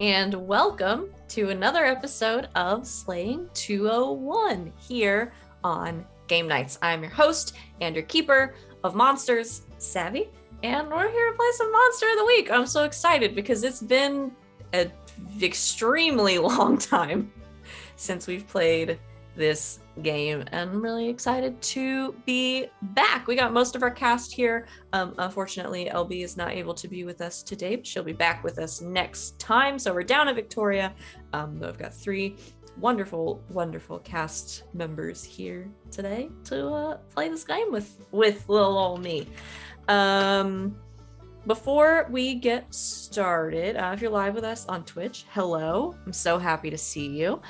and welcome to another episode of Slaying 201 here on Game Nights. I'm your host and your keeper of monsters, Savvy, and we're here to play some Monster of the Week. I'm so excited because it's been an extremely long time since we've played this game, and I'm really excited to be back. We got most of our cast here. Unfortunately, LB is not able to be with us today, but she'll be back with us next time. So we're down at Victoria. I've got three wonderful cast members here today to play this game with little old me. Before we get started, if you're live with us on Twitch, hello. I'm so happy to see you.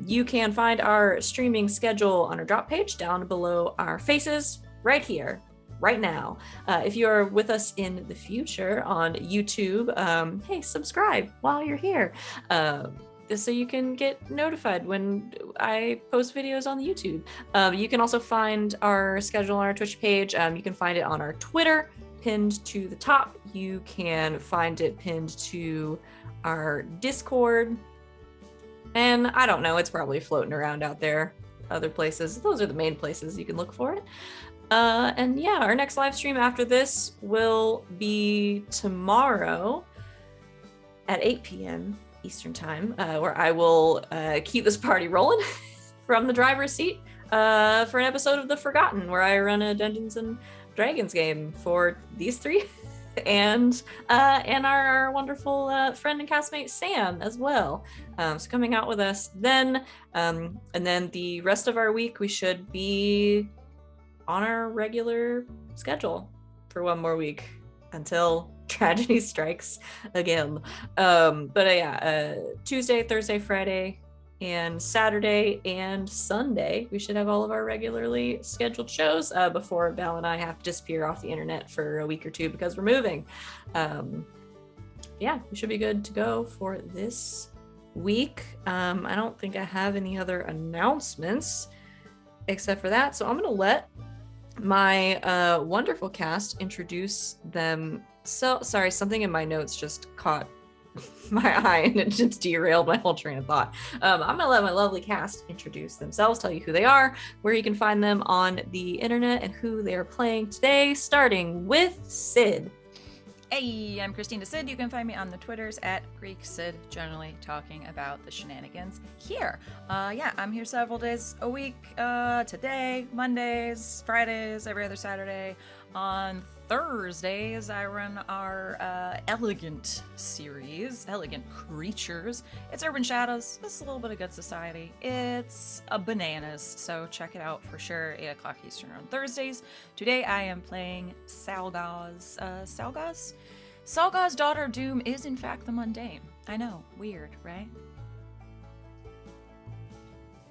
You can find our streaming schedule on our drop page down below our faces right here, right now. If you're with us in the future on YouTube, hey, subscribe while you're here. So you can get notified when I post videos on the YouTube. You can also find our schedule on our Twitch page. You can find it on our Twitter, pinned to the top. You can find it pinned to our Discord. And I don't know, it's probably floating around out there other places. Those are the main places you can look for it. And yeah, our next live stream after this will be tomorrow at 8 p.m. Eastern time, where I will keep this party rolling from the driver's seat for an episode of The Forgotten, where I run a Dungeons and Dragons game for these three and our wonderful friend and castmate Sam as well. So coming out with us then, and then the rest of our week we should be on our regular schedule for one more week until tragedy strikes again. Tuesday, Thursday, Friday, and Saturday and Sunday we should have all of our regularly scheduled shows before Val and I have to disappear off the internet for a week or two because we're moving. We should be good to go for this week. I don't think I have any other announcements except for that, so I'm gonna let my wonderful cast introduce them. So sorry, something in my notes just caught my eye and it just derailed my whole train of thought. I'm gonna let my lovely cast introduce themselves, tell you who they are, where you can find them on the internet, and who they are playing today, starting with Sid. Hey, I'm Christina Sid. You can find me on the Twitters at Greek Sid, generally talking about the shenanigans here. I'm here several days a week. Today, Mondays, Fridays, every other Saturday. On Thursdays, I run our Elegant series, Elegant Creatures. It's Urban Shadows. It's a little bit of Good Society. It's bananas, so check it out for sure. 8 o'clock Eastern on Thursdays. Today I am playing Sal'goz. Sal'goz, Daughter of Doom, is in fact the mundane. I know, weird, right?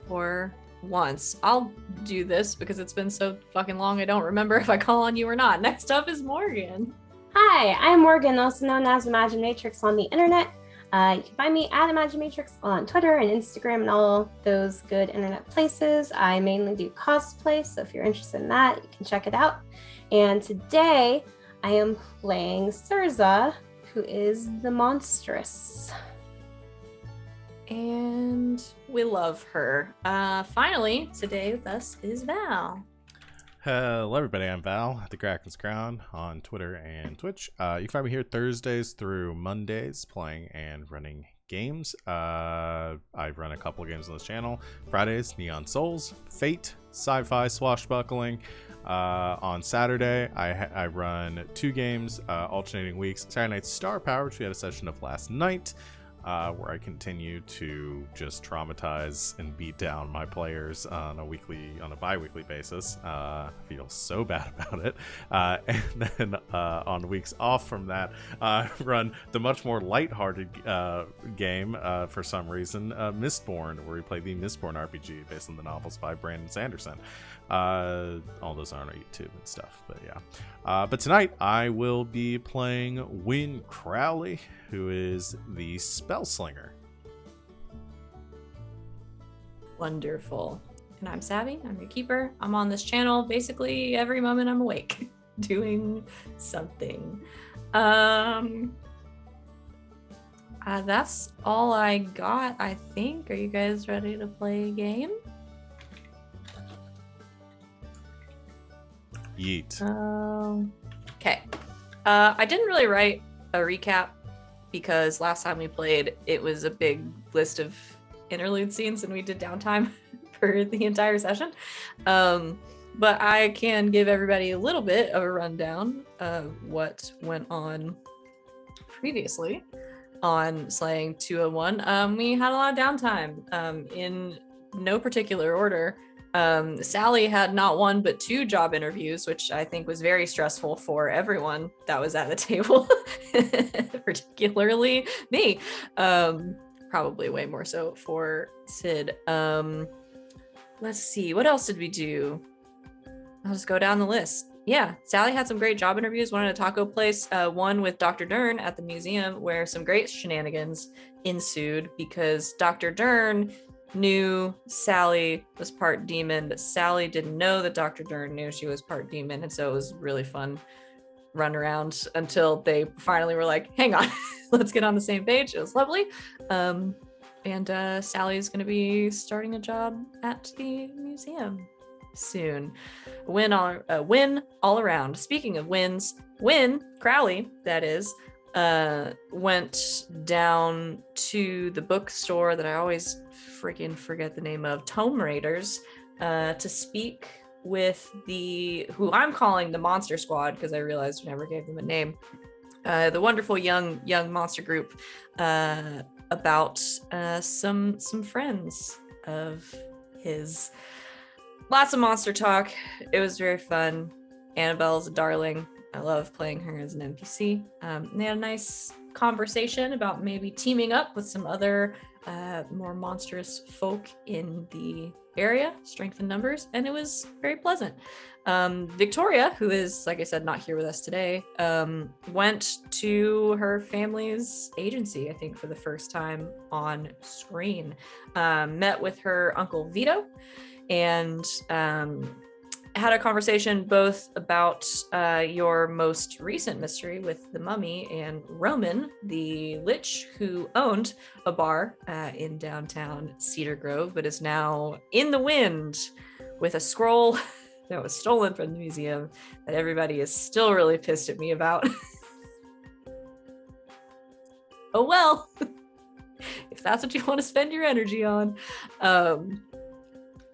For once, I'll do this because it's been so fucking long I don't remember if I call on you or not. Next up is Morgan. Hi, I'm Morgan, also known as Imaginatrix on the internet. You can find me at Imaginatrix on Twitter and Instagram and all those good internet places. I mainly do cosplay, so if you're interested in that, you can check it out. And today I am playing Surza, who is the monstrous. And we love her. Finally, today with us is Val. Hello everybody, I'm Val at the Kraken's Crown on Twitter and Twitch. You can find me here Thursdays through Mondays playing and running games. I run a couple of games on this channel. Fridays, Neon Souls, Fate, Sci-Fi, Swashbuckling. On Saturday, I run 2 games, alternating weeks. Saturday night's Star Power, which we had a session of last night. Where I continue to just traumatize and beat down my players on a bi-weekly basis. I feel so bad about it. And then on weeks off from that, I run the much more lighthearted game for some reason, Mistborn, where we play the Mistborn RPG based on the novels by Brandon Sanderson. All those are on our YouTube and stuff, but yeah. But tonight I will be playing Wynn Crowley, who is the Spellslinger. Wonderful. And I'm Savvy, I'm your keeper. I'm on this channel basically every moment I'm awake, doing something. I That's all I got, I think. Are you guys ready to play a game? Yeet. Okay. I didn't really write a recap because last time we played, it was a big list of interlude scenes and we did downtime for the entire session. But I can give everybody a little bit of a rundown of what went on previously on Slaying 201. We had a lot of downtime in no particular order. Sally had not one but 2 job interviews, which I think was very stressful for everyone that was at the table, particularly me. Probably way more so for Sid. Let's see, what else did we do? I'll just go down the list. Yeah, Sally had some great job interviews, one at a taco place, one with Dr. Dern at the museum, where some great shenanigans ensued because Dr. Dern knew Sally was part demon, but Sally didn't know that Dr. Dern knew she was part demon, and so it was really fun run around until they finally were like, hang on, let's get on the same page. It was lovely. And Sally's gonna be starting a job at the museum soon. Win all around. Speaking of wins, Wynn Crowley, that is, went down to the bookstore that I always freaking forget the name of, Tome Raiders, to speak with who I'm calling the Monster Squad because I realized we never gave them a name. The wonderful young monster group, about some friends of his. Lots of monster talk. It was very fun. Annabelle's a darling. I love playing her as an NPC. They had a nice conversation about maybe teaming up with some other more monstrous folk in the area, strength in numbers, and it was very pleasant. Victoria, who is, like I said, not here with us today, went to her family's agency, I think for the first time on screen. Met with her uncle Vito, and had a conversation both about your most recent mystery with the mummy and Roman, the lich who owned a bar in downtown Cedar Grove, but is now in the wind with a scroll that was stolen from the museum that everybody is still really pissed at me about. Oh well, if that's what you want to spend your energy on.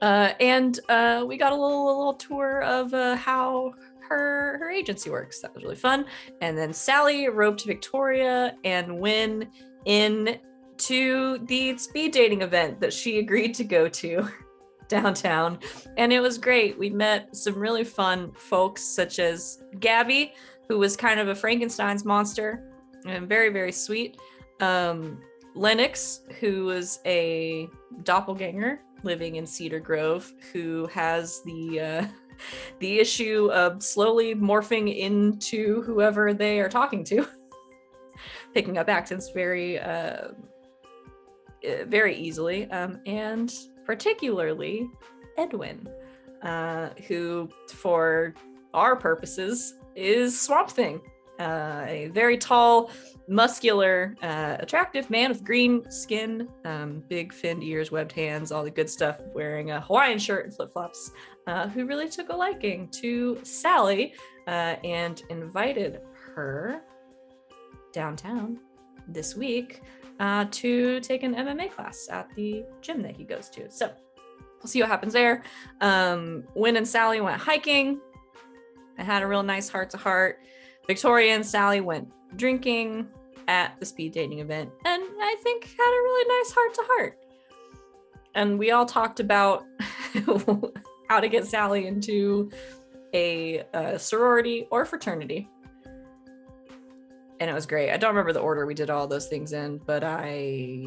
And we got a little tour of how her agency works. That was really fun. And then Sally roped Victoria and Wynn in to the speed dating event that she agreed to go to downtown. And it was great. We met some really fun folks such as Gabby, who was kind of a Frankenstein's monster and very, very sweet. Lennox, who was a doppelganger living in Cedar Grove, who has the issue of slowly morphing into whoever they are talking to, picking up accents very easily, and particularly Edwin, who, for our purposes, is Swamp Thing, a very tall, muscular, attractive man with green skin, big finned ears, webbed hands, all the good stuff, wearing a Hawaiian shirt and flip-flops, who really took a liking to Sally and invited her downtown this week to take an MMA class at the gym that he goes to. So we'll see what happens there. Wynn and Sally went hiking and had a real nice heart-to-heart. Victoria and Sally went drinking at the speed dating event, and I think had a really nice heart-to-heart. And we all talked about how to get Sally into a sorority or fraternity. And it was great. I don't remember the order we did all those things in, but I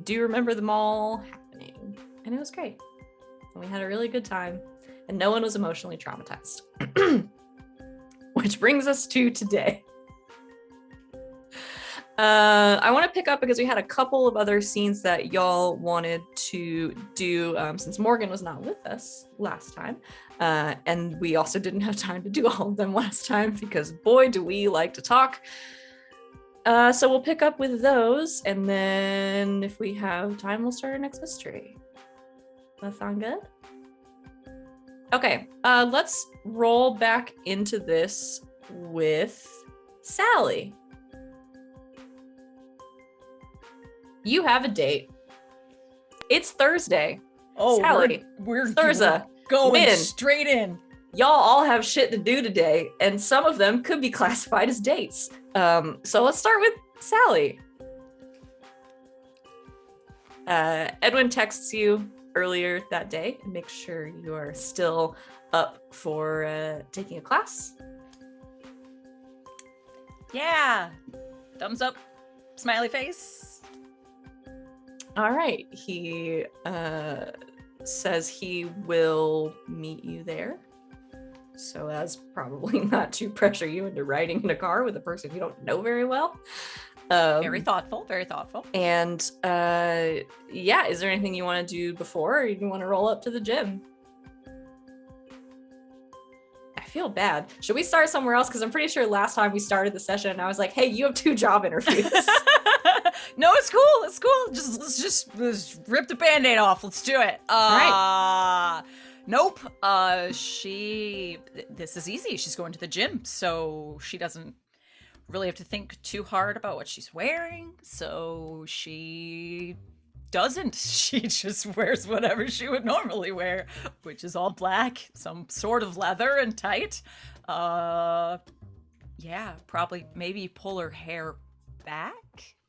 do remember them all happening. And it was great. And we had a really good time. And no one was emotionally traumatized. Which brings us to today. I want to pick up because we had a couple of other scenes that y'all wanted to do since Morgan was not with us last time. And we also didn't have time to do all of them last time because boy, do we like to talk. So we'll pick up with those, and then if we have time, we'll start our next mystery. That sound good? Okay, let's roll back into this with Sally. You have a date. It's Thursday. Oh, Sally, we're Thursday, going Wynn. straight in. Y'all all have shit to do today, and some of them could be classified as dates. So let's start with Sally. Edwin texts you earlier that day and makes sure you are still up for taking a class. Yeah. Thumbs up. Smiley face. All right. He says he will meet you there, so as probably not to pressure you into riding in a car with a person you don't know very well. Very thoughtful. Very thoughtful. And yeah, is there anything you want to do before, or you want to roll up to the gym? I feel bad. Should we start somewhere else? Because I'm pretty sure last time we started the session, I was like, "Hey, you have 2 job interviews." No, it's cool. It's cool. Let's just rip the Band-Aid off. Let's do it. All right. Nope. This is easy. She's going to the gym, so she doesn't really have to think too hard about what she's wearing. So she doesn't. She just wears whatever she would normally wear, which is all black, some sort of leather and tight. Yeah, probably maybe pull her hair back,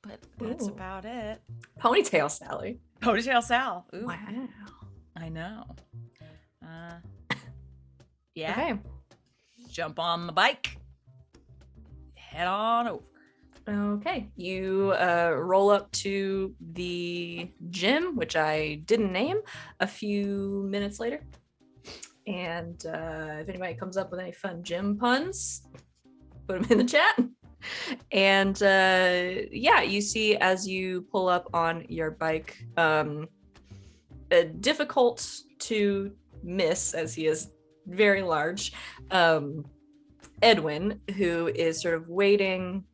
but that's Ooh. about it. Ponytail Sally. Ponytail Sal. Ooh, Wow. I know. Yeah. Okay. Jump on the bike. Head on over. Okay. You roll up to the gym, which I didn't name, a few minutes later. And if anybody comes up with any fun gym puns, put them in the chat. And yeah, you see as you pull up on your bike, difficult to miss as he is very large, Edwin, who is sort of waiting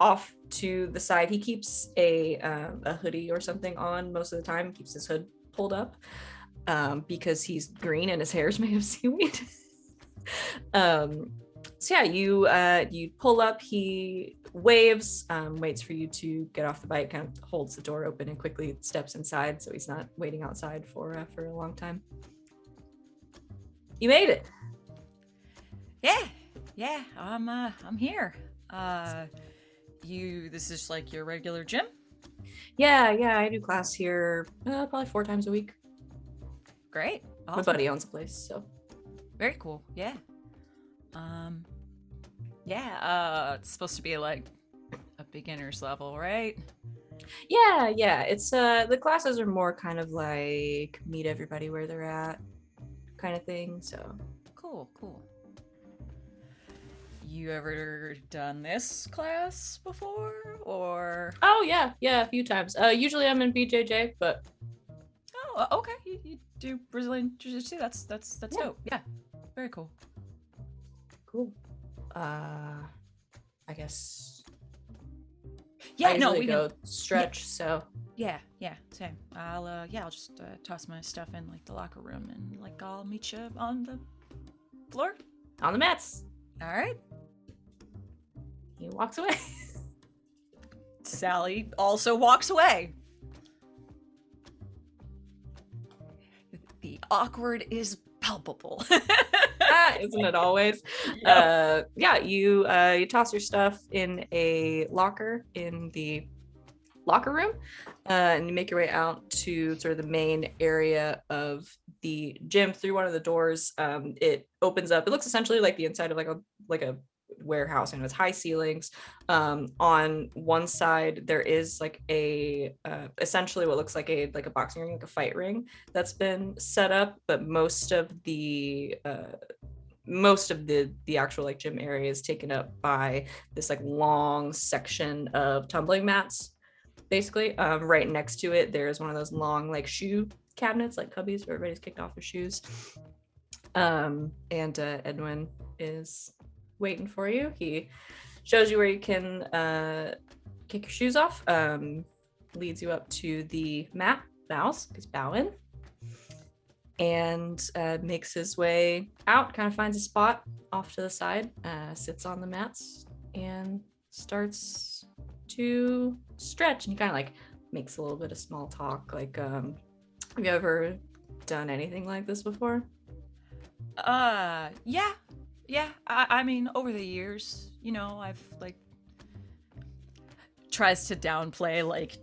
off to the side. He keeps a hoodie or something on most of the time, keeps his hood pulled up because he's green and his hair is made of seaweed. So yeah, you pull up, he waves, waits for you to get off the bike, kind of holds the door open and quickly steps inside so he's not waiting outside for a long time. You made it. Yeah, I'm here. This is like your regular gym? Yeah, I do class here probably 4 times a week. Great. My Awesome. buddy owns a place, so. Very cool. Yeah. It's supposed to be like a beginner's level, right? Yeah, it's the classes are more kind of like meet everybody where they're at kind of thing, so. Cool. You ever done this class before, or? Oh yeah, a few times. Usually I'm in BJJ, but. Oh, okay. You do Brazilian Jiu-Jitsu. That's Yeah. dope. Yeah, very cool. Cool. I guess. Yeah, I no, usually we go can. stretch. So. Yeah, same. I'll just toss my stuff in like the locker room, and like I'll meet you on the floor. On the mats. All right. He walks away. Sally also walks away. The awkward is palpable. Isn't it always? Yep. Yeah, you toss your stuff in a locker in the locker room, and you make your way out to sort of the main area of the gym through one of the doors. It opens up. It looks essentially like the inside of like a warehouse, and it's high ceilings. On one side there is like a essentially what looks like a boxing ring, like a fight ring that's been set up, but most of the actual like gym area is taken up by this like long section of tumbling mats basically. Right next to it there's one of those long like shoe cabinets, like cubbies where everybody's kicked off their shoes. And Edwin is waiting for you. He shows you where you can kick your shoes off. Leads you up to the mat. Bows, because bow in. And makes his way out, kind of finds a spot off to the side, sits on the mats, and starts to stretch. And he kind of like makes a little bit of small talk. Like, have you ever done anything like this before? Yeah. I mean, over the years, you know, I've like tries to downplay like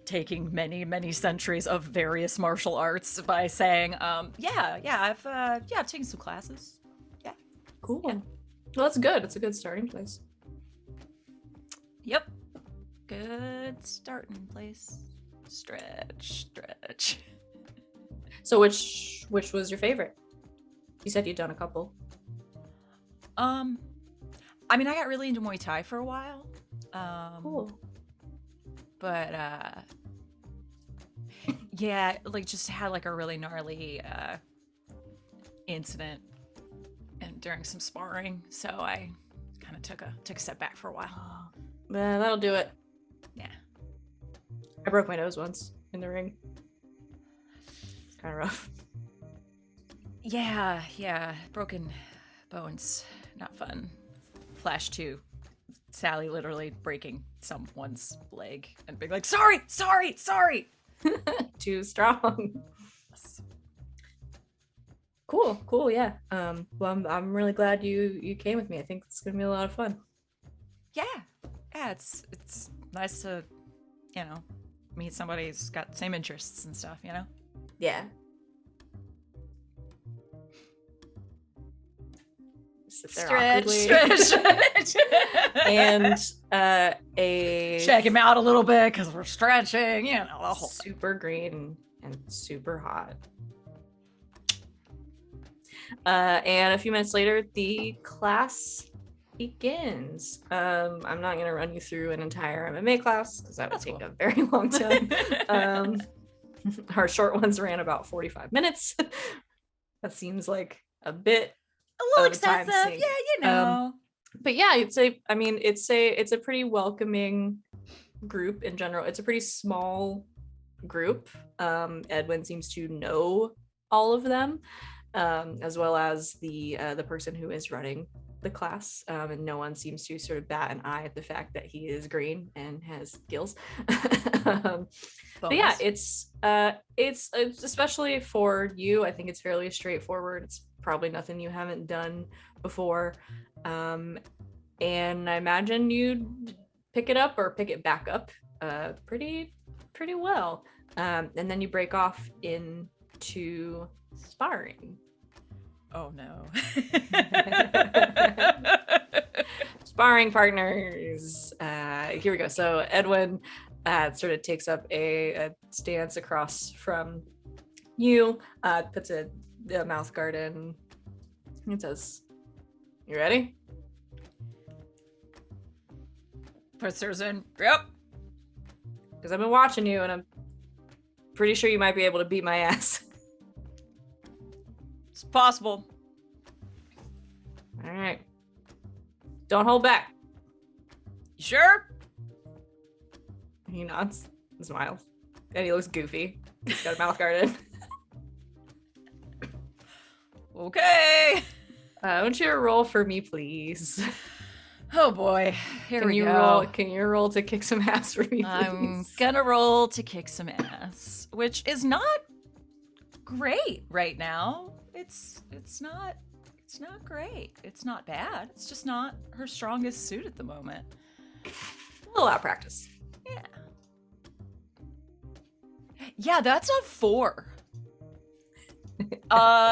taking many centuries of various martial arts by saying, I've taken some classes. Yeah. Cool. Yeah. Well, that's good. It's a good starting place. Yep. Good starting place. Stretch. So which was your favorite? You said you'd done a couple. I mean, I got really into Muay Thai for a while. Cool. But yeah, like just had like a really gnarly incident and during some sparring, so I kind of took a step back for a while. That'll do it. Yeah. I broke my nose once in the ring. It's kind of rough. Yeah. Broken bones, not fun. Flash 2. Sally literally breaking someone's leg and being like, sorry. Too strong. Cool, yeah. Well, I'm really glad you came with me. I think it's gonna be a lot of fun. Yeah, it's nice to, you know, meet somebody who's got the same interests and stuff, you know? Yeah. Sit there Stretch. And a check him out a little bit because we're stretching, you know, the whole thing. super green and super hot. And a few minutes later, the class begins. I'm not going to run you through an entire MMA class because that would take a very long time. Our short ones ran about 45 minutes. That seems like a bit a little excessive, yeah, you know. But yeah, it's a pretty welcoming group in general. It's a pretty small group. Edwin seems to know all of them, as well as the person who is running the class, and no one seems to sort of bat an eye at the fact that he is green and has gills. But yeah, it's especially for you, I think it's fairly straightforward. It's probably nothing you haven't done before, and I imagine you'd pick it up or pick it back up pretty well, and then you break off into sparring. Oh no. Sparring partners. Here we go. So Edwin sort of takes up a stance across from you, puts a mouth guard in, and says, "You ready?" Puts hers in. Yep. Because I've been watching you, and I'm pretty sure you might be able to beat my ass. It's possible. All right. Don't hold back. You sure? He nods and smiles. And he looks goofy. He's got a mouth guard in. Okay. Why don't you roll for me, please? Oh boy. Here we go. Can you roll to kick some ass for me, please? I'm gonna roll to kick some ass, which is not great right now. It's not great. It's not bad. It's just not her strongest suit at the moment. A little out of practice. Yeah, that's a 4.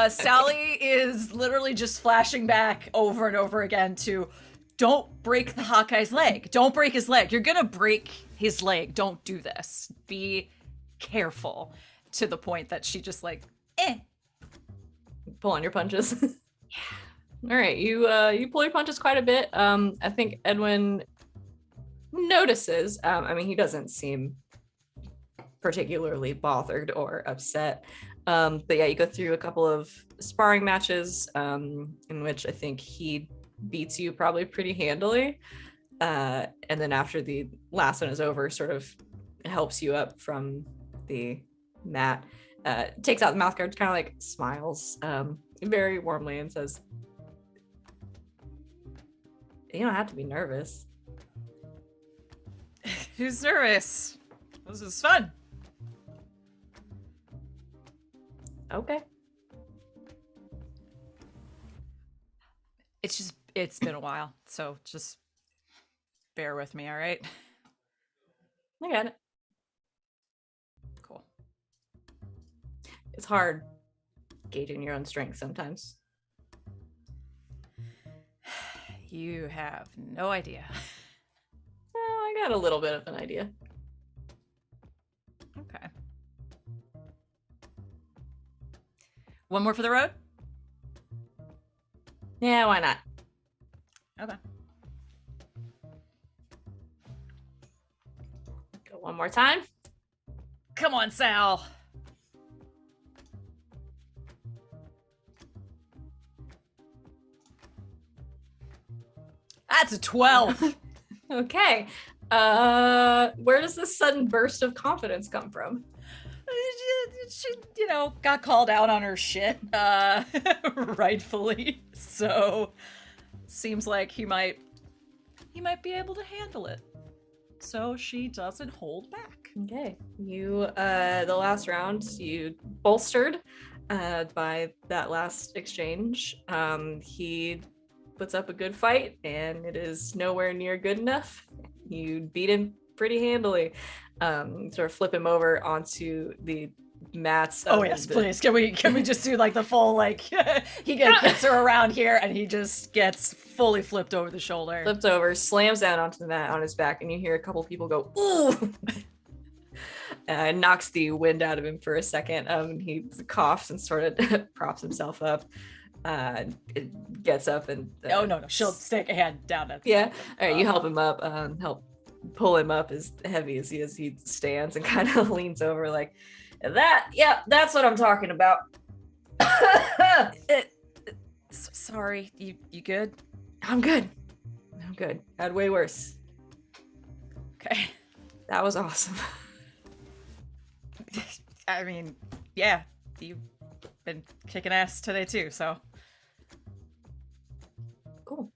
Sally is literally just flashing back over and over again to, don't break the Hawkeye's leg. Don't break his leg. You're gonna break his leg. Don't do this. Be careful. To the point that she just like, Pull on your punches. Yeah. All right, you pull your punches quite a bit. I think Edwin notices. I mean, he doesn't seem particularly bothered or upset. But yeah, you go through a couple of sparring matches, in which I think he beats you probably pretty handily. And then after the last one is over, sort of helps you up from the mat, takes out the mouth guard, kind of like smiles very warmly and says, "You don't have to be nervous." Who's nervous? This is fun. Okay. It's been a while, so just bear with me, all right? I got it. Cool. It's hard gauging your own strength sometimes. You have no idea. Well, I got a little bit of an idea. Okay. One more for the road? Yeah, why not? Okay. Go one more time. Come on, Sal. That's a 12. Okay. Where does this sudden burst of confidence come from? She, got called out on her shit, rightfully. So, seems like he might be able to handle it. So she doesn't hold back. Okay. You, the last round, you bolstered by that last exchange. He puts up a good fight, and it is nowhere near good enough. You beat him pretty handily. Sort of flip him over onto the mats. Oh yes, please. Can we just do like the full like he gets her around here and he just gets fully flipped over the shoulder. Flipped over, slams down onto the mat on his back, and you hear a couple people go, "Ooh!" Knocks the wind out of him for a second. He coughs and sort of props himself up. It gets up and oh no, she'll stick a hand down at yeah. All right, you help him up. Help pull him up as heavy as he is. He stands and kind of leans over like that. Yeah, that's what I'm talking about. Sorry, you good? I'm good. Had way worse. Okay. That was awesome. I mean, yeah, you've been kicking ass today too, so. Cool.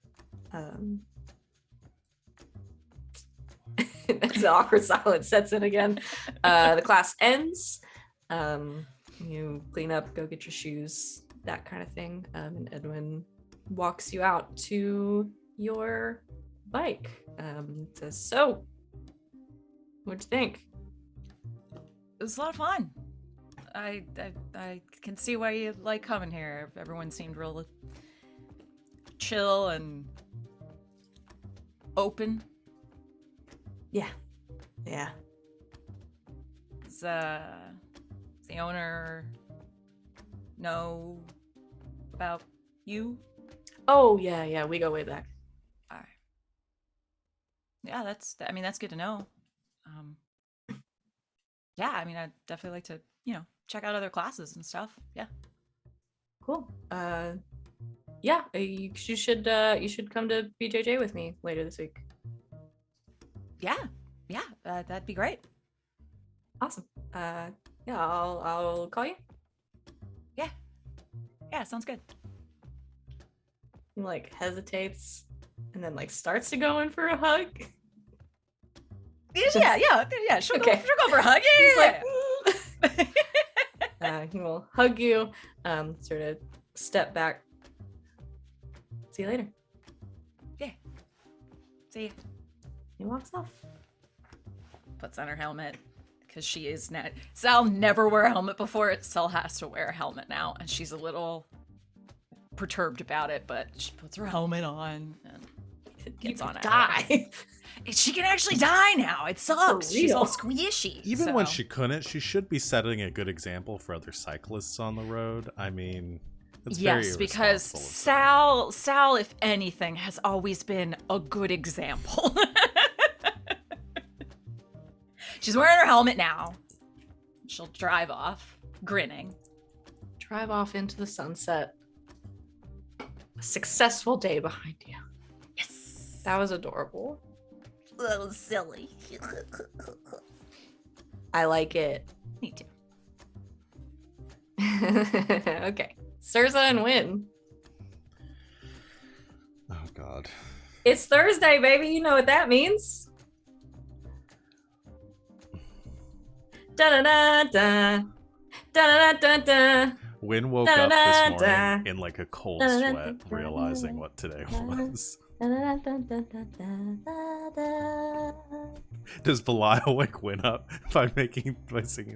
As the awkward silence sets in again, the class ends. You clean up, go get your shoes, that kind of thing. And Edwin walks you out to your bike. Says, "So, what'd you think?" It was a lot of fun. I can see why you like coming here. Everyone seemed real chill and open. Yeah. Does the owner know about you? Oh, yeah, we go way back. All right. Yeah, that's good to know. Yeah, I mean, I'd definitely like to, check out other classes and stuff. Yeah. Cool. Yeah, you should come to BJJ with me later this week. Yeah, that'd be great. Awesome. Yeah, I'll call you. Yeah, sounds good. He like hesitates and then like starts to go in for a hug. Yeah. She'll go for a hug. He's Yeah. He will hug you, sort of step back. See you later. Yeah. See you. He walks off. Puts on her helmet because she is not. Sal never wore a helmet before. Sal has to wear a helmet now, and she's a little perturbed about it. But she puts her helmet on and gets on it. Die. She can actually die now. It sucks. She's all squishy. Even when she couldn't, she should be setting a good example for other cyclists on the road. I mean, it's very yes, because Sal, if anything, has always been a good example. She's wearing her helmet now. She'll drive off, grinning. Drive off into the sunset. A successful day behind you. Yes. That was adorable. That was silly. I like it. Me too. Okay. Surza and Wynn. Oh God. It's Thursday, baby. You know what that means. Da da da da. Da da da da. Wynn woke up this morning in like a cold sweat, realizing what today was. Does Belial wake Wynn up by singing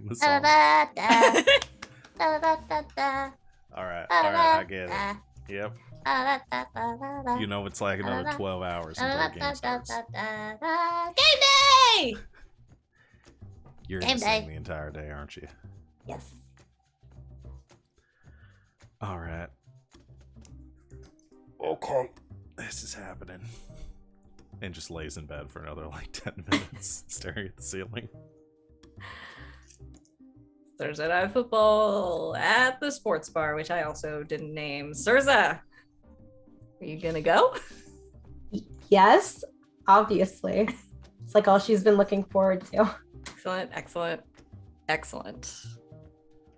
the song? All right, I get it. Yep. You know it's like another 12 hours until the game starts. Game day! You're Game gonna sing day. the entire day, aren't you? Yes. All right. Okay. This is happening. And just lays in bed for another like 10 minutes, staring at the ceiling. Thursday Night Football at the sports bar, which I also didn't name. Surza, are you gonna go? Yes, obviously. It's like all she's been looking forward to. Excellent, excellent, excellent.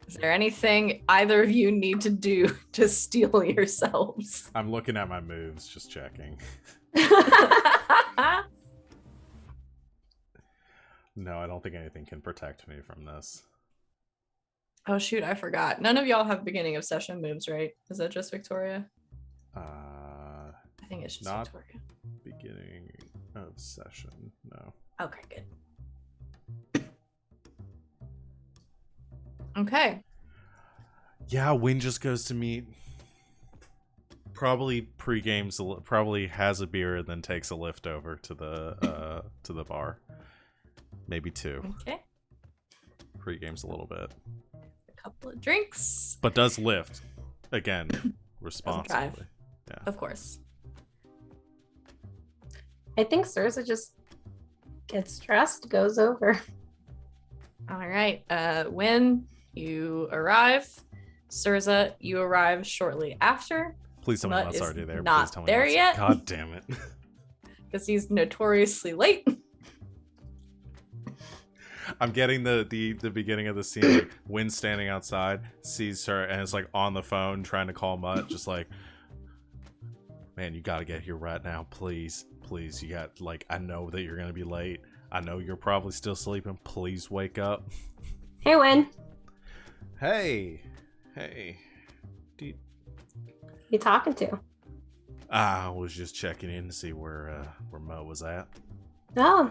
Is there anything either of you need to do to steel yourselves? I'm looking at my moves, just checking. No, I don't think anything can protect me from this. Oh shoot, I forgot. None of y'all have beginning of session moves, right? Is that just Victoria? I think it's just not Victoria. beginning of session. No. Okay, good. Okay. Yeah, Wynn just goes to meet. Probably pre-games, probably has a beer and then takes a lift over to the bar. Maybe two. Okay. Pre-games a little bit. A couple of drinks. But does lift. Again, drive. responsibly. Yeah. Of course. I think Surza just gets dressed, goes over. All right. When you arrive, Surza, you arrive shortly after. Please tell me Mutt that's is already there. not Please tell me there that's... yet. God damn it. Because he's notoriously late. I'm getting the beginning of the scene. Like, Wynn standing outside, sees her, and is like on the phone trying to call Mutt, just like, man, you gotta get here right now, please. Please, you got, like, I know that you're gonna be late. I know you're probably still sleeping. Please wake up. Hey, Wynn. Hey. You talking to? I was just checking in to see where Mo was at. Oh.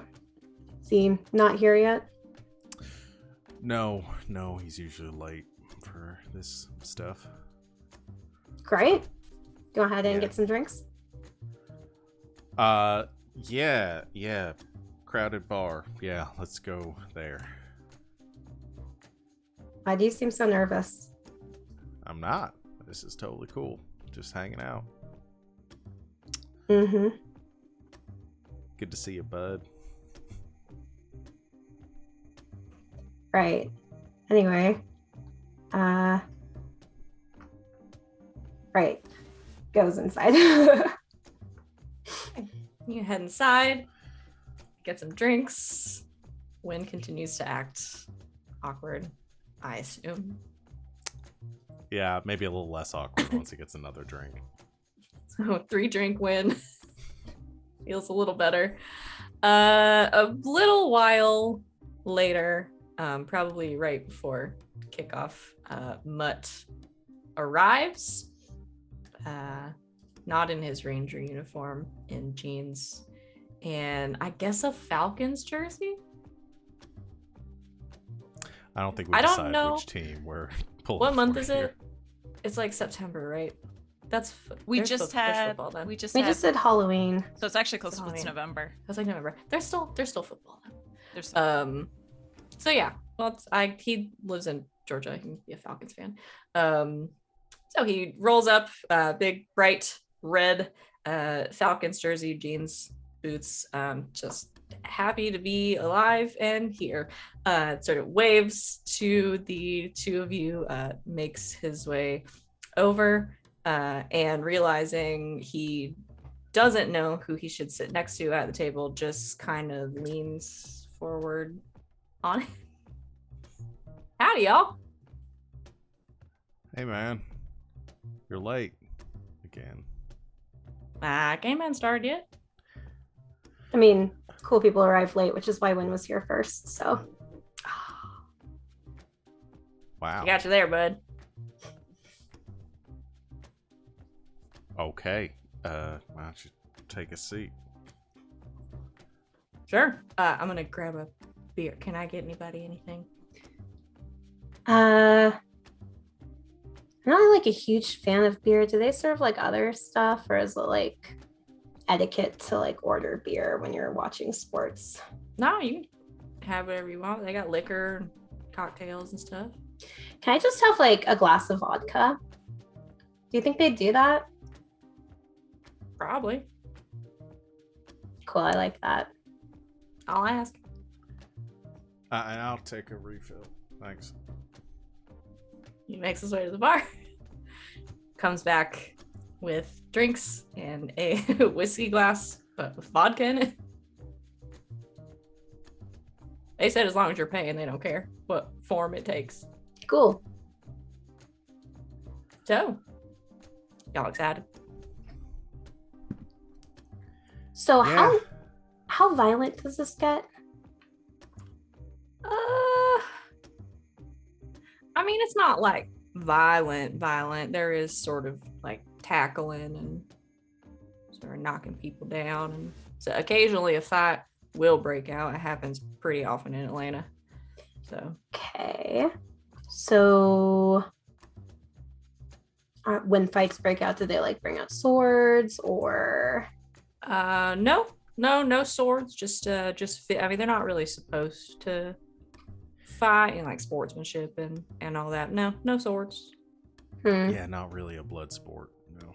Is he not here yet? No, he's usually late for this stuff. Great. Go ahead and Yeah. get some drinks. Yeah. Crowded bar. Yeah, let's go there. Why do you seem so nervous? I'm not. This is totally cool. Just hanging out. Mm-hmm. Good to see you, bud. Right. Anyway. Right. Goes inside. You head inside, get some drinks. Wynn continues to act awkward, I assume. Yeah, maybe a little less awkward once he gets another drink. So 3-drink Wynn. Feels a little better. A little while later, probably right before kickoff, Mutt arrives. Not in his Ranger uniform, in jeans, and I guess a Falcons jersey. I don't think we I don't decided know. which team we're pulling What month for is here. it? It's like September, right? That's We there's just there's had football then. We just did Halloween. So it's actually close It's to it's Halloween. November. I was like November. There's still football then. There's So yeah, well, he lives in Georgia. He can be a Falcons fan. So he rolls up, big bright red Falcons jersey, jeans, boots, just happy to be alive and here. Sort of waves to the two of you, makes his way over, and realizing he doesn't know who he should sit next to at the table just kind of leans forward on it. Howdy, y'all. Hey, man. You're late. Again. Game hasn't started yet. I mean, cool people arrive late, which is why Wynn was here first, so. Wow. I got you there, bud. Okay. Why don't you take a seat? Sure. I'm gonna grab a beer. Can I get anybody anything? I'm not like a huge fan of beer. Do they serve like other stuff, or is it like etiquette to like order beer when you're watching sports? No, you can have whatever you want. They got liquor, and cocktails, and stuff. Can I just have like a glass of vodka? Do you think they do that? Probably. Cool, I like that. I'll ask. And I'll take a refill. Thanks. He makes his way to the bar. Comes back with drinks and a whiskey glass, but with vodka in it. They said as long as you're paying, they don't care what form it takes. Cool. So, y'all excited? So Yeah. how violent does this get? I mean, it's not like violent. There is sort of like tackling and sort of knocking people down. And so occasionally a fight will break out. It happens pretty often in Atlanta. So. Okay. So when fights break out, do they like bring out swords or? No swords. Just I mean, they're not really supposed to fight and like sportsmanship and all that. No swords. Yeah, not really a blood sport. No.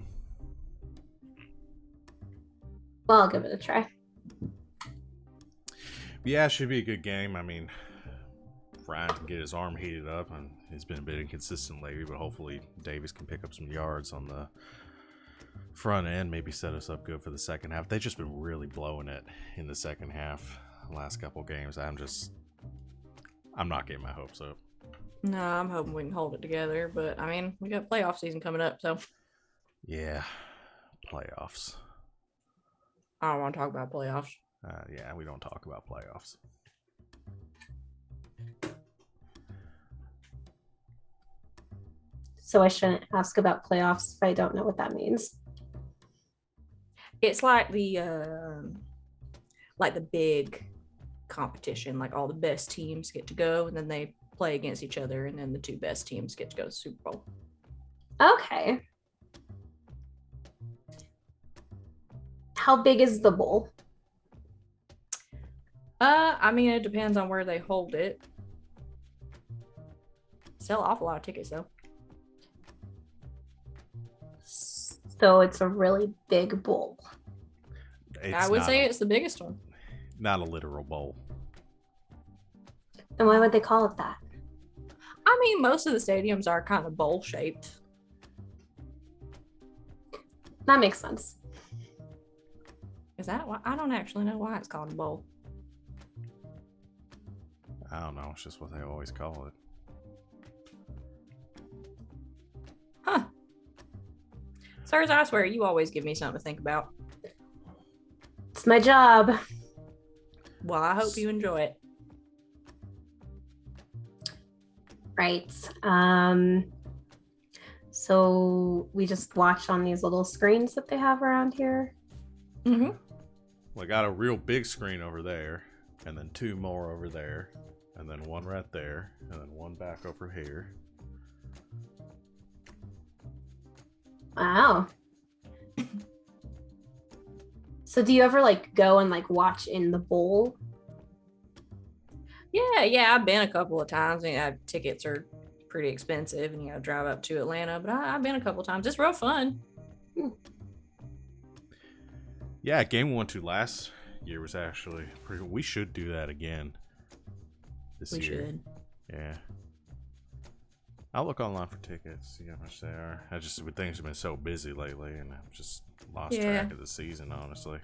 Well, I'll give it a try. Yeah, it should be a good game. I mean, Ryan can get his arm heated up, and he's been a bit inconsistent lately, but hopefully Davis can pick up some yards on the front end, maybe set us up good for the second half. They've just been really blowing it in the second half the last couple games. I'm not getting my hopes up. No, I'm hoping we can hold it together, but I mean, we got playoff season coming up, so. Yeah, playoffs. I don't want to talk about playoffs. Yeah, we don't talk about playoffs. So I shouldn't ask about playoffs if I don't know what that means. It's like the big competition, like all the best teams get to go, and then they play against each other, and then the two best teams get to go to the Super Bowl. Okay. How big is the bowl? I mean, it depends on where they hold it. Sell an awful lot of tickets though. So it's a really big bowl. I would say it's the biggest one. Not a literal bowl. And why would they call it that? I mean, most of the stadiums are kind of bowl shaped. That makes sense. Is that why? I don't actually know why it's called a bowl. I don't know. It's just what they always call it. Huh. Sirs, I swear, you always give me something to think about. It's my job. Well, I hope you enjoy it. Right. So we just watch on these little screens that they have around here. Mm-hmm. Well, I got a real big screen over there, and then two more over there, and then one right there, and then one back over here. Wow. So do you ever like go and like watch in the bowl? Yeah, I've been a couple of times. I mean, tickets are pretty expensive, and you gotta drive up to Atlanta. But I've been a couple of times. It's real fun. Yeah, game we went to last year was actually pretty. We should do that again this year. We should. Yeah. I'll look online for tickets, see how much they are. I just, things have been so busy lately, and I've just lost track of the season, honestly.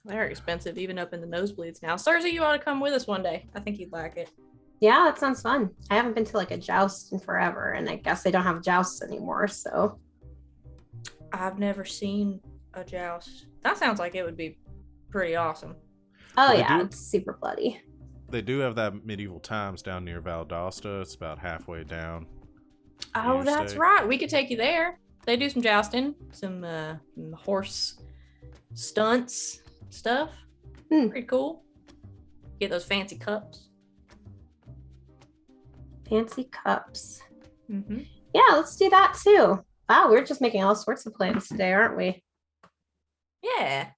They're expensive, even up in the nosebleeds now. Cersei, you ought to come with us one day. I think you'd like it. Yeah, that sounds fun. I haven't been to like a joust in forever, and I guess they don't have jousts anymore, so. I've never seen a joust. That sounds like it would be pretty awesome. Oh yeah, it's super bloody. They do have that medieval times down near Valdosta. It's about halfway down. Oh, that's right. We could take you there. They do some jousting, some horse stunts stuff. Pretty cool. Get those fancy cups. Fancy cups. Mm-hmm. Yeah, let's do that too. Wow, we're just making all sorts of plans today, aren't we? Yeah.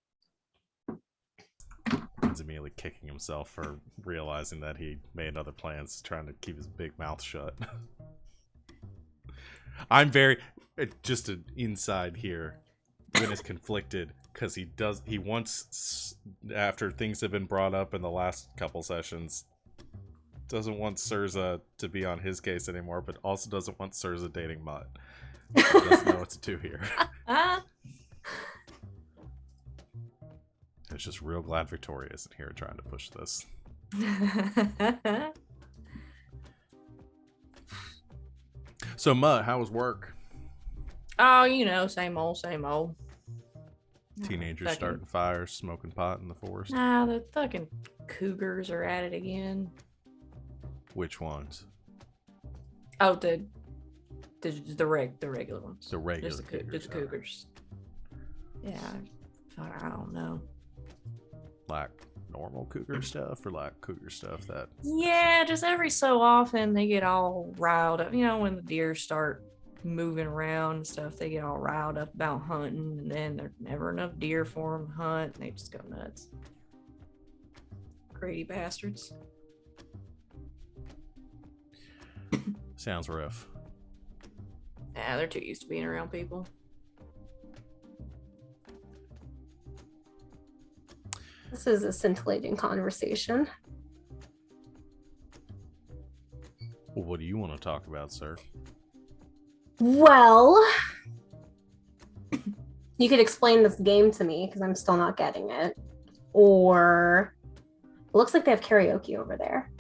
He's immediately kicking himself for realizing that he made other plans, trying to keep his big mouth shut. I'm very, just an inside here. Wynn is conflicted because he wants, after things have been brought up in the last couple sessions, doesn't want Surza to be on his case anymore, but also doesn't want Surza dating Mutt. He doesn't know what to do here. It's just real glad Victoria isn't here trying to push this. So, Mutt, how was work? Oh, you know, same old, same old. Teenagers starting fires, smoking pot in the forest. Ah, the fucking cougars are at it again. Which ones? Oh, the regular ones. The regular cougars. Cougars. Yeah, I don't know. Like normal cougar stuff or like cougar stuff that... Yeah, just every so often they get all riled up. You know, when the deer start moving around and stuff, they get all riled up about hunting, and then there's never enough deer for them to hunt, and they just go nuts. Greedy bastards. Sounds rough. Yeah, they're too used to being around people. This is a scintillating conversation. Well, what do you want to talk about, sir? Well, you could explain this game to me because I'm still not getting it. Or it looks like they have karaoke over there.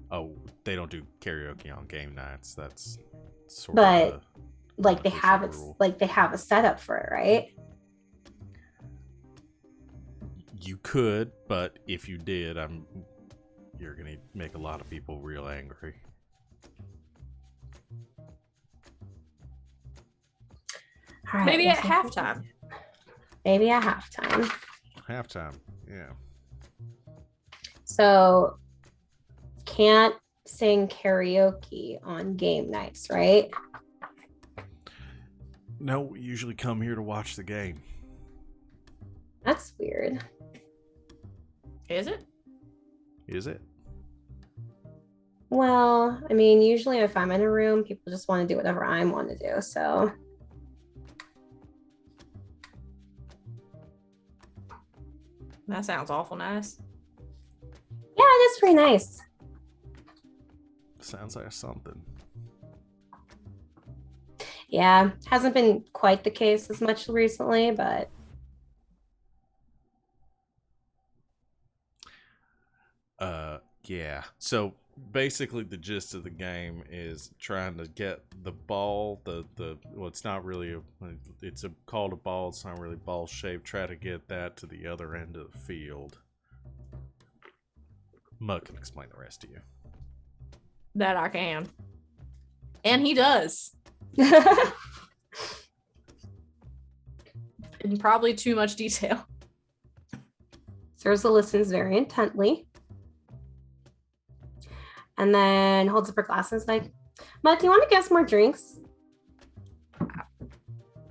Oh, they don't do karaoke on game nights. That's sort but of like they have it, like they have a setup for it, right? You could, but if you did, you're gonna make a lot of people real angry. Right, maybe at halftime. Maybe at halftime. Halftime, yeah. So can't sing karaoke on game nights, right? No, we usually come here to watch the game. That's weird. Is it? Is it? Well, I mean, usually if I'm in a room, people just want to do whatever I want to do, so. That sounds awful nice. Yeah, it is pretty nice. Sounds like something. Yeah, hasn't been quite the case as much recently, but. Yeah. So basically the gist of the game is trying to get the ball, well, it's not really it's called a ball, it's not really ball shaped. Try to get that to the other end of the field. Mutt can explain the rest to you. That I can. And he does. In probably too much detail. Surza listens very intently. And then holds up her glass and is like, Mutt, do you want to get some more drinks?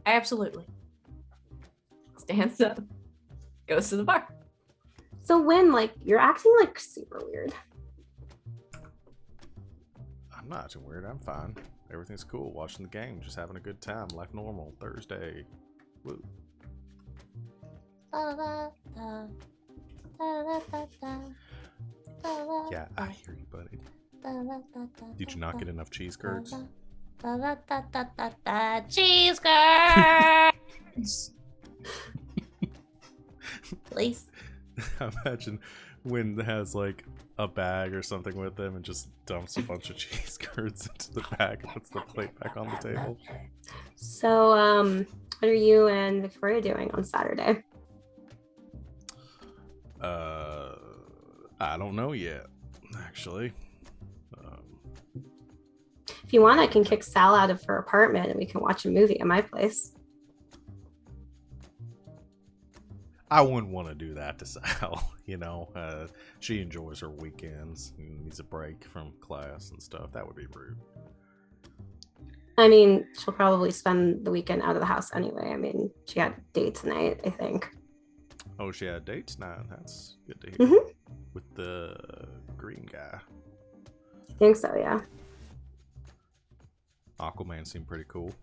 Absolutely. Stands up. Goes to the bar. So Wynn, like, you're acting like super weird. I'm not acting weird. I'm fine. Everything's cool. Watching the game. Just having a good time like normal. Thursday. Woo. Yeah, I hear you, buddy. Did you not get enough cheese curds? Cheese curds! Please. I imagine Wynn has like a bag or something with him and just dumps a bunch of cheese curds into the bag and puts the plate back on the table. So, what are you and Victoria doing on Saturday? I don't know yet, actually. If you want, I can kick Sal out of her apartment and we can watch a movie at my place. I wouldn't want to do that to Sal, you know. She enjoys her weekends and needs a break from class and stuff. That would be rude. I mean, she'll probably spend the weekend out of the house anyway. I mean, she had a date tonight, I think. Oh, she had a date tonight. That's good to hear. Mm-hmm. With the green guy. I think so, yeah. Aquaman seemed pretty cool.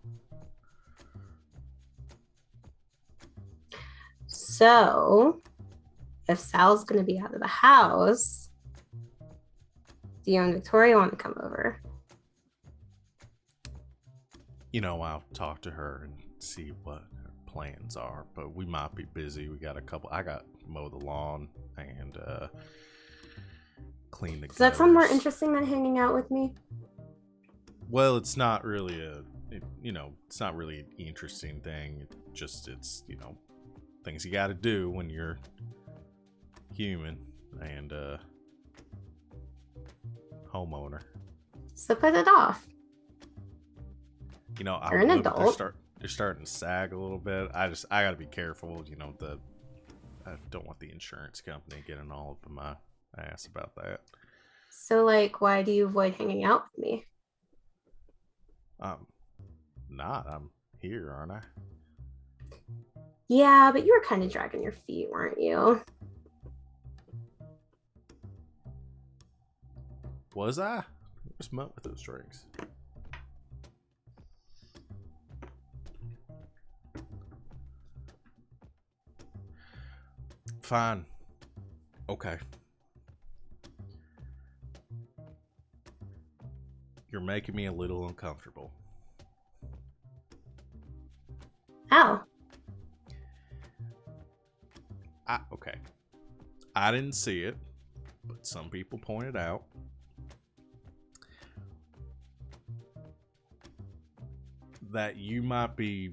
So, if Sal's going to be out of the house, do you and Victoria want to come over? You know, I'll talk to her and see what her plans are, but we might be busy. I got to mow the lawn and clean the Does that sound more gutters. interesting than hanging out with me? Well, it's not really it's not really an interesting thing. It's things you got to do when you're human and homeowner. So put it off. You know, You're an they're adult. they're starting to sag a little bit. I got to be careful. You know, I don't want the insurance company getting all up in my ass about that. So, like, why do you avoid hanging out with me? I'm here, aren't I? Yeah, but you were kind of dragging your feet, weren't you? Was I? What's up with those drinks? Fine. Okay. You're making me a little uncomfortable. How? Okay. I didn't see it, but some people pointed out that you might be.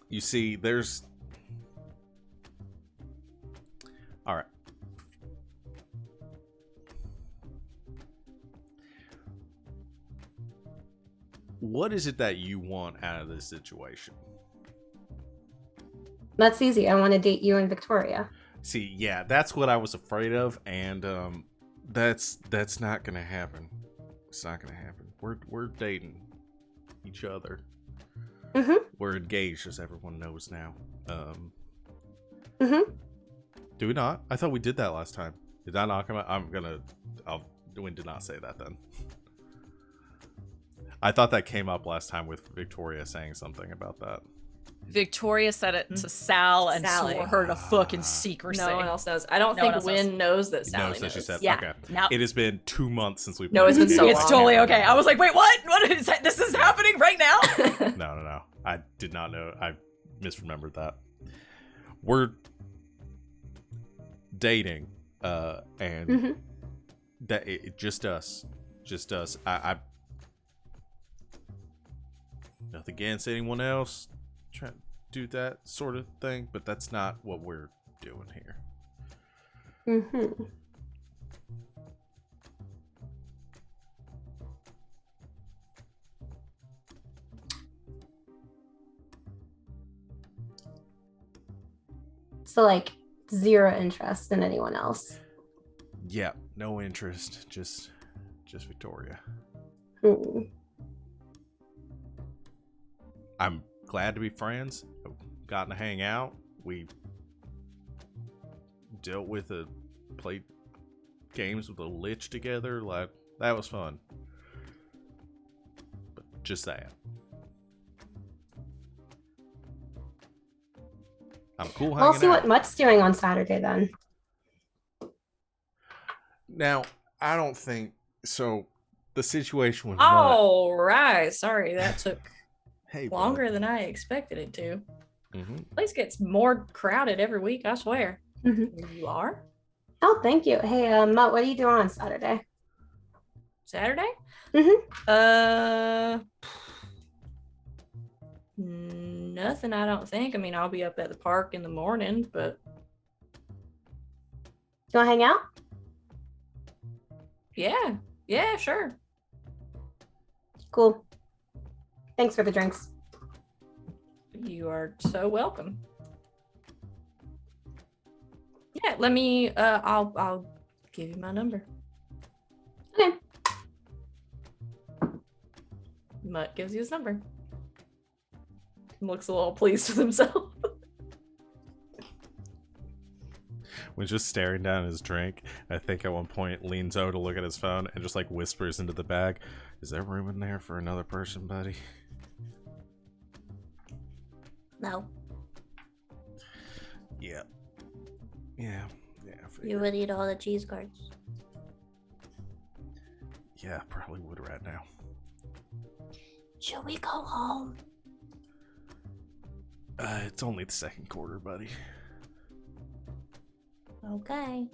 You see, there's. All right. What is it that you want out of this situation? That's easy. I want to date you and Victoria. See, yeah, that's what I was afraid of, and that's not gonna happen. It's not gonna happen. We're dating each other. Mm-hmm. We're engaged, as everyone knows now. Mm-hmm. Do we not? I thought we did that last time. Did I not come out? Wynn did not say that then. I thought that came up last time with Victoria saying something about that. Victoria said it to Sal and Sally. swore her to fucking secrecy. No one else knows. I don't No one think else Wynn knows that Sally knows that she said. Yeah. Okay. Now- It has been 2 months since we've. No, it's been so It's long. totally okay. I was like, wait, what? What is that? This is happening right now? No. I did not know. I misremembered that. We're dating, and Mm-hmm. that just us. I nothing against anyone else trying to do that sort of thing, but that's not what we're doing here. Mm-hmm. So, like, zero interest in anyone else. Yeah, no interest. Just Victoria. Hmm. I'm glad to be friends. I've gotten to hang out. We played games with a lich together. Like, that was fun. But just that. I'm cool hanging I'll see out. what Mutt's doing on Saturday then. Now, I don't think so. The situation with All right. Sorry, that took hey, longer than I expected it to. Mm-hmm. Place gets more crowded every week, I swear. Mhm. You are? Oh, thank you. Hey, Mutt, what are you doing on Saturday? Saturday? Mm-hmm. Nothing, I don't think. I mean, I'll be up at the park in the morning, but You want to hang out? yeah, sure. Cool. Thanks for the drinks. You are so welcome. Yeah, let me. I'll give you my number. Okay. Mutt gives you his number. Looks a little pleased with himself. When just staring down his drink, I think at one point leans over to look at his phone and just like whispers into the bag, "Is there room in there for another person, buddy?" No, Yeah. Yeah. I you figured. would eat all the cheese curds. Yeah, probably would right now. Should we go home? It's only the second quarter, buddy. Okay.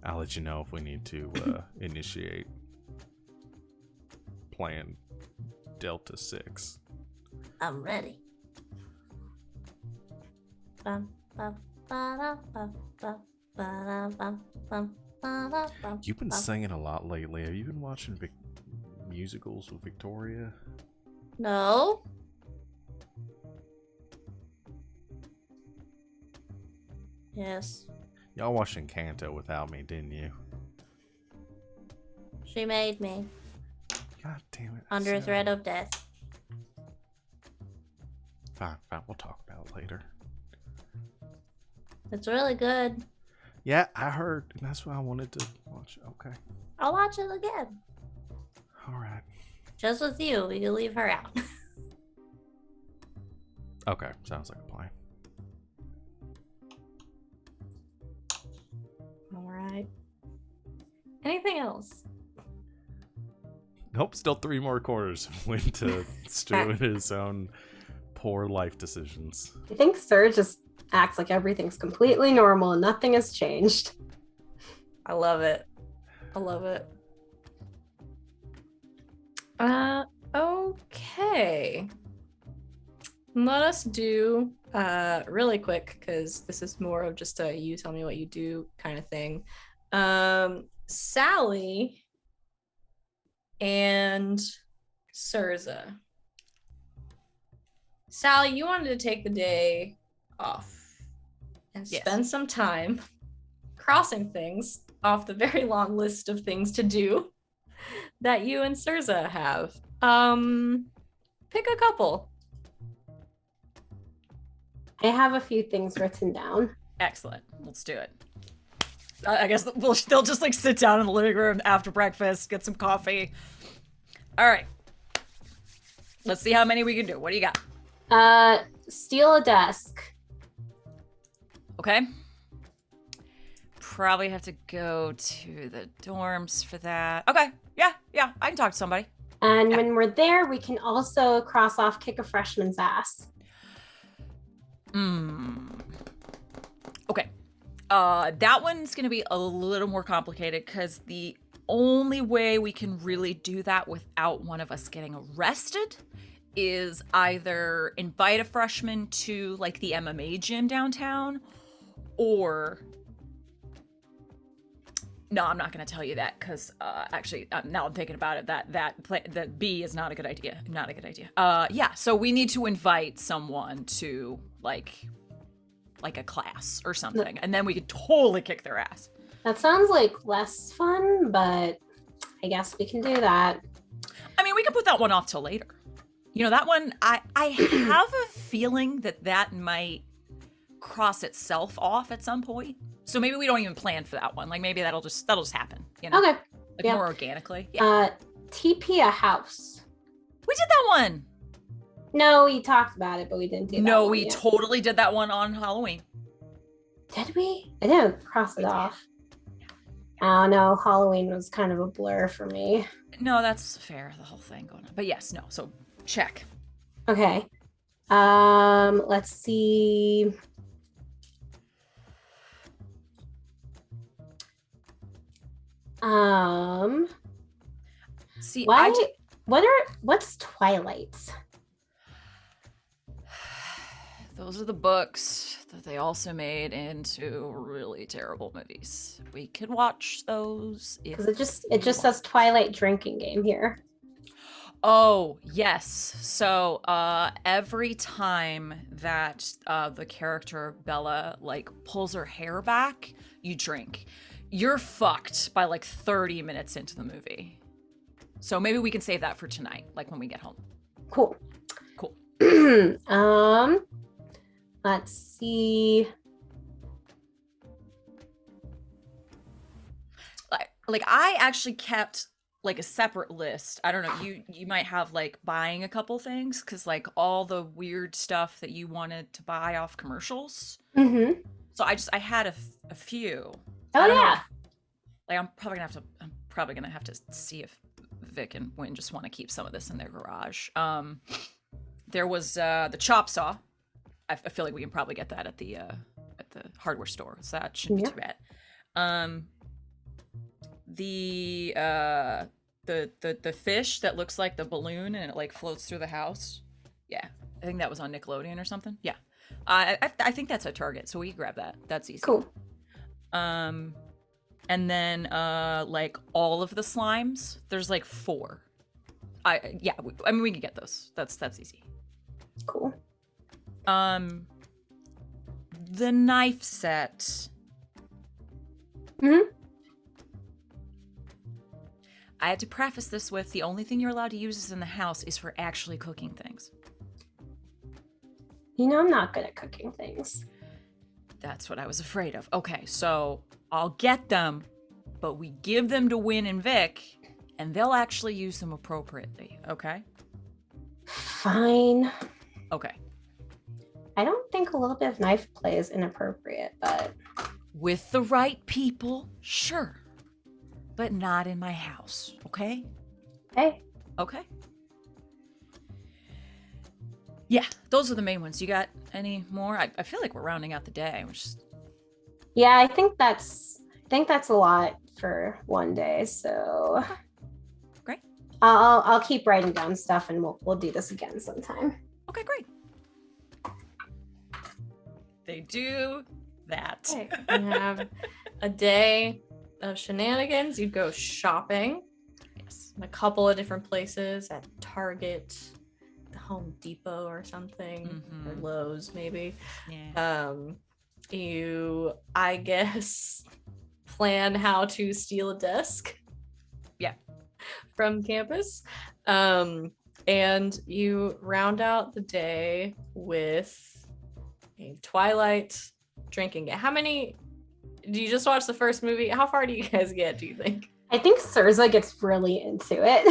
I'll let you know if we need to initiate Plan Delta 6. I'm ready. Bum, bum, ba-da, bum, bum, ba-da, bum, bum, ba-da, bum, You've been bum. singing a lot lately. Have you been watching musicals with Victoria? No. Yes. Y'all watched Encanto without me, didn't you? She made me. God damn it. Under threat of death. Fine, we'll talk about it later. It's really good. Yeah, I heard, and that's why I wanted to watch. Okay. I'll watch it again. Alright. Just with you. We can leave her out. Okay, sounds like a plan. All right. Anything else? Nope, still 3 more quarters went to Stu and his own poor life decisions. I think Sir just acts like everything's completely normal and nothing has changed. I love it. I love it. Okay. Let us do really quick, because this is more of just a you tell me what you do kind of thing. Sally and Surza. Sally, you wanted to take the day off and Yes. spend some time crossing things off the very long list of things to do that you and Surza have. Pick a couple. I have a few things written down. Excellent. Let's do it. I guess they'll just like sit down in the living room after breakfast, get some coffee. All right. Let's see how many we can do. What do you got? Steal a desk. Okay. Probably have to go to the dorms for that. Okay. Yeah. I can talk to somebody. And Yeah. when we're there, we can also cross off kick a freshman's ass. Okay. That one's gonna be a little more complicated because the only way we can really do that without one of us getting arrested is either invite a freshman to like the MMA gym downtown, or no, I'm not gonna tell you that because actually now I'm thinking about it, that B is not a good idea. Not a good idea. Yeah, so we need to invite someone to like a class or something, and then we could totally kick their ass. That sounds like less fun, but I guess we can do that. I mean, we can put that one off till later. You know, that one, I have a feeling that might cross itself off at some point. So maybe we don't even plan for that one. Like maybe that'll just happen, you know? Okay. Like yeah. more organically. Yeah. TP a house. We did that one. No, we talked about it, but we didn't do that. No, one we yet. totally did that one on Halloween. Did we? I didn't cross it off. I don't know. Halloween was kind of a blur for me. No, that's fair. The whole thing going on. But yes, no. So check. Okay. Let's see. See, what's Twilight? Those are the books that they also made into really terrible movies. We could watch those if Because it just says Twilight drinking game here. Oh, yes. So, every time that the character Bella like pulls her hair back, you drink. You're fucked by like 30 minutes into the movie. So maybe we can save that for tonight, like when we get home. Cool. Cool. Let's see. Like I actually kept like a separate list. I don't know. You might have like buying a couple things because like all the weird stuff that you wanted to buy off commercials. Mm-hmm. So I had a few. Oh yeah. Like I'm probably gonna have to see if Vic and Wynn just want to keep some of this in their garage. There was the chop saw. I feel like we can probably get that at the hardware store, so that shouldn't be too bad. The fish that looks like the balloon and it like floats through the house. Yeah, I think that was on Nickelodeon or something. Yeah, I think that's at Target, so we can grab that. That's easy. Cool. And then like all of the slimes. There's like 4. I mean we can get those. That's easy. Cool. The knife set. Mm-hmm. I had to preface this with the only thing you're allowed to use in the house is for actually cooking things. You know I'm not good at cooking things. That's what I was afraid of. Okay, so I'll get them, but we give them to Wynn and Vic, and they'll actually use them appropriately, okay? Fine. Okay. I don't think a little bit of knife play is inappropriate, but... With the right people, sure. But not in my house, okay? Hey. Okay. Yeah, those are the main ones. You got any more? I feel like we're rounding out the day. Yeah, I think that's a lot for one day. So great. I'll keep writing down stuff, and we'll do this again sometime. Okay, great. They do that. Okay. You have a day of shenanigans. You go shopping. Yes. In a couple of different places at Target, the Home Depot or something, or Lowe's maybe. Yeah. You, I guess, plan how to steal a desk. Yeah. From campus. And you round out the day with a Twilight drinking game. How many do you just watch the first movie? How far do you guys get, do you think? I think Surza gets really into it.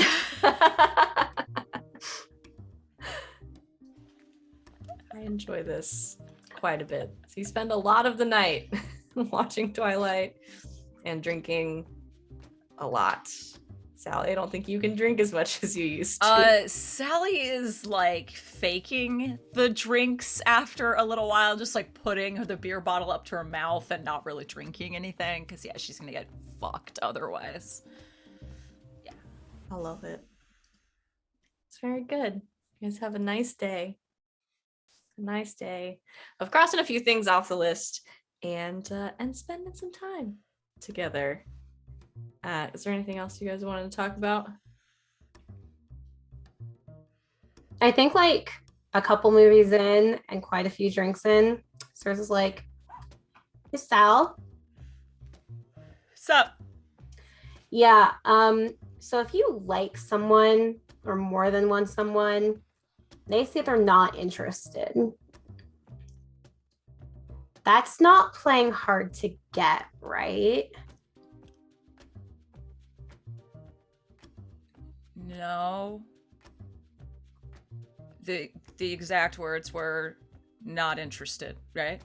I enjoy this quite a bit. So you spend a lot of the night watching Twilight and drinking a lot. Sally, I don't think you can drink as much as you used to. Sally is like faking the drinks after a little while, just like putting the beer bottle up to her mouth and not really drinking anything, because yeah, she's gonna get fucked otherwise. Yeah. I love it. It's very good. You guys have a nice day. A nice day of crossing a few things off the list and spending some time together. Is there anything else you guys wanted to talk about? I think like a couple movies in and quite a few drinks in, Surza's like, "Hey Sal." Sup? Yeah. So if you like someone or more than one someone, they say they're not interested. That's not playing hard to get, right? No. The exact words were not interested, right?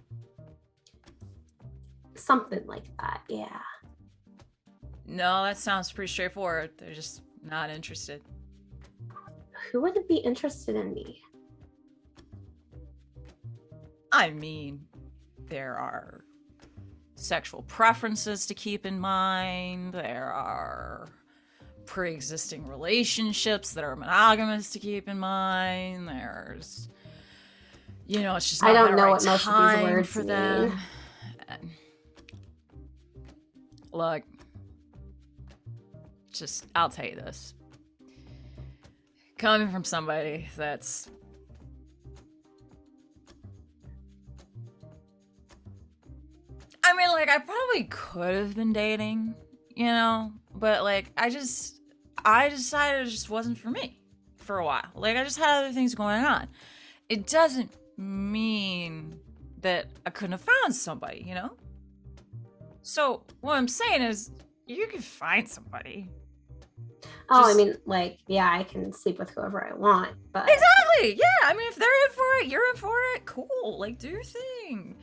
Something like that, yeah. No, that sounds pretty straightforward. They're just not interested. Who wouldn't be interested in me? I mean, there are sexual preferences to keep in mind. There are pre-existing relationships that are monogamous to keep in mind. There's, it's just not I don't the know right what most of these time words for mean. them. Look, I'll tell you this. Coming from somebody that's I probably could have been dating, but I decided it just wasn't for me for a while. I just had other things going on. It doesn't mean that I couldn't have found somebody, So what I'm saying is you can find somebody. Oh, I mean, yeah, I can sleep with whoever I want, but... Exactly! Yeah, I mean, if they're in for it, you're in for it, cool. Do your thing.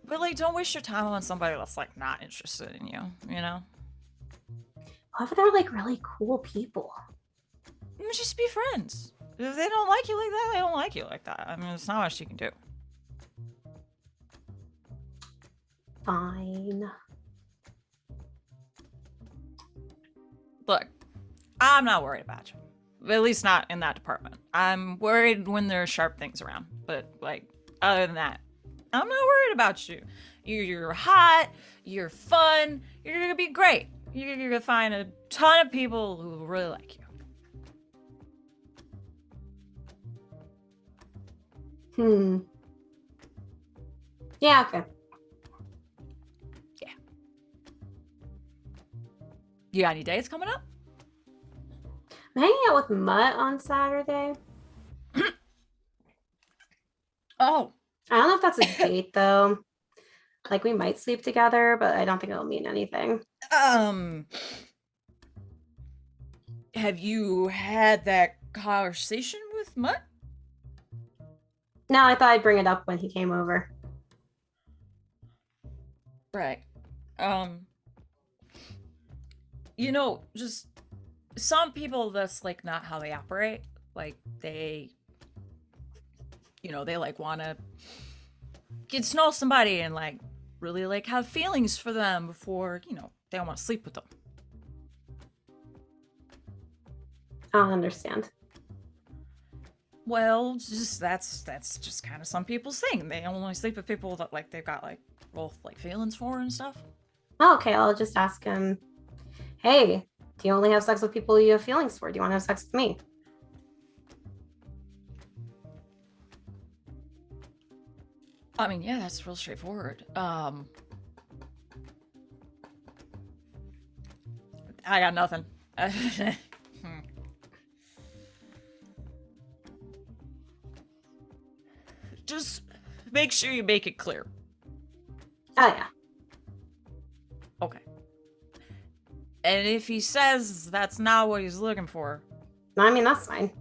But, don't waste your time on somebody that's, not interested in you, What if they're, really cool people? Just be friends. If they don't like you like that, they don't like you like that. I mean, there's not much you can do. Fine. Look, I'm not worried about you. At least not in that department. I'm worried when there are sharp things around. But, other than that, I'm not worried about you. You're hot. You're fun. You're gonna be great. You're gonna find a ton of people who really like you. Yeah, okay. Yeah. You got any dates coming up? I'm hanging out with Mutt on Saturday. Oh. I don't know if that's a date, though. We might sleep together, but I don't think it'll mean anything. Have you had that conversation with Mutt? No, I thought I'd bring it up when he came over. Right. Just some people, that's not how they operate. They they want to get to know somebody and really have feelings for them before they want to sleep with them. I don't understand. Well, that's just kind of some people's thing. They only sleep with people that they've got both feelings for and stuff. Oh, okay, I'll just ask him, hey, do you only have sex with people you have feelings for? Do you want to have sex with me? I mean, yeah, that's real straightforward. I got nothing. Just make sure you make it clear. Oh, yeah. Okay. And if he says that's not what he's looking for... I mean, that's fine.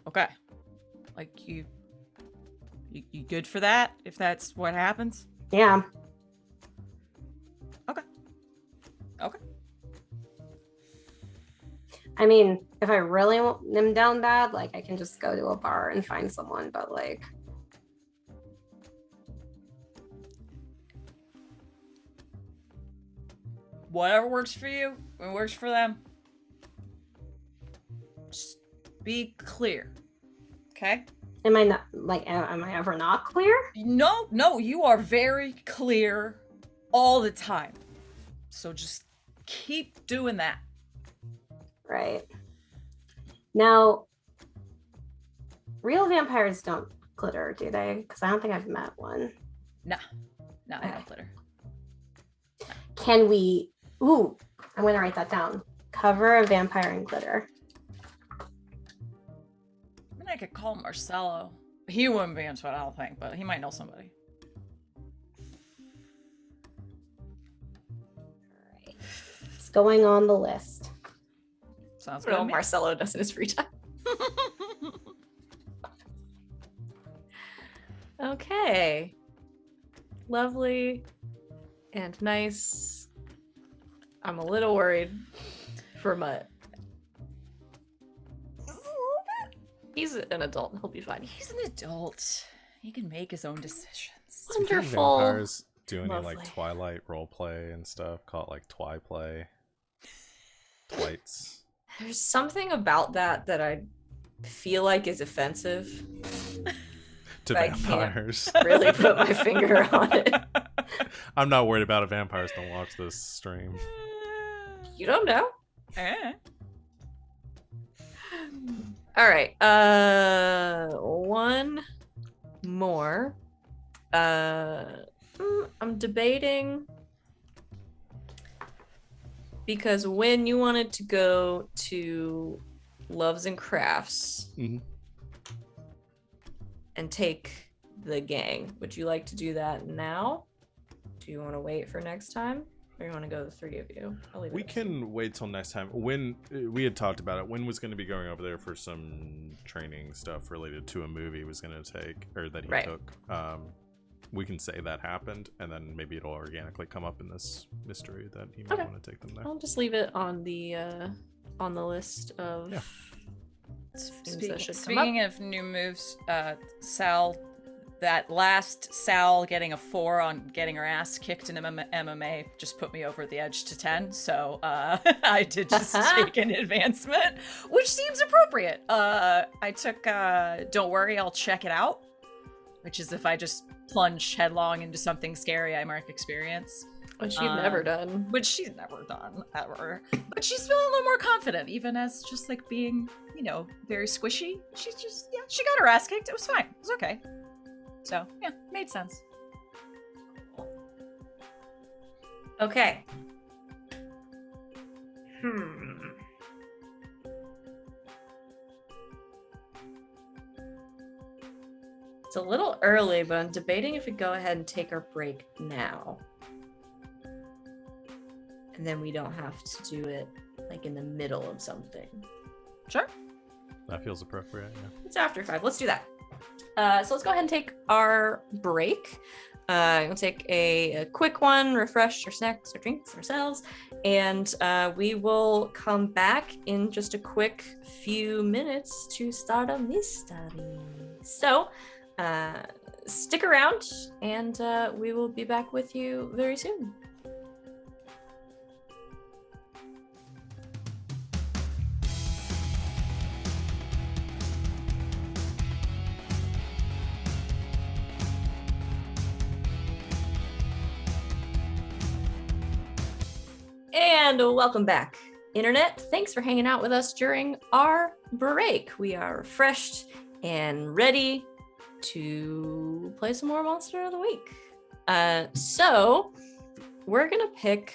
Okay. You good for that? If that's what happens? Yeah. Okay. I mean, if I really want them down bad, I can just go to a bar and find someone, but whatever works for you, it works for them. Just be clear. Okay? Am I not, am I ever not clear? No, you are very clear all the time. So just keep doing that. Right. Now, real vampires don't glitter, do they? Because I don't think I've met one. No, I don't glitter. Can we... Ooh, I'm going to write that down. Cover a vampire in glitter. I mean, I could call Marcelo. He wouldn't be into it, I don't think, but he might know somebody. Alright. It's going on the list. Sounds I don't know good. what Marcelo does in his free time. Okay. Lovely. and nice. I'm a little worried for Mutt. He's an adult. He'll be fine. He's an adult. He can make his own decisions. Wonderful. Vampires do any Lovely. like Twilight role play and stuff? Call it like Twi play. Twites. There's something about that I feel like is offensive. To I can't vampires. really put my finger on it. I'm not worried about it. Vampires don't watch this stream. You don't know. Eh. All right. One more. I'm debating because when you wanted to go to Loves and Crafts Mhm. and take the gang, would you like to do that now? Do you want to wait for next time? Or you want to go the three of you? I'll leave it We up to you. can wait till next time. When we had talked about it, Wynn was going to be going over there for some training stuff related to a movie he was going to take, or that he Right. took. We can say that happened, and then maybe it'll organically come up in this mystery that he might Okay. want to take them there. I'll just leave it on the list of Yeah. things that should come up. Speaking of new moves, Sal, that last Sal getting a 4 on getting her ass kicked in MMA just put me over the edge to 10. So I did just take an advancement, which seems appropriate. I took Don't Worry, I'll Check It Out, which is if I just plunge headlong into something scary, I mark experience. Which you've never done. Which she's never done, ever. But she's feeling a little more confident, even as just like being, very squishy. She's just, she got her ass kicked. It was fine. It was okay. So, yeah, made sense. Okay. It's a little early, but I'm debating if we go ahead and take our break now. And then we don't have to do it like in the middle of something. Sure. That feels appropriate, yeah. It's after 5. Let's do that. So let's go ahead and take our break. We'll take a quick one, refresh our snacks or drinks ourselves, and we will come back in just a quick few minutes to start a mystery. So stick around, and we will be back with you very soon. And welcome back, Internet. Thanks for hanging out with us during our break. We are refreshed and ready to play some more Monster of the Week. So we're gonna pick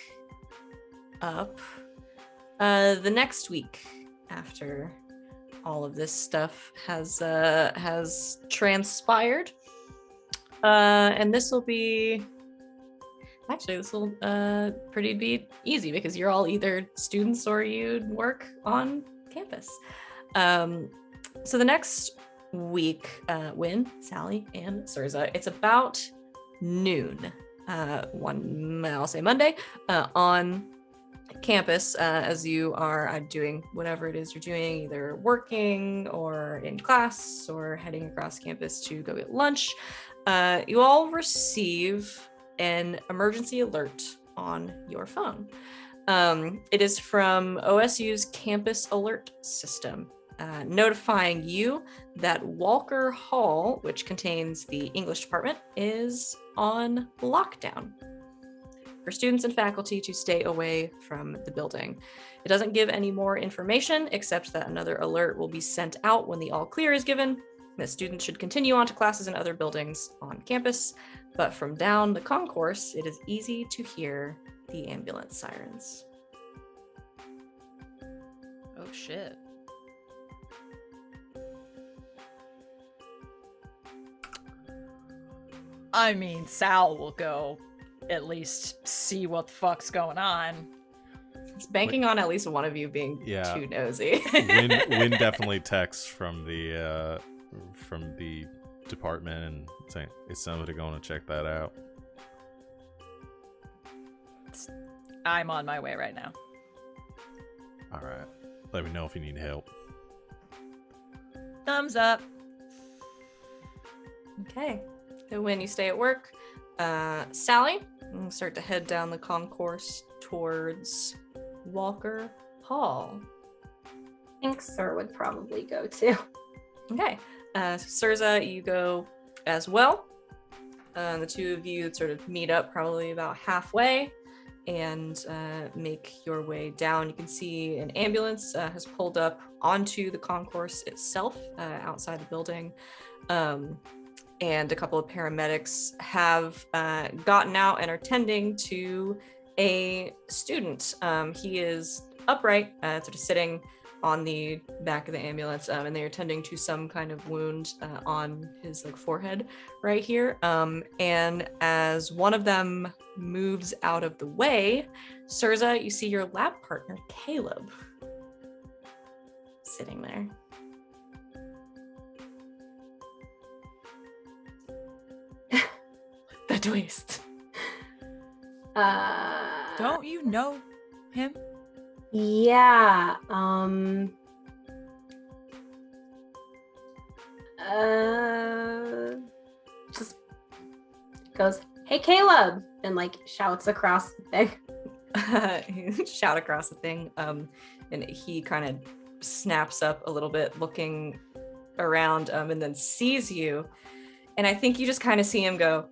up the next week after all of this stuff has transpired, and this will be. Actually, this will pretty be easy because you're all either students or you work on campus. So the next week, Wynn, Sally, and Surza, it's about noon, I'll say Monday, on campus, as you are doing whatever it is you're doing, either working or in class or heading across campus to go get lunch. You all receive an emergency alert on your phone. It is from OSU's campus alert system, notifying you that Walker Hall, which contains the English department, is on lockdown for students and faculty to stay away from the building. It doesn't give any more information except that another alert will be sent out when the all clear is given. That students should continue on to classes in other buildings on campus. But from down the concourse, it is easy to hear the ambulance sirens. Oh, shit. I mean, Sal will go at least see what the fuck's going on. It's banking on at least one of you being too nosy. Wynn definitely texts from the department and saying, "Is somebody going to check that out?" I'm on my way right now. All right. Let me know if you need help. Thumbs up. Okay. So when you stay at work, Sally, you start to head down the concourse towards Walker Hall. I think Sir would probably go too. Okay. Sirza, you go as well. The two of you sort of meet up probably about halfway and make your way down. You can see an ambulance has pulled up onto the concourse itself outside the building. And a couple of paramedics have gotten out and are tending to a student. He is upright, sort of sitting on the back of the ambulance, and they are tending to some kind of wound on his forehead right here. And as one of them moves out of the way, Sirza, you see your lab partner, Caleb, sitting there. The twist. Don't you know him? Yeah. Just goes, "Hey, Caleb," and shouts across the thing. Shout across the thing. And he kind of snaps up a little bit, looking around, and then sees you. And I think you just kind of see him go,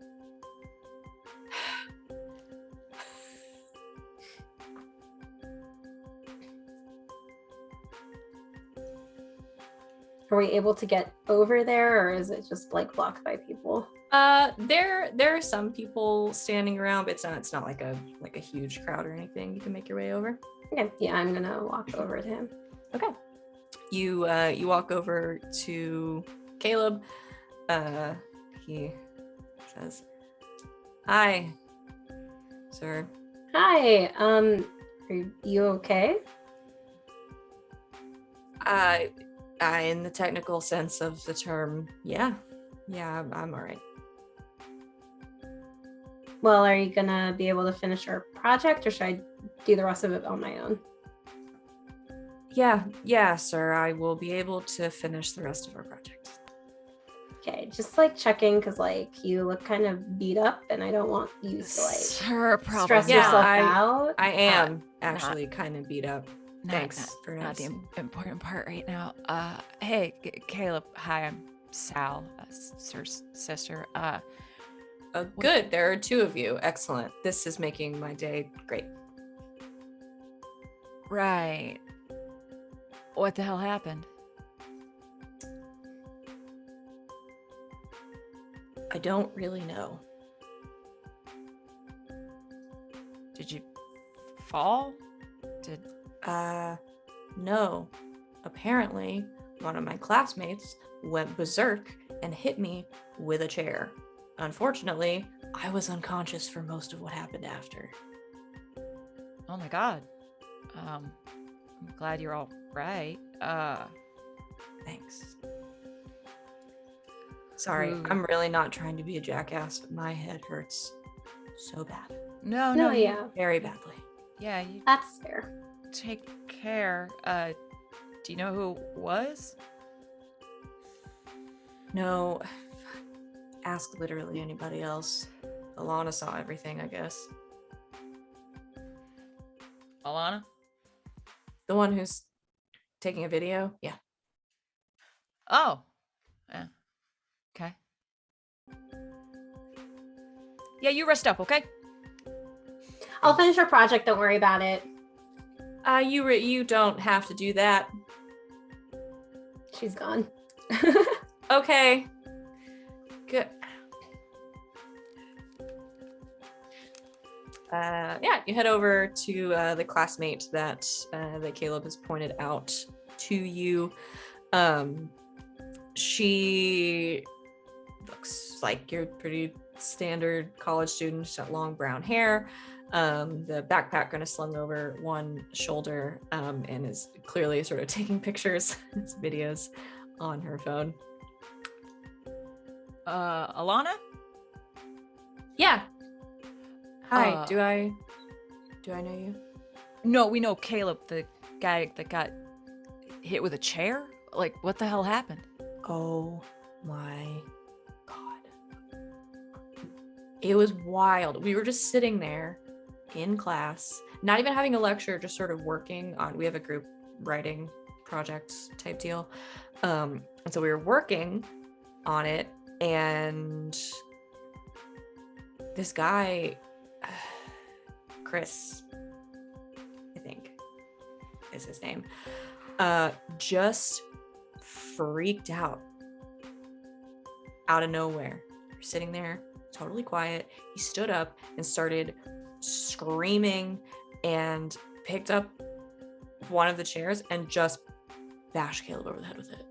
Are we able to get over there, or is it just blocked by people? there are some people standing around, but it's not like a huge crowd or anything. You can make your way over. Okay, yeah, I'm gonna walk over to him. Okay. You walk over to Caleb. He says, "Hi, sir." Hi. Are you okay? In the technical sense of the term, yeah, I'm all right. Well, are you gonna be able to finish our project, or should I do the rest of it on my own? Yeah, sir. I will be able to finish the rest of our project. Okay, just checking, because you look kind of beat up, and I don't want you to Sir, probably stress Yeah, yourself I- out. I am actually kind of beat up. Thanks for not the noticing. important part right now. Hey, Caleb. Hi, I'm Sal, Sir's sister. Good. There are two of you. Excellent. This is making my day great. Right. What the hell happened? I don't really know. Did you fall? No. Apparently, one of my classmates went berserk and hit me with a chair. Unfortunately, I was unconscious for most of what happened after. Oh my god. I'm glad you're all right. Thanks. Sorry, Ooh. I'm really not trying to be a jackass, but my head hurts so bad. No, No, you- yeah, Very badly. Yeah, you that's fair. take care. Do you know who it was? No, ask literally anybody else. Alana saw everything, I guess. Alana? The one who's taking a video? Yeah. Oh. Yeah. Okay. Yeah, you rest up, okay? I'll finish our project. Don't worry about it. You don't have to do that. She's gone. Okay. Good. Yeah, you head over to the classmate that Caleb has pointed out to you. She looks like your pretty standard college student. She's got long brown hair. The backpack kind of slung over one shoulder, and is clearly sort of taking pictures, videos on her phone. Alana? Yeah. Hi. Uh, Do I Do I know you? No, we know Caleb, the guy that got hit with a chair. Like, what the hell happened? Oh my god. It was wild. We were just sitting there in class, not even having a lecture, just sort of working on, we have a group writing projects type deal. And so we were working on it, and this guy, Chris, I think is his name, just freaked out of nowhere. We're sitting there totally quiet. He stood up and started screaming and picked up one of the chairs and just bashed Caleb over the head with it.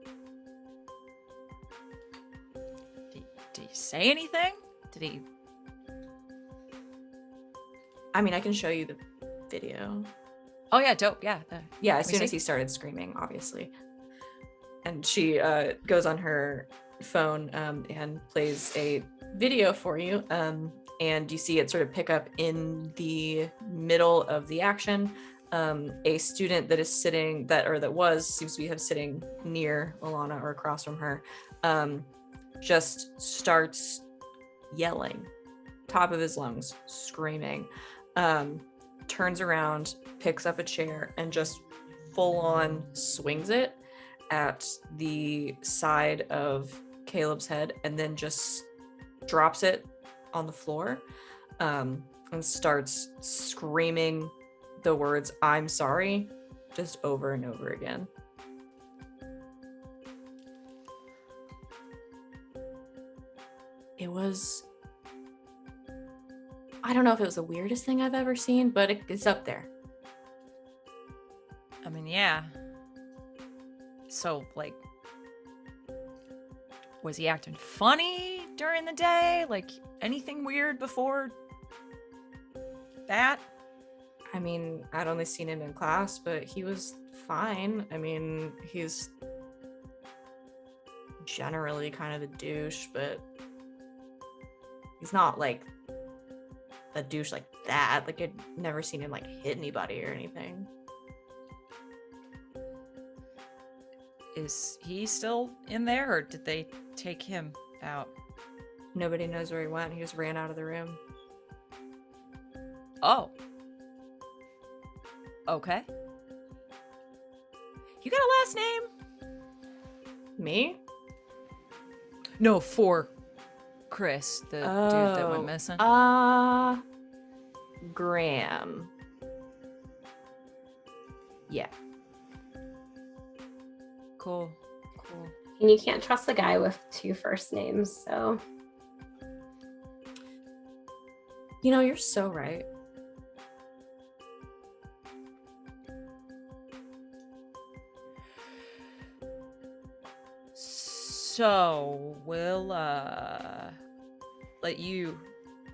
Did he say anything? Did he? I mean, I can show you the video. Oh yeah, dope. Yeah. Yeah, as soon as he started screaming, obviously. And she goes on her phone and plays a video for you. And you see it sort of pick up in the middle of the action. A student that is sitting, seems to be sitting near Alana or across from her, just starts yelling, top of his lungs, screaming, turns around, picks up a chair, and just full on swings it at the side of Caleb's head, and then just drops it on the floor, and starts screaming the words "I'm sorry" just over and over again. It was, I don't know if it was the weirdest thing I've ever seen, but it's up there. I mean, yeah. So, like, was he acting funny during the day? Like, anything weird before that? I mean, I'd only seen him in class, but he was fine. I mean, he's generally kind of a douche, but he's not like a douche like that. Like, I'd never seen him like hit anybody or anything. Is he still in there, or did they take him out? Nobody knows where he went. He just ran out of the room. Oh. Okay. You got a last name? Me? No, for Chris, the dude that went missing. Graham. Yeah. Cool. And you can't trust the guy with 2 first names, so. You know, you're so right. So we'll let you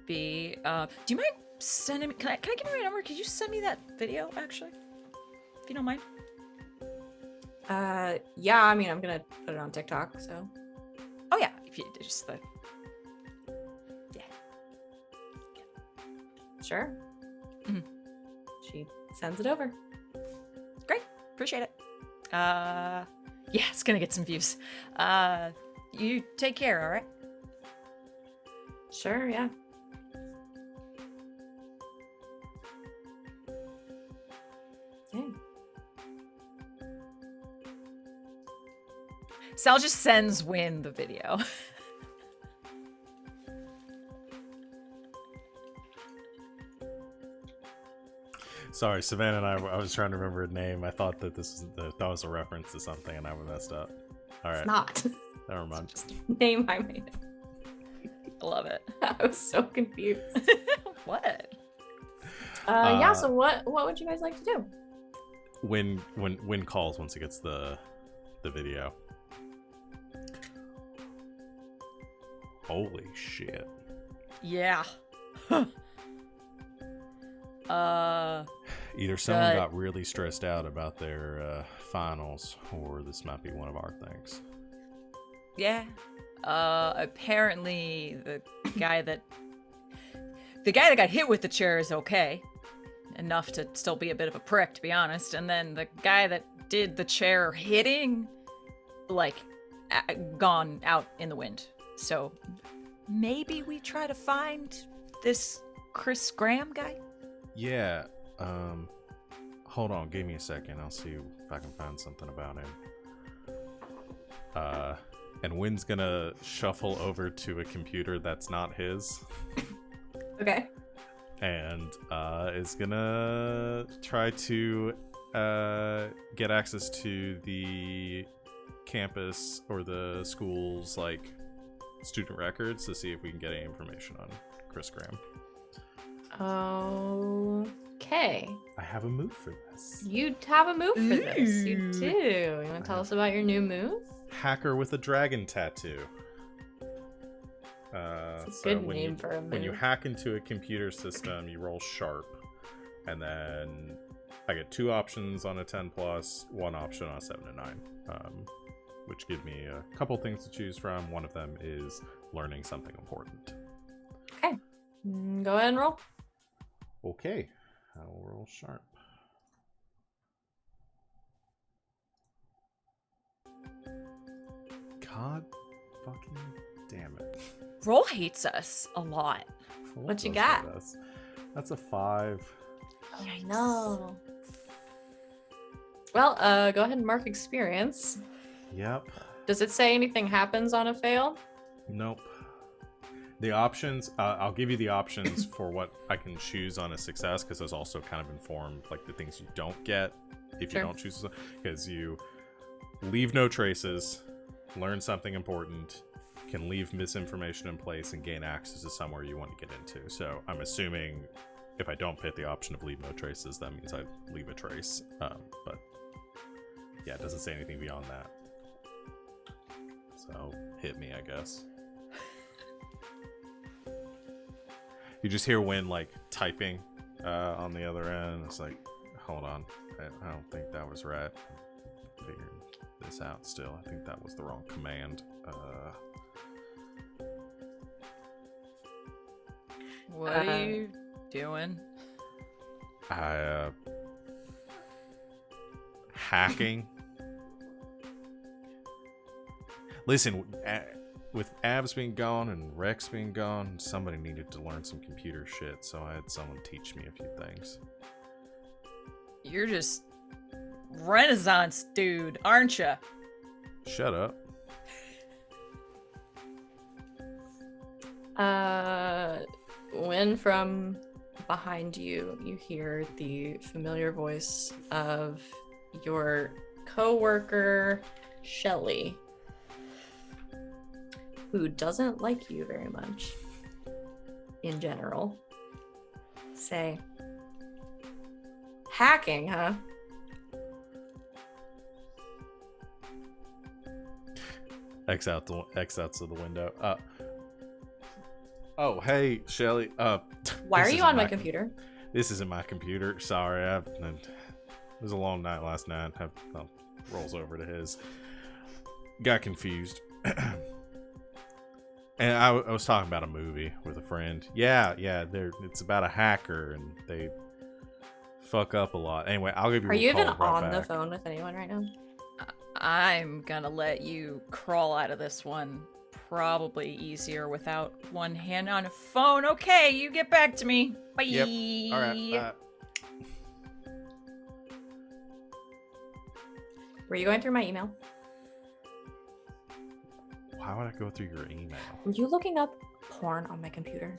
be. Do you mind sending me? Can I give you my number? Could you send me that video actually, if you don't mind? Yeah. I mean, I'm gonna put it on TikTok. So. Oh yeah, if you just the. Yeah. Sure. Mhm. She sends it over. Great, appreciate it. Yeah, it's gonna get some views. You take care, all right? Sure. Yeah. Dang. Sal just sends Wynn the video. Sorry, Savannah and I was trying to remember a name. I thought that that was a reference to something, and I messed up. All right. It's not. Never mind. Just a name I made. I love it. I was so confused. What? Yeah. So what would you guys like to do? Wynn calls once he gets the video. Holy shit. Yeah. Either someone got really stressed out about their finals, or this might be one of our things. Yeah. Apparently the guy that got hit with the chair is okay enough to still be a bit of a prick, to be honest. And then the guy that did the chair hitting, like, gone out in the wind. So maybe we try to find this Chris Graham guy? Yeah, hold on, give me a second. I'll see if I can find something about him. And Wynn's gonna shuffle over to a computer that's not his. Okay. And is gonna try to get access to the campus or the school's like student records to see if we can get any information on Chris Graham. Okay. I have a move for this. You have a move for this. You Ooh. do. You want to tell us about your new move? Hacker with a dragon tattoo. It's a good name for a move. When you hack into a computer system, you roll sharp, and then I get 2 options on a 10+, 1 option on a 7 to 9, which give me a couple things to choose from. One of them is learning something important. Okay. Go ahead and roll. Okay, I will roll sharp. God fucking damn it. Roll hates us a lot. What you does got? with us? That's a 5. Oh, no. Well, go ahead and mark experience. Yep. Does it say anything happens on a fail? Nope. The options, I'll give you the options for what I can choose on a success, because those also kind of inform like the things you don't get if you Sure. don't choose, because you leave no traces, learn something important, can leave misinformation in place, and gain access to somewhere you want to get into. So I'm assuming if I don't pick the option of leave no traces, that means I leave a trace. But yeah, it doesn't say anything beyond that. So hit me, I guess. You just hear Wynn like typing on the other end. It's like, hold on, I don't think that was right. I'm figuring this out still. I think that was the wrong command. What are you doing? Hacking. Listen, with Avs being gone and Rex being gone, somebody needed to learn some computer shit, so I had someone teach me a few things. You're just Renaissance dude, aren't you? Shut up. When from behind you, you hear the familiar voice of your co-worker, Shelly, who doesn't like you very much in general, say, hacking, huh? X out to the window. Oh, hey, Shelly. Why are this you isn't on my computer? This isn't my computer. Sorry, it was a long night last night. Rolls over to his. Got confused. And I was talking about a movie with a friend. Yeah, it's about a hacker and they fuck up a lot. Anyway, I'll give you. Are you even call right on the back. phone with anyone right now? I'm gonna let you crawl out of this one. Probably easier without one hand on a phone. Okay, you get back to me. Bye. Yep. All right. Were you going through my email? Why would I go through your email? Were you looking up porn on my computer?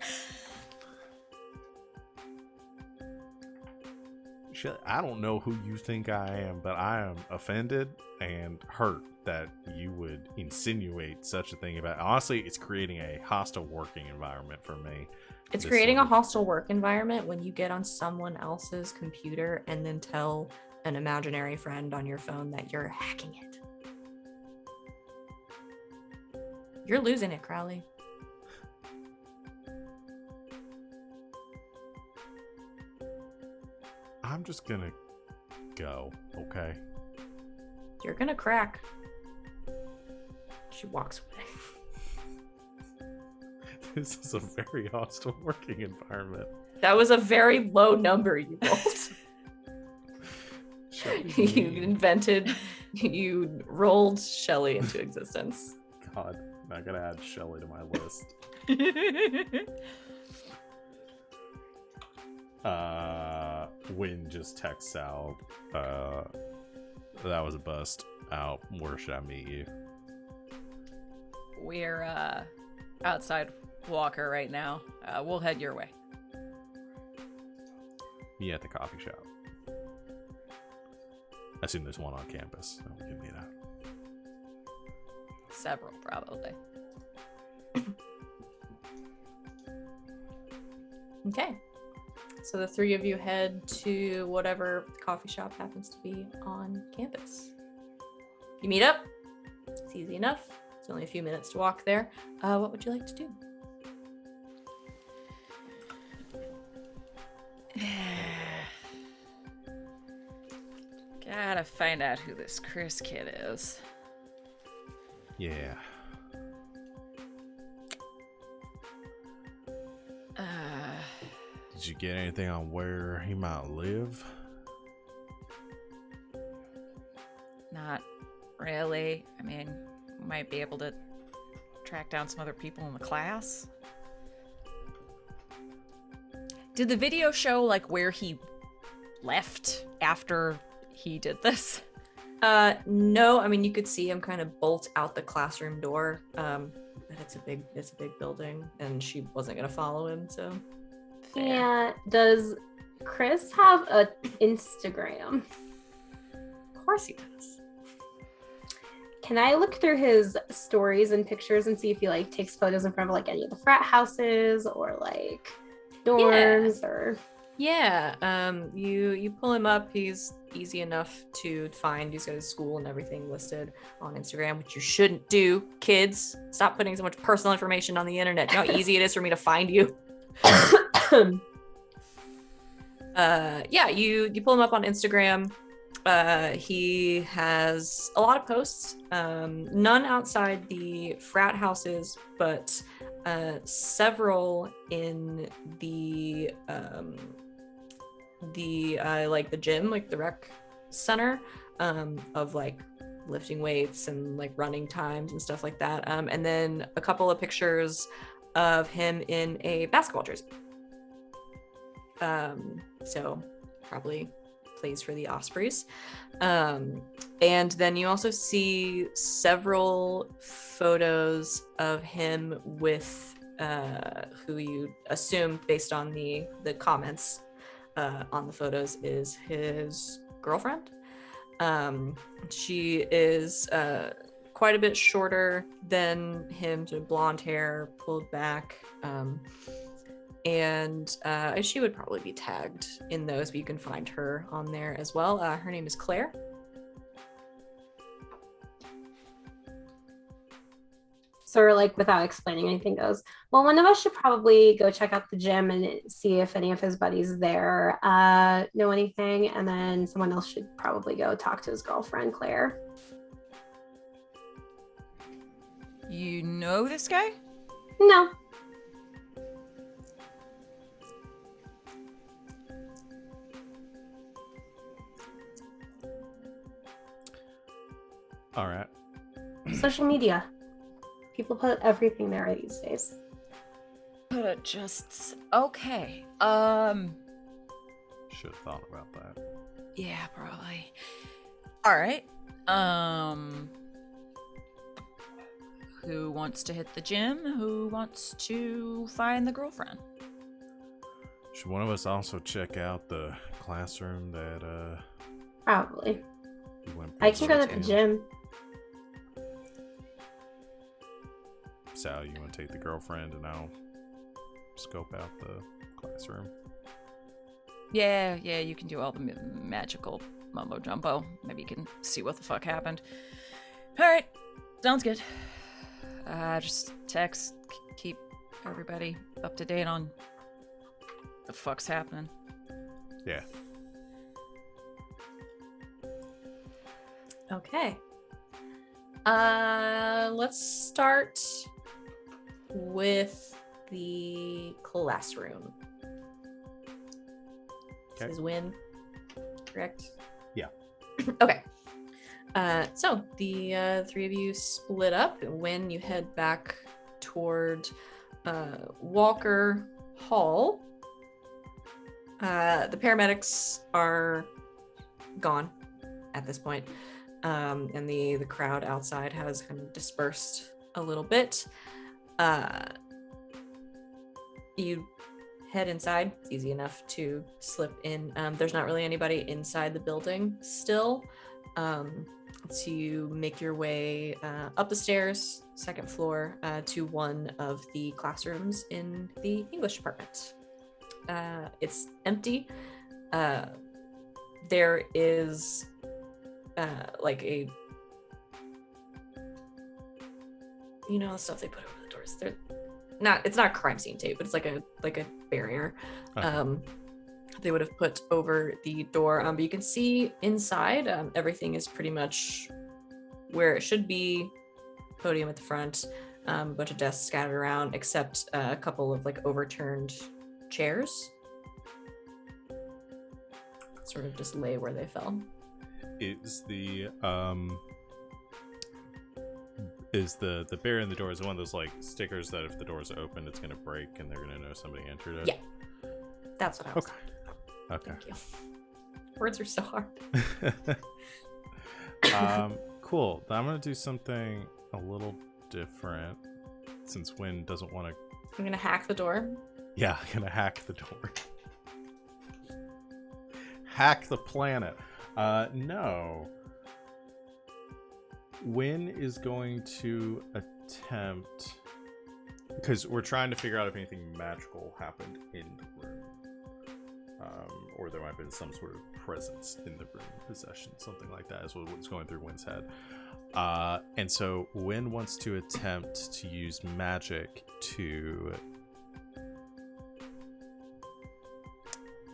Shit, I don't know who you think I am, but I am offended and hurt that you would insinuate such a thing about. Honestly, it's creating a hostile working environment for me. It's This creating a sort of- hostile work environment when you get on someone else's computer and then tell an imaginary friend on your phone that you're hacking it. You're losing it, Crowley. I'm just gonna go, okay? You're gonna crack. She walks away. This is a very hostile working environment. That was a very low number you rolled. You rolled Shelly into existence. God, I'm not gonna add Shelly to my list. Wynn just texts out, that was a bust. Out, where should I meet you? We're outside Walker right now. We'll head your way. Me at the coffee shop. I assume there's one on campus, so we can meet up. Several, probably. Okay. So the three of you head to whatever coffee shop happens to be on campus. You meet up. It's easy enough. It's only a few minutes to walk there. What would you like to do? Gotta find out who this Chris kid is. Yeah. Did you get anything on where he might live? Not really. I mean, we might be able to track down some other people in the class. Did the video show, like, where he left after he did this? No. I mean, you could see him kind of bolt out the classroom door. And it's a big building, and she wasn't gonna follow him, so. Fair. Yeah. Does Chris have an Instagram? Of course he does. Can I look through his stories and pictures and see if he like takes photos in front of like any of the frat houses or like dorms or? Yeah. You pull him up. He's easy enough to find. He's got his school and everything listed on Instagram, which you shouldn't do. Kids, stop putting so much personal information on the internet. You know how easy it is for me to find you. Yeah, you pull him up on Instagram. He has a lot of posts, none outside the frat houses, but several in the like the gym, like the rec center, of like lifting weights and like running times and stuff like that. And then a couple of pictures of him in a basketball jersey. So probably plays for the Ospreys. And then you also see several photos of him with who you assume, based on the comments on the photos, is his girlfriend. She is quite a bit shorter than him, to blonde hair, pulled back. And she would probably be tagged in those, but you can find her on there as well. Her name is Claire. So like without explaining anything goes, well, one of us should probably go check out the gym and see if any of his buddies there know anything. And then someone else should probably go talk to his girlfriend, Claire. You know this guy? No. All right. Social media. People put everything there these days. But just okay. Should have thought about that. Yeah, probably. All right. Who wants to hit the gym? Who wants to find the girlfriend? Should one of us also check out the classroom that Probably. you went I can go to the to? gym. Sal, you want to take the girlfriend and I'll scope out the classroom? Yeah, you can do all the magical mumbo jumbo. Maybe you can see what the fuck happened. All right, sounds good. Just text, keep everybody up to date on the fuck's happening. Yeah. Okay. Let's start with the classroom. This is Wynn, correct? Yeah. Okay. So the three of you split up. When you head back toward Walker Hall, the paramedics are gone at this point, and the crowd outside has kind of dispersed a little bit. You head inside. It's easy enough to slip in. There's not really anybody inside the building still. So you make your way up the stairs, second floor, to one of the classrooms in the English department. It's empty. There is like a, you know, the stuff they put over the doors. It's not crime scene tape, but it's like a barrier. Okay. They would have put over the door, but you can see inside. Everything is pretty much where it should be. Podium at the front, a bunch of desks scattered around, except a couple of like overturned chairs, sort of just lay where they fell. Is the barrier in the door is one of those like stickers that if the door's open, it's gonna break and they're gonna know somebody entered it? Yeah, that's what I was. Okay. Thank you. Words are so hard. Cool. I'm gonna do something a little different since Wynn doesn't want to. I'm gonna hack the door. Yeah, I'm gonna hack the door. Hack the planet. No. Wynn is going to attempt, because we're trying to figure out if anything magical happened in the room. Or there might have been some sort of presence in the room, possession, something like that is what's going through Wynn's head. And so Wynn wants to attempt to use magic to,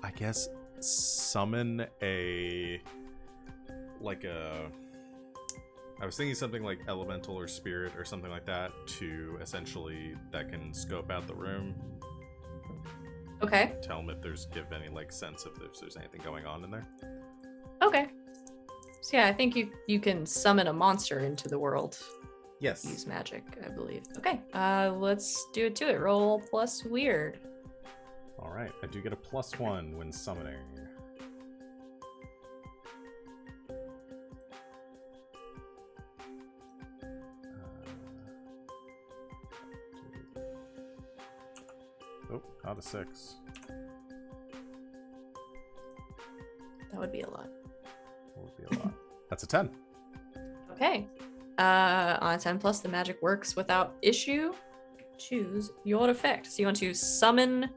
I guess, summon I was thinking something like elemental or spirit or something like that to essentially that can scope out the room. Okay. Tell them give any like sense of if there's anything going on in there. Okay. So yeah, I think you can summon a monster into the world. Yes. Use magic, I believe. Okay. Let's do it to it. Roll plus weird. All right. I do get a +1 when summoning. Oh, not a 6. That would be a lot. That would be a lot. That's a 10. Okay. On a 10 plus, the magic works without issue. Choose your effect. So you want to summon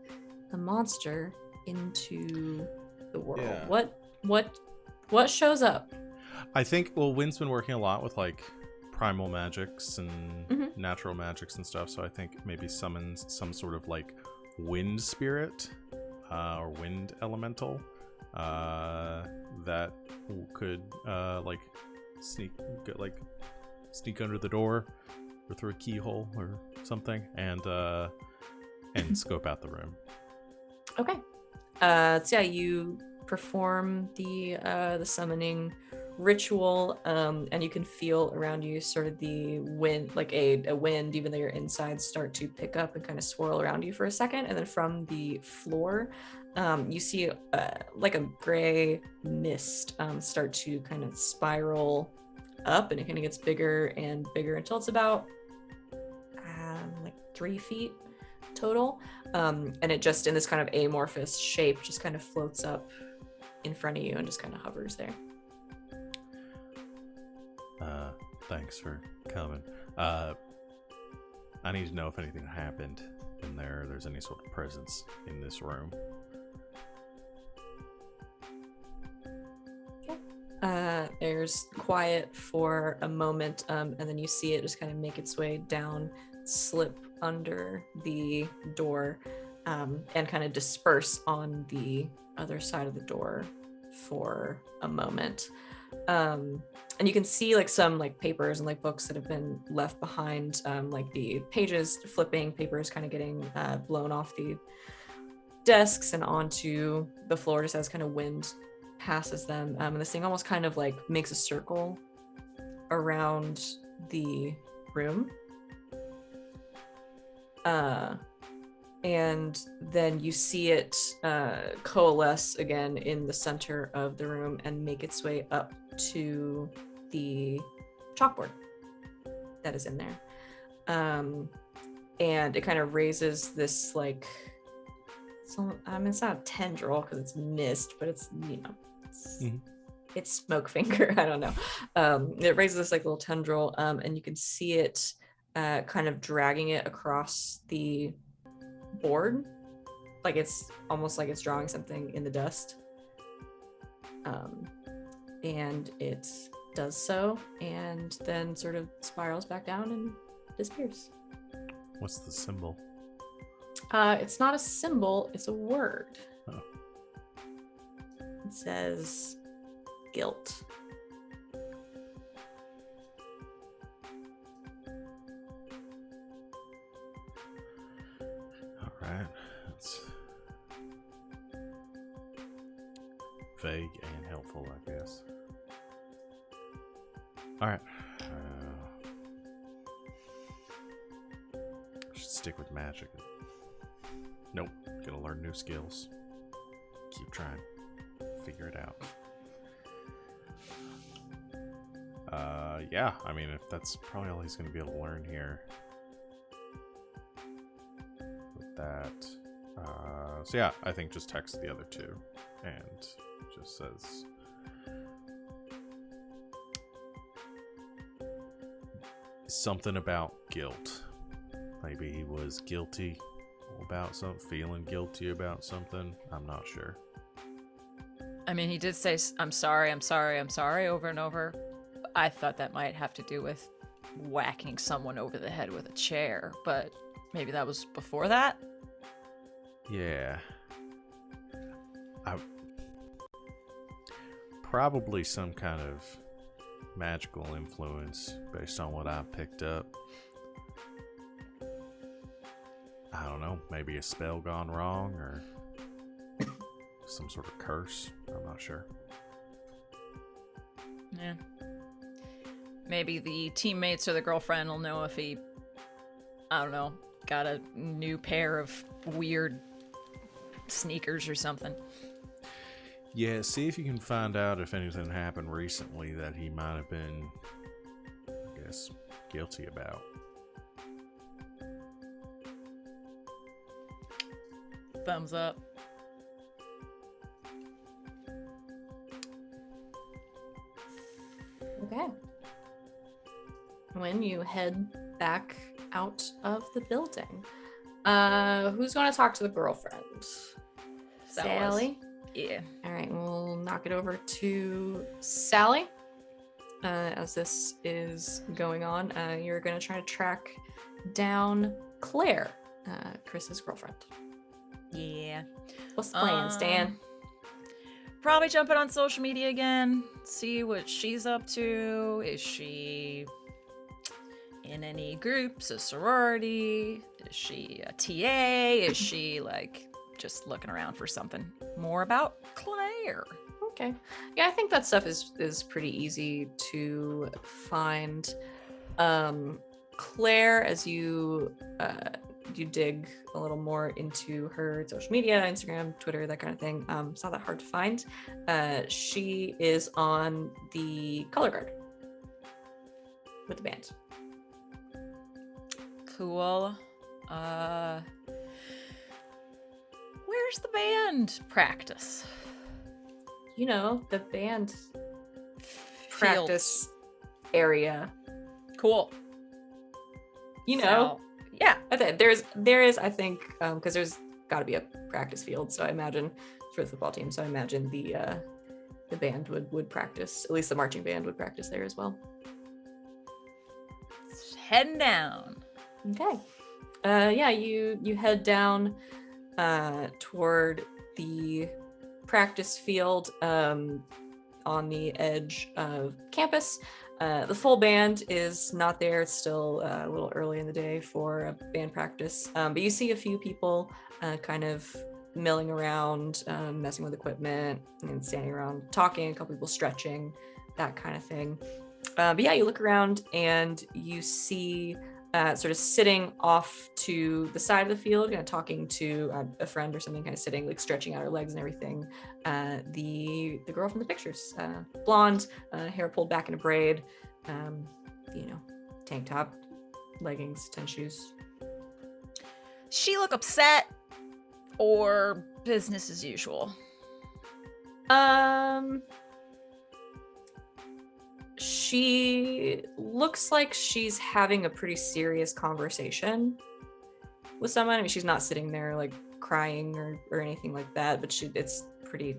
a monster into the world. Yeah. What shows up? I think, Wynn's been working a lot with like primal magics and natural magics and stuff, so I think maybe summons some sort of like wind spirit or wind elemental that could like sneak under the door or through a keyhole or something and scope out the room. Okay. So yeah, you perform the summoning ritual, and you can feel around you sort of the wind, like a wind, even though you're inside, start to pick up and kind of swirl around you for a second, and then from the floor, you see like a gray mist start to kind of spiral up, and it kind of gets bigger and bigger until it's about like 3 feet total, and it just in this kind of amorphous shape just kind of floats up in front of you and just kind of hovers there. Thanks for coming. I need to know if anything happened in there, or there's any sort of presence in this room. There's quiet for a moment, and then you see it just kind of make its way down, slip under the door, and kind of disperse on the other side of the door for a moment. And you can see like some like papers and like books that have been left behind, like the pages flipping, papers kind of getting blown off desks and onto the floor just as kind of wind passes them. And this thing almost kind of like makes a circle around the room. And then you see it coalesce again in the center of the room and make its way up to the chalkboard that is in there. And it kind of raises this like, it's not a tendril because it's mist, but it's, it's smoke finger. I don't know. It raises this like little tendril, and you can see it kind of dragging it across the board, like it's almost like it's drawing something in the dust. And it does so, and then sort of spirals back down and disappears. What's the symbol? It's not a symbol, it's a word. Oh. It says guilt. Alright. That's vague and helpful, I guess. Alright. Should stick with magic. Nope. Gotta learn new skills. Keep trying. Figure it out. Yeah, I mean, if that's probably all he's gonna be able to learn here. With that. So yeah, I think just text the other two and just says something about guilt. Maybe he was guilty about something, feeling guilty about something. I'm not sure. I mean, he did say, I'm sorry, I'm sorry, I'm sorry, over and over. I thought that might have to do with whacking someone over the head with a chair, but maybe that was before that? Yeah. Probably some kind of magical influence based on what I picked up. I don't know, maybe a spell gone wrong or some sort of curse. I'm not sure. Yeah. Maybe the teammates or the girlfriend will know if he, I don't know, got a new pair of weird sneakers or something. Yeah, see if you can find out if anything happened recently that he might have been, I guess, guilty about. Thumbs up. Okay. When you head back out of the building, who's going to talk to the girlfriend? Sally? Yeah. All right, we'll knock it over to Sally. As this is going on, you're going to try to track down Claire, Chris's girlfriend. Yeah. What's the plan, Stan? Probably jumping on social media again, see what she's up to. Is she in any groups, a sorority? Is she a TA? Is she like just looking around for something more about Claire? Okay. Yeah, I think that stuff is pretty easy to find. Claire, as you dig a little more into her social media, Instagram, Twitter, that kind of thing, it's not that hard to find. She is on the color guard with the band. Cool. Where's the band practice? You know, the band practice area. Cool. You know, So, yeah. I think there is, I think, because there's got to be a practice field. So I imagine for the football team. So I imagine the band would practice. At least the marching band would practice there as well. Heading down. Okay. Yeah, you head down toward the practice field on the edge of campus. The full band is not there. It's still a little early in the day for a band practice. But you see a few people kind of milling around, messing with equipment, and standing around talking, a couple people stretching, that kind of thing. But yeah, you look around and you see sort of sitting off to the side of the field, kind of talking to a friend or something, kind of sitting, like stretching out her legs and everything. The girl from the pictures, blonde, hair pulled back in a braid, tank top, leggings, tennis shoes. She look upset or business as usual? She looks like she's having a pretty serious conversation with someone. I mean, she's not sitting there like crying or anything like that, but it's pretty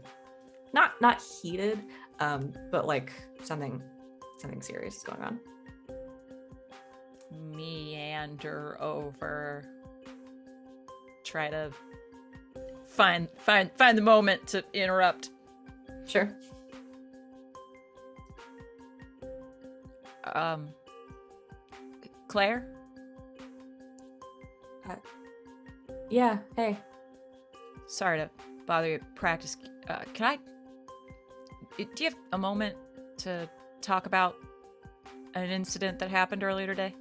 not heated, but like something serious is going on. Meander over. Try to find the moment to interrupt. Sure. Claire? Yeah, hey. Sorry to bother you at practice. Do you have a moment to talk about an incident that happened earlier today?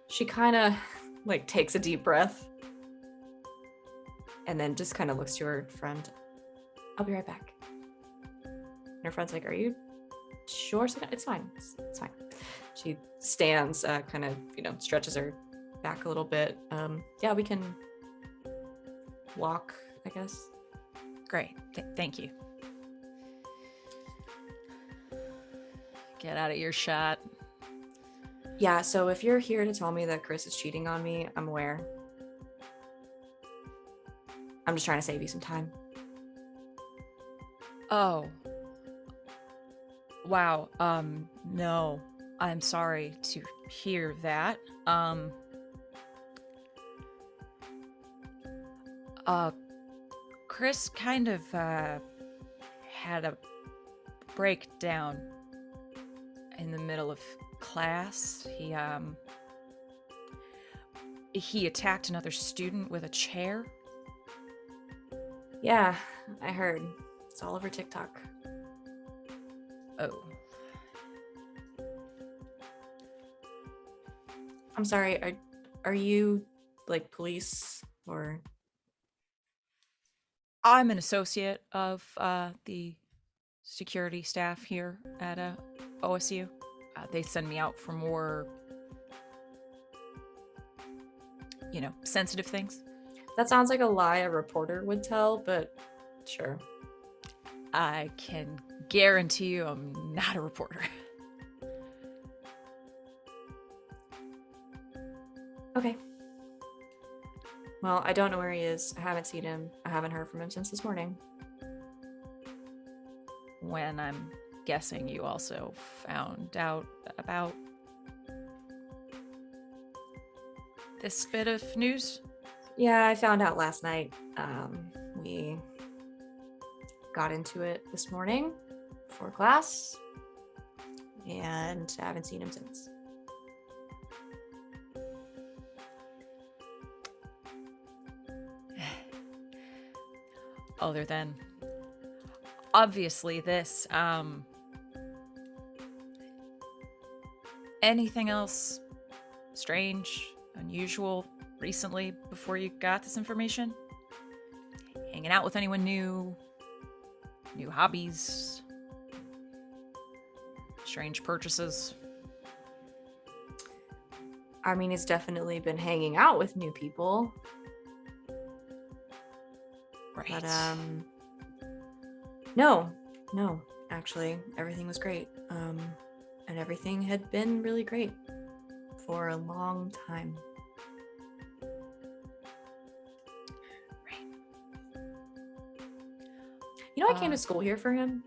She kind of like takes a deep breath and then just kind of looks to her friend. I'll be right back. And her friend's like, are you sure? It's fine. It's fine. She stands, kind of, stretches her back a little bit. Yeah, we can walk, I guess. Great. Thank you. Get out of earshot. Yeah, so if you're here to tell me that Chris is cheating on me, I'm aware. I'm just trying to save you some time. Oh. Wow. No. I'm sorry to hear that. Chris kind of had a breakdown in the middle of class. He attacked another student with a chair. Yeah, I heard. It's all over TikTok. Oh. I'm sorry, are you like police or? I'm an associate of the security staff here at OSU. They send me out for more, sensitive things. That sounds like a lie a reporter would tell, but sure. I can guarantee you I'm not a reporter. Okay. Well, I don't know where he is. I haven't seen him. I haven't heard from him since this morning. When I'm guessing you also found out about this bit of news? Yeah, I found out last night. We got into it this morning before class, and I haven't seen him since. Other than obviously this, anything else strange, unusual recently before you got this information? Hanging out with anyone new? New hobbies? Strange purchases? I mean, he's definitely been hanging out with new people. Right. But no, actually, everything was great. And everything had been really great for a long time. Right. I came to school here for him.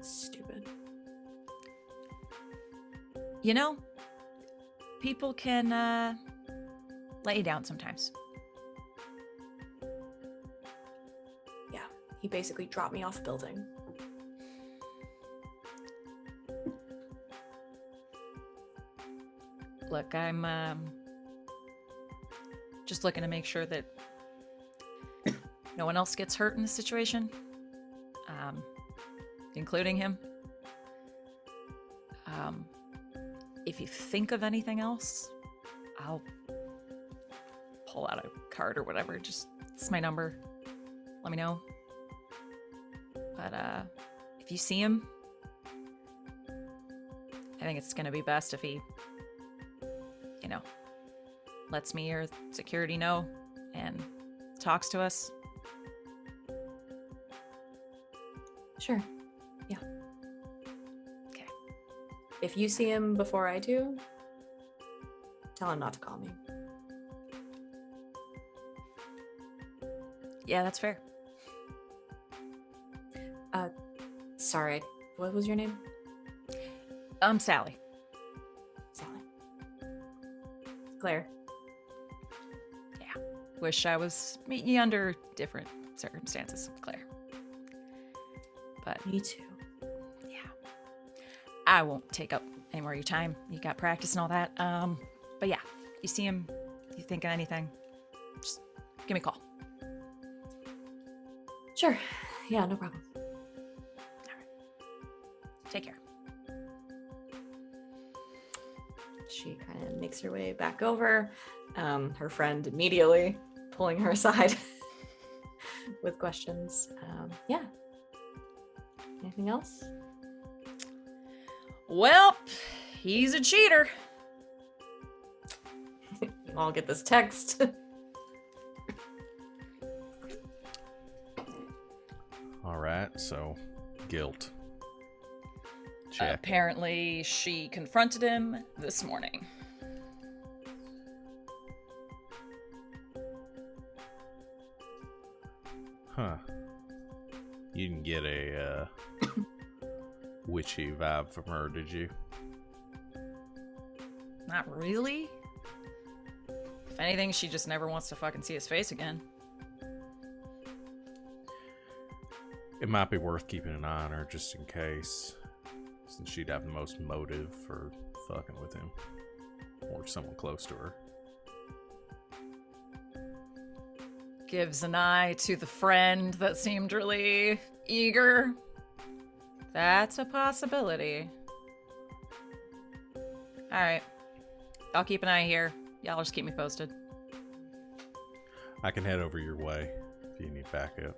Stupid. People can let you down sometimes. Yeah, he basically dropped me off a building. Look, I'm just looking to make sure that no one else gets hurt in this situation, including him. If you think of anything else, I'll pull out a card or whatever. It's my number. Let me know. But if you see him, I think it's gonna be best if he, lets me or security know and talks to us. Sure. Yeah. Okay. If you see him before I do, tell him not to call me. Yeah, that's fair. Sorry, what was your name? Sally. Sally. Claire. Yeah. Wish I was meeting you under different circumstances, Claire. But Me too. yeah. I won't take up any more of your time. You got practice and all that. But yeah, you see him, you think of anything, just give me a call. Sure. Yeah, no problem. Take care. She kind of makes her way back over. Her friend immediately pulling her aside with questions. Yeah. Anything else? Well, he's a cheater. You all get this text. All right, so guilt. Check. Apparently, she confronted him this morning. Huh. You didn't get a witchy vibe from her, did you? Not really. If anything, she just never wants to fucking see his face again. It might be worth keeping an eye on her just in case, since she'd have the most motive for fucking with him or someone close to her. Gives an eye to the friend that seemed really eager. That's a possibility. Alright. I'll keep an eye here. Y'all just keep me posted. I can head over your way if you need backup.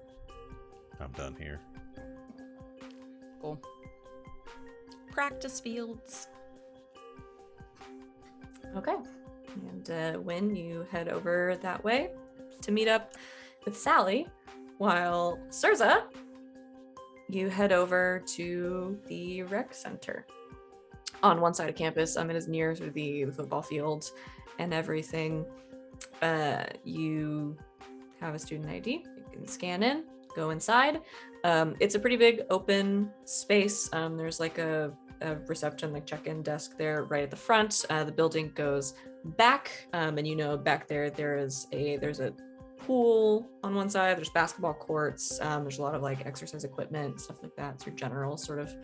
I'm done here. Cool. Practice fields. Okay. And Wynn, you head over that way to meet up with Sally, while Surza, you head over to the rec center. On one side of campus, it is near to the football field and everything. You have a student ID. You can scan in, go inside. It's a pretty big open space. There's like a reception, like check-in desk there right at the front. The building goes back, and back there's a pool on one side. There's basketball courts. There's a lot of like exercise equipment, stuff like that. It's your general sort of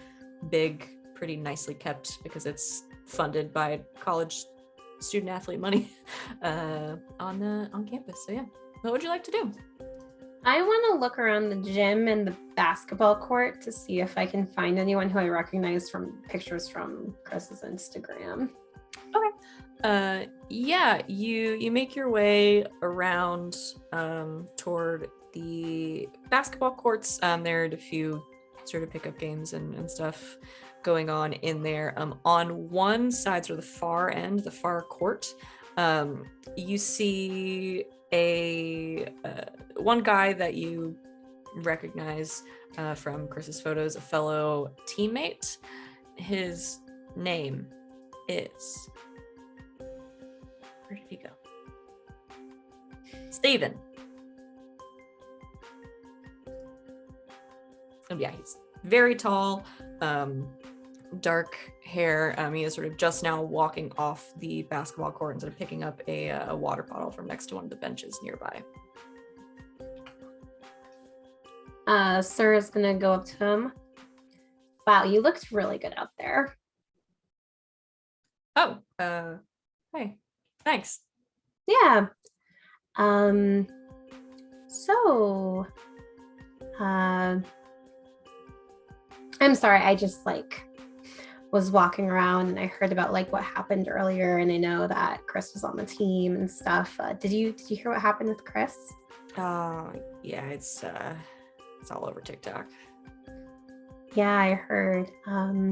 big, pretty nicely kept, because it's funded by college student athlete money on campus. So yeah, what would you like to do? I want to look around the gym and the basketball court to see if I can find anyone who I recognize from pictures from Chris's Instagram. Okay. Yeah, you make your way around toward the basketball courts. There are a few sort of pickup games and stuff going on in there. On one side, sort of the far end, the far court, you see one guy that you recognize from Chris's photos, a fellow teammate. His name is, where did he go? Steven. Yeah, he's very tall, dark hair. He is sort of just now walking off the basketball court and sort of picking up a water bottle from next to one of the benches nearby. Sir is gonna go up to him. Wow, you looked really good out there. Oh, Hey, thanks. Yeah. So, I'm sorry. I just was walking around and I heard about what happened earlier, and I know that Chris was on the team and stuff. Did you hear what happened with Chris? Yeah, it's all over TikTok. Yeah, I heard.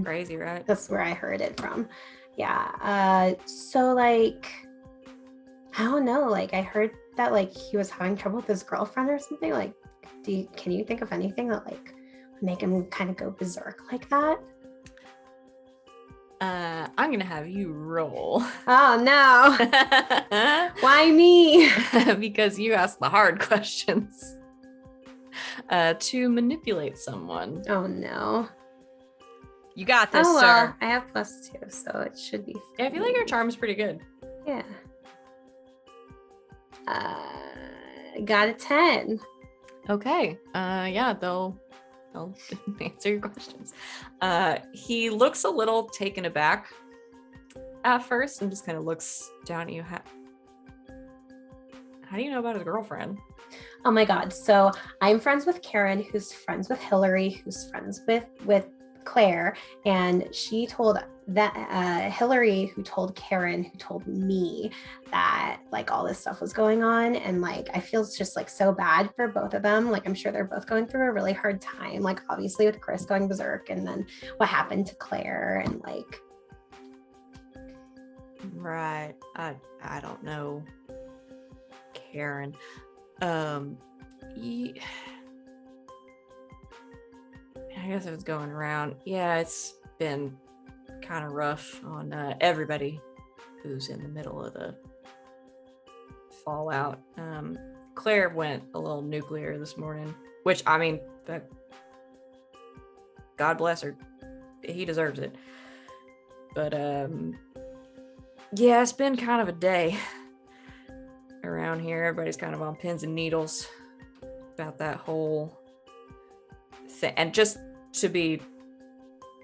Crazy, right? That's where I heard it from. Yeah. So I don't know. I heard that he was having trouble with his girlfriend or something. Can you think of anything that would make him kind of go berserk like that? I'm gonna have you roll. Oh no. Why me? Because you asked the hard questions. To manipulate someone. Oh no. You got this, Oh sir. well, I have +2, so it should be. Yeah, I feel like your charm's pretty good. Yeah. Got a 10. Okay. Yeah, they'll answer your questions. He looks a little taken aback at first and just kind of looks down at you. How do you know about his girlfriend? Oh my god. So I'm friends with Karen, who's friends with Hillary, who's friends with Claire, and she told that Hillary, who told Karen, who told me that all this stuff was going on, and I feel it's just so bad for both of them. I'm sure they're both going through a really hard time, obviously with Chris going berserk, and then what happened to Claire, and Right. I don't know, Karen. I guess it was going around. Yeah, it's been kind of rough on everybody who's in the middle of the fallout. Claire went a little nuclear this morning, which God bless her. He deserves it. But yeah, it's been kind of a day around here. Everybody's kind of on pins and needles about that whole thing. And just to be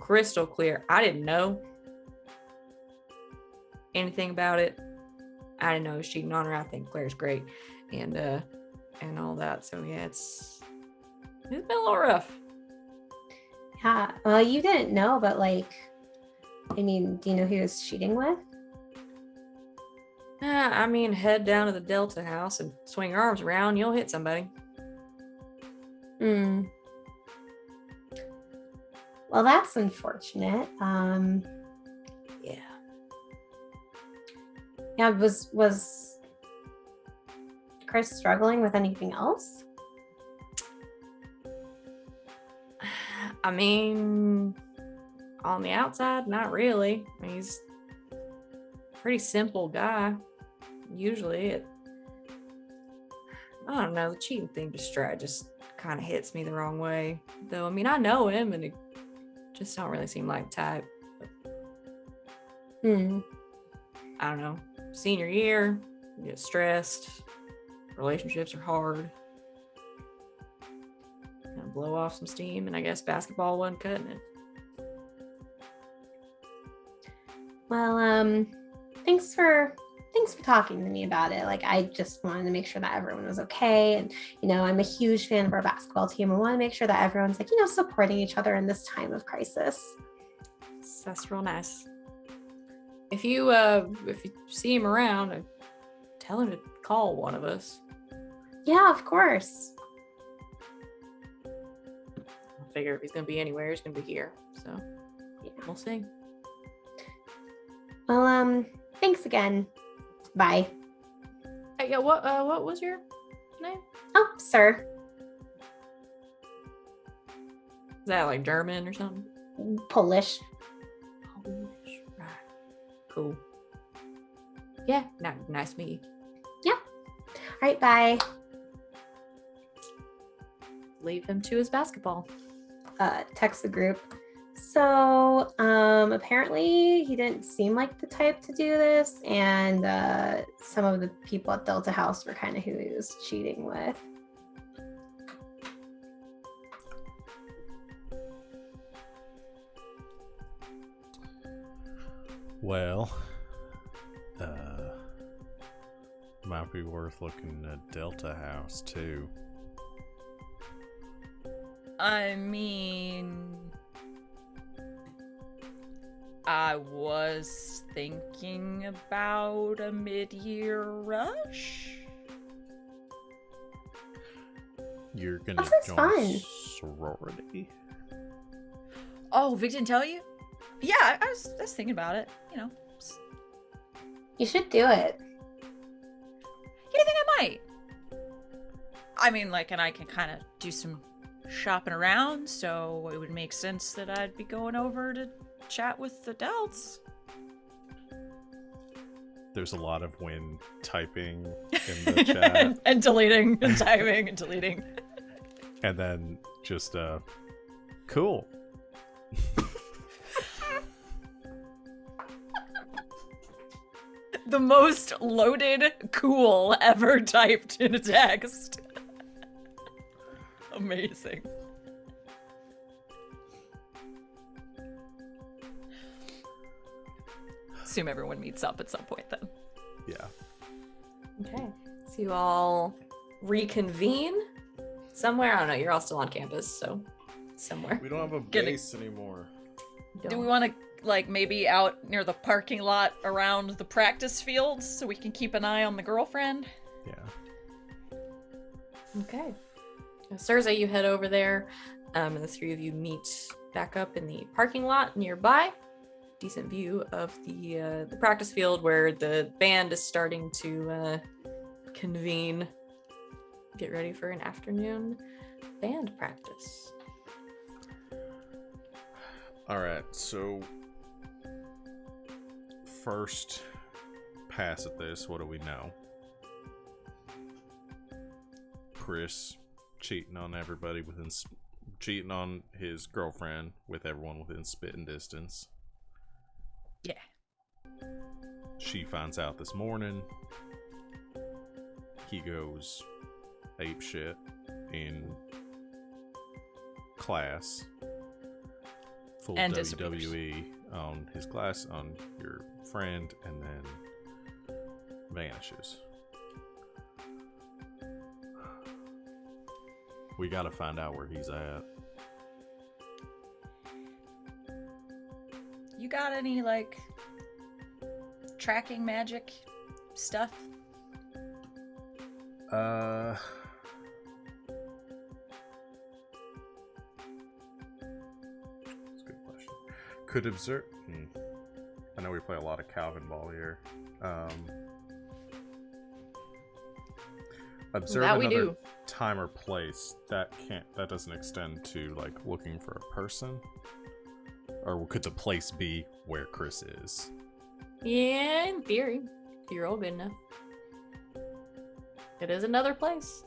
crystal clear, I didn't know anything about it. I didn't know he was cheating on her. I think Claire's great and all that. So yeah, it's been a little rough. yeah. Well, you didn't know, but do you know who he was cheating with? Head down to the Delta house and swing your arms around, you'll hit somebody. Well, that's unfortunate. Yeah. Yeah, was Chris struggling with anything else? On the outside, not really. He's a pretty simple guy. Usually I don't know, the cheating thing just kind of hits me the wrong way. Though, I know him and it just don't really seem like type. Hmm. I don't know. Senior year, you get stressed. Relationships are hard. Gonna blow off some steam, and I guess basketball wasn't cutting it. Well, thanks for talking to me about it. I just wanted to make sure that everyone was okay. And, I'm a huge fan of our basketball team. I want to make sure that everyone's supporting each other in this time of crisis. That's real nice. If you see him around, tell him to call one of us. Yeah, of course. I figure if he's gonna be anywhere, he's gonna be here. So yeah, we'll see. Well, thanks again. Bye. Hey, yeah, what was your name? Oh, sir. Is that German or something? Polish. Polish, right. Cool. Yeah, nice to meet you. Yeah. All right, bye. Leave him to his basketball. Text the group. So apparently he didn't seem like the type to do this, and some of the people at Delta House were kind of who he was cheating with. Well, Might be worth looking at Delta House too. I mean, I was thinking about a mid-year rush. You're gonna That sounds join fun. sorority? Oh, Vic didn't tell you? Yeah, I was thinking about it. You know, You should do it. you think I might? I mean, like, and I can kind of do some shopping around, so it would make sense that I'd be going over to chat with adults. There's a lot of Wynn typing in the chat, and deleting, and typing, and deleting. and then just cool. The most loaded cool ever typed in a text. Amazing. Assume everyone meets up at some point then. Yeah. Okay. So you all reconvene somewhere. I don't know. You're all still on campus, so somewhere. We don't have a Getting- base anymore. Do we want to, like, maybe out near the parking lot around the practice fields so we can keep an eye on the girlfriend? Yeah. Okay. Cersei, you head over there, and the three of you meet back up in the parking lot nearby. Decent view of the practice field where the band is starting to convene. Get ready for an afternoon band practice. All right. So first pass at this. What do we know? Chris cheating on everybody cheating on his girlfriend with everyone within spitting distance. Yeah. She finds out this morning. He goes ape shit in class. Full And WWE on his class, on your friend, and then vanishes. We gotta find out where he's at. You got any, like, tracking magic stuff? That's a good question. Could observe. I know we play a lot of Calvin Ball here. Observe That we another do. time or place. That doesn't extend to like looking for a person. Or could the place be where Chris is? Yeah, in theory, if you're old good enough. It is another place.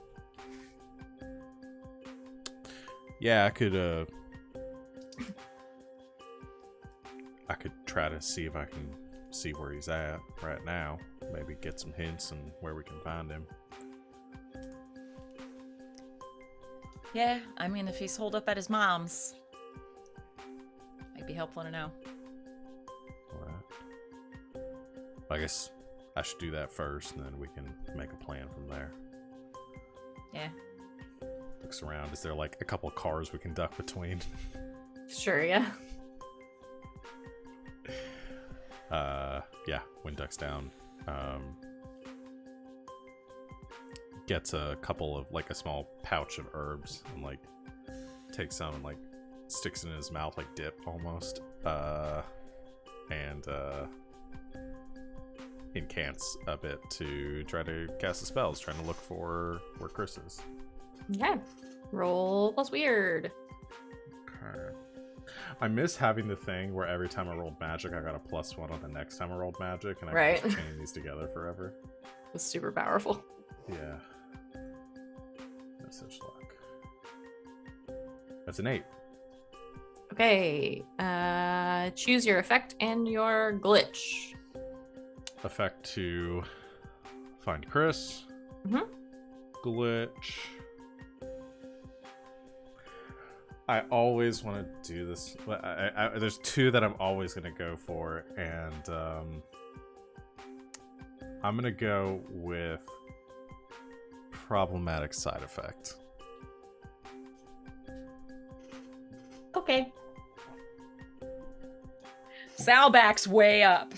Yeah, I could try to see if I can see where he's at right now. Maybe get some hints on where we can find him. Yeah, I mean, if he's holed up at his mom's, might be helpful to know. Alright. I guess I should do that first, and then we can make a plan from there. Yeah. Looks around. Is there like a couple of cars we can duck between? Sure, yeah. Yeah, Wynn ducks down. Gets a couple of, like, a small pouch of herbs and, like, takes some and, like, sticks it in his mouth, like dip almost. And incants a bit to try to cast the spells, trying to look for where Chris is. Okay. Roll plus weird. Okay. I miss having the thing where every time I rolled magic, I got a +1 on the next time I rolled magic, and I Right. could just chain these together forever. It's super powerful. Yeah. No such luck. That's an 8. Okay. Choose your effect and your glitch. Effect to find Chris. Mhm. Glitch. I always want to do this. There's two that I'm always going to go for, and I'm gonna go with problematic side effect. Okay. Sal backs way up.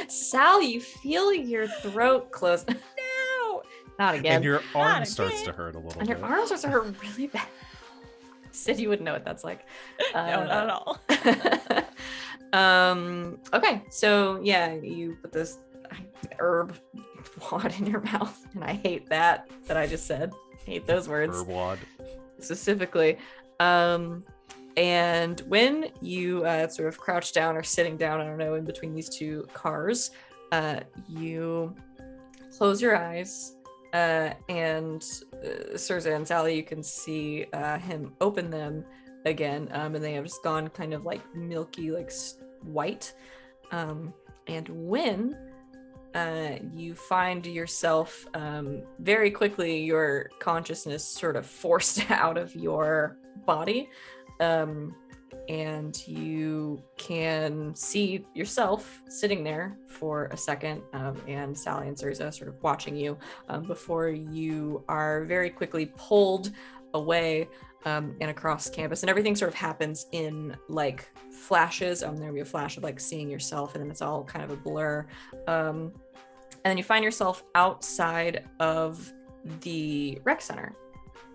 Sal, you feel your throat close. No. Not again. And your arm Not starts again. to hurt a little And bit. your arms starts to hurt really bad. Said you wouldn't know what that's like. No, not at all. Okay, so yeah, you put this herb wad in your mouth, and I hate that I just said. I hate those words Herwad. specifically. And when you sort of crouch down or sitting down, I don't know, in between these two cars, you close your eyes, and Cirza and Sally, you can see him open them again, and they have just gone kind of like milky, like white. And when you find yourself very quickly, your consciousness sort of forced out of your body. And you can see yourself sitting there for a second, and Sally and Cirza sort of watching you before you are very quickly pulled away and across campus. And everything sort of happens in like flashes. There'll be a flash of like seeing yourself, and then it's all kind of a blur. And then you find yourself outside of the rec center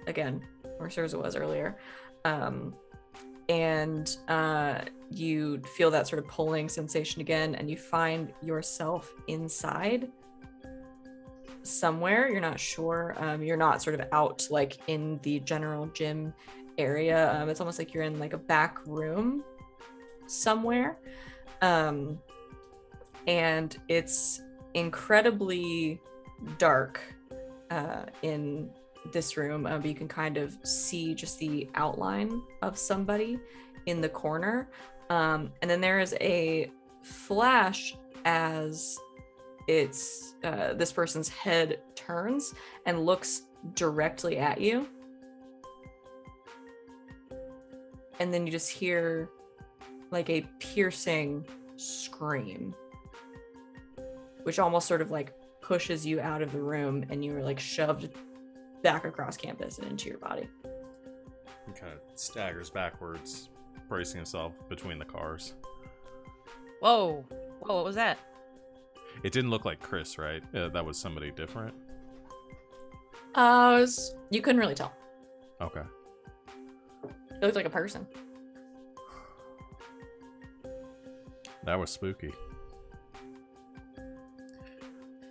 again, where Cirza was earlier. And you feel that sort of pulling sensation again, and you find yourself inside somewhere. You're not sure. You're not sort of out like in the general gym area. It's almost like you're in like a back room somewhere. And it's incredibly dark in this room, but you can kind of see just the outline of somebody in the corner, and then there is a flash as it's this person's head turns and looks directly at you, and then you just hear like a piercing scream, which almost sort of like pushes you out of the room, and you were like shoved back across campus and into your body. He kind of staggers backwards, bracing himself between the cars. Whoa, what was that? It didn't look like Chris, right? That was somebody different? You couldn't really tell. Okay. It looked like a person. That was spooky.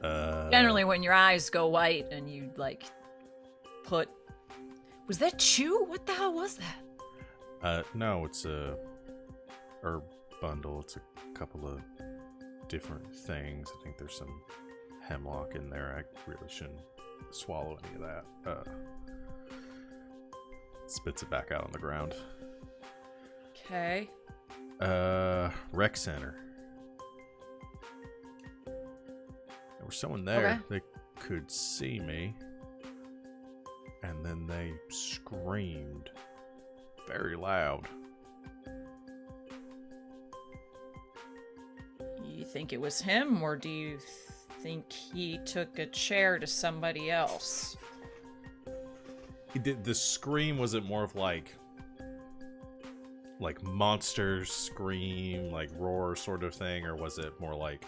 Generally, when your eyes go white and you like was that Chew? What the hell was that? No, it's a herb bundle. It's a couple of different things. I think there's some hemlock in there. I really shouldn't swallow any of that. Spits it back out on the ground. Okay. Rec center. There was someone there. Okay. They could see me. And then they screamed very loud. You think it was him, or do you think he took a chair to somebody else? The scream, was it more of like monster scream, like roar sort of thing, or was it more like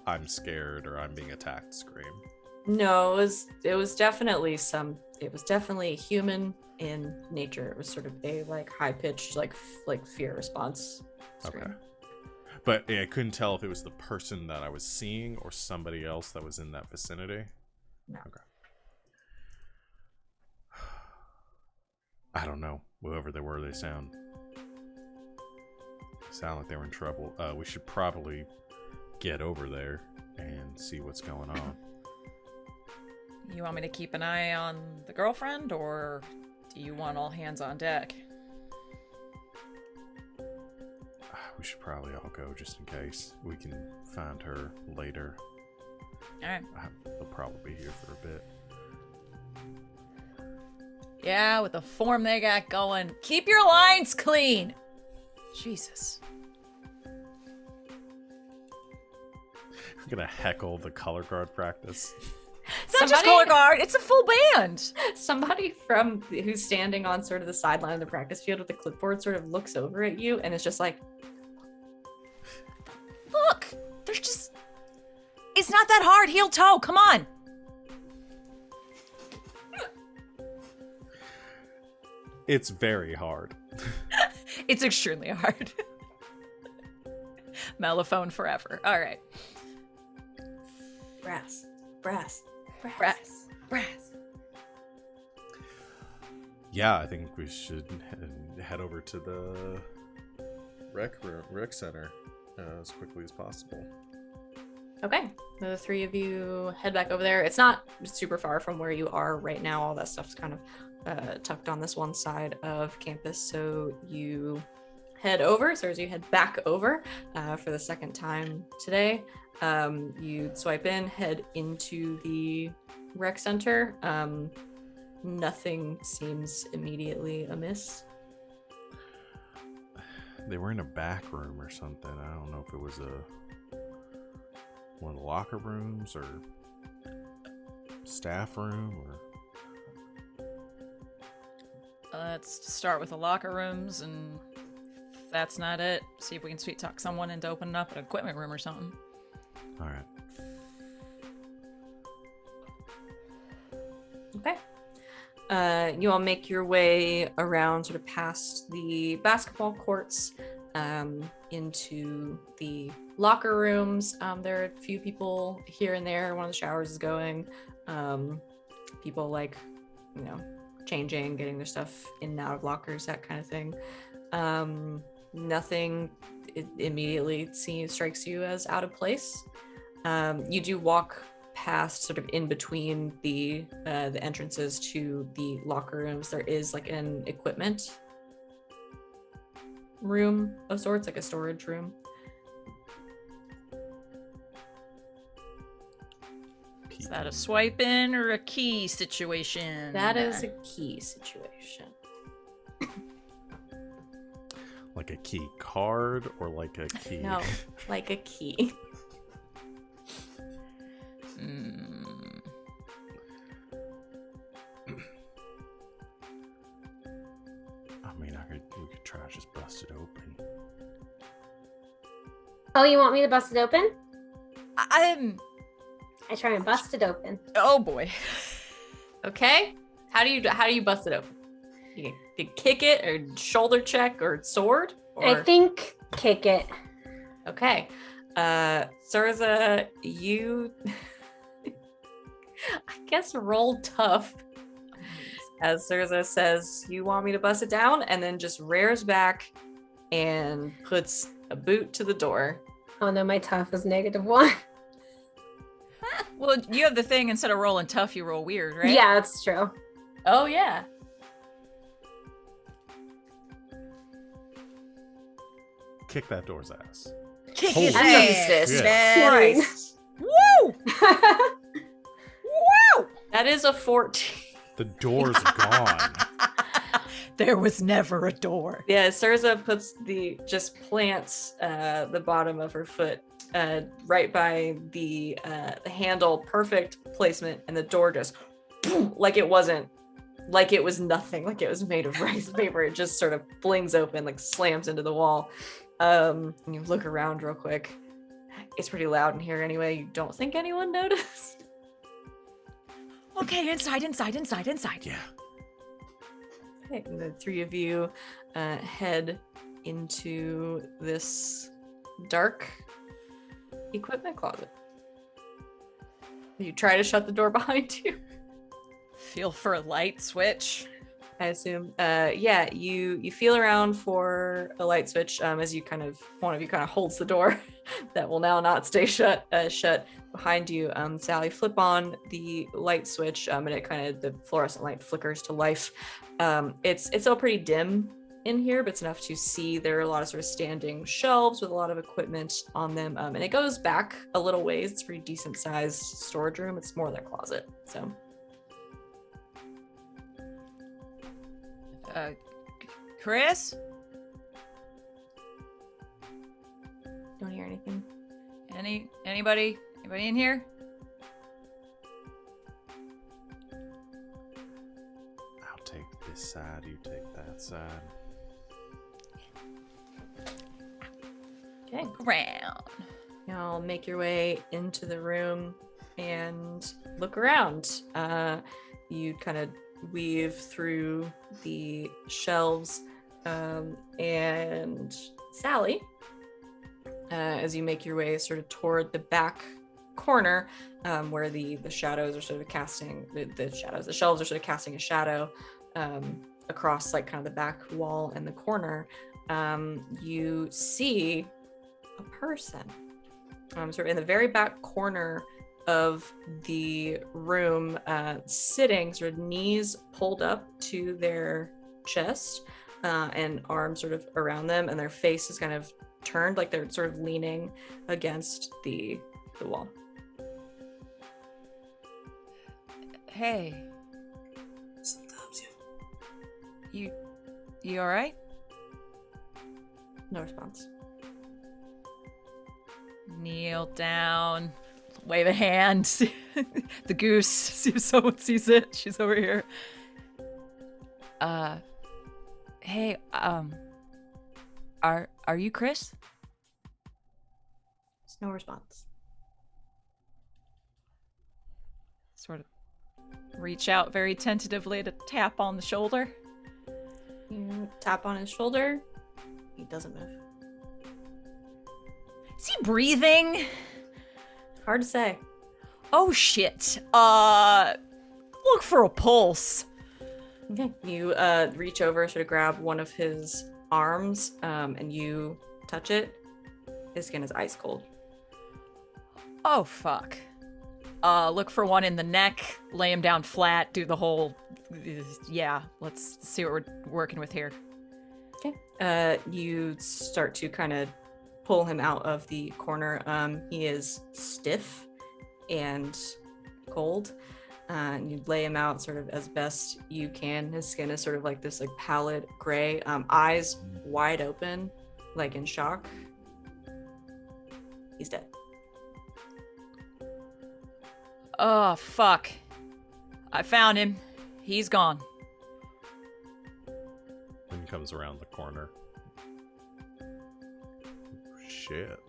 I'm scared or I'm being attacked scream? No, it was definitely human in nature. It was sort of a like high pitched like fear response scream. Okay. But I couldn't tell if it was the person that I was seeing or somebody else that was in that vicinity. No. Okay. I don't know. Whoever they were, they sound like they were in trouble. We should probably get over there and see what's going on. You want me to keep an eye on the girlfriend, or do you want all hands on deck? We should probably all go just in case. We can find her later. Alright. They'll probably be here for a bit. Yeah, with the form they got going. Keep your lines clean! Jesus. gonna heckle the color guard practice. It's not just color guard, it's a full band. Somebody from who's standing on sort of the sideline of the practice field with a clipboard sort of looks over at you and is just like, Look, there's just... It's not that hard, heel toe, come on. It's very hard. It's extremely hard. Mellophone forever. All right. brass, brass, brass. Brass. Brass. Yeah, I think we should head over to the rec center as quickly as possible. Okay, the three of you head back over there. It's not super far from where you are right now. All that stuff's kind of tucked on this one side of campus. So you head over. So as you head back over for the second time today, you swipe in, head into the rec center. Nothing seems immediately amiss. They were in a back room or something. I don't know if it was one of the locker rooms or staff room or... Let's start with the locker rooms, and if that's not it, see if we can sweet talk someone into opening up an equipment room or something. All right. Okay. You all make your way around sort of past the basketball courts into the locker rooms. There are a few people here and there. One of the showers is going. People like, changing, getting their stuff in and out of lockers, that kind of thing. Nothing immediately strikes you as out of place. You do walk past, sort of in between the entrances to the locker rooms. There is like an equipment room of sorts, like a storage room. Is that a swipe in or a key situation? That is a key situation. Like a key card or like a key? No, like a key. I mean, we could try to just bust it open. Oh, you want me to bust it open? I'm... I try and bust it open. Oh boy. Okay. How do you bust it open? You kick it, or shoulder check, or sword? Or... I think kick it. Okay. Surza, you I guess roll tough. As Surza says, you want me to bust it down, and then just rears back and puts a boot to the door. Oh no, my tough is -1. Well, you have the thing, instead of rolling tough, you roll weird, right? Yeah, that's true. Oh yeah. Kick that door's ass. Kick Holy his Jesus ass. Christ. Woo! Woo! That is a 14. The door's gone. There was never a door. Yeah, Surza plants the bottom of her foot right by the handle, perfect placement, and the door just boom, like it was nothing, like it was made of rice paper. It just sort of flings open, like slams into the wall. And you look around real quick. It's pretty loud in here anyway. You don't think anyone noticed? Okay, inside. Yeah. Okay, and the three of you head into this dark equipment closet. You try to shut the door behind you, Feel for a light switch. I assume. Yeah, you feel around for a light switch as one of you kind of holds the door that will now not stay shut behind you. Sally, flip on the light switch, and the fluorescent light flickers to life. It's still pretty dim in here, but it's enough to see there are a lot of sort of standing shelves with a lot of equipment on them, and it goes back a little ways. It's a pretty decent sized storage room. It's more their closet. So Chris? don't hear anything. Anybody Anybody in here? I'll take this side, you take that side. Okay. Ground. Y'all make your way into the room and look around. You kind of weave through the shelves, and Sally, as you make your way sort of toward the back corner, where the shadows are sort of casting the shelves are sort of casting a shadow across like kind of the back wall in the corner. You see a person sort of in the very back corner of the room, sitting sort of knees pulled up to their chest, and arms sort of around them, and their face is kind of turned like they're sort of leaning against the wall. Hey. Sometimes You all right? No response. Kneel down. Wave a hand. The goose. See if someone sees it. She's over here. Hey, are you Chris? There's no response. Sort of reach out very tentatively to tap on the shoulder. You tap on his shoulder. He doesn't move. Is he breathing? Hard to say. Oh shit. Look for a pulse. Okay. You reach over, sort of grab one of his arms, and you touch it. His skin is ice cold. Oh fuck. Look for one in the neck, lay him down flat, do the whole yeah, let's see what we're working with here. Okay. You start to kind of pull him out of the corner. He is stiff and cold. And you lay him out sort of as best you can. His skin is sort of like this like pallid gray, eyes wide open, like in shock. He's dead. Oh fuck. I found him. He's gone. Wynn comes around the corner. Shit.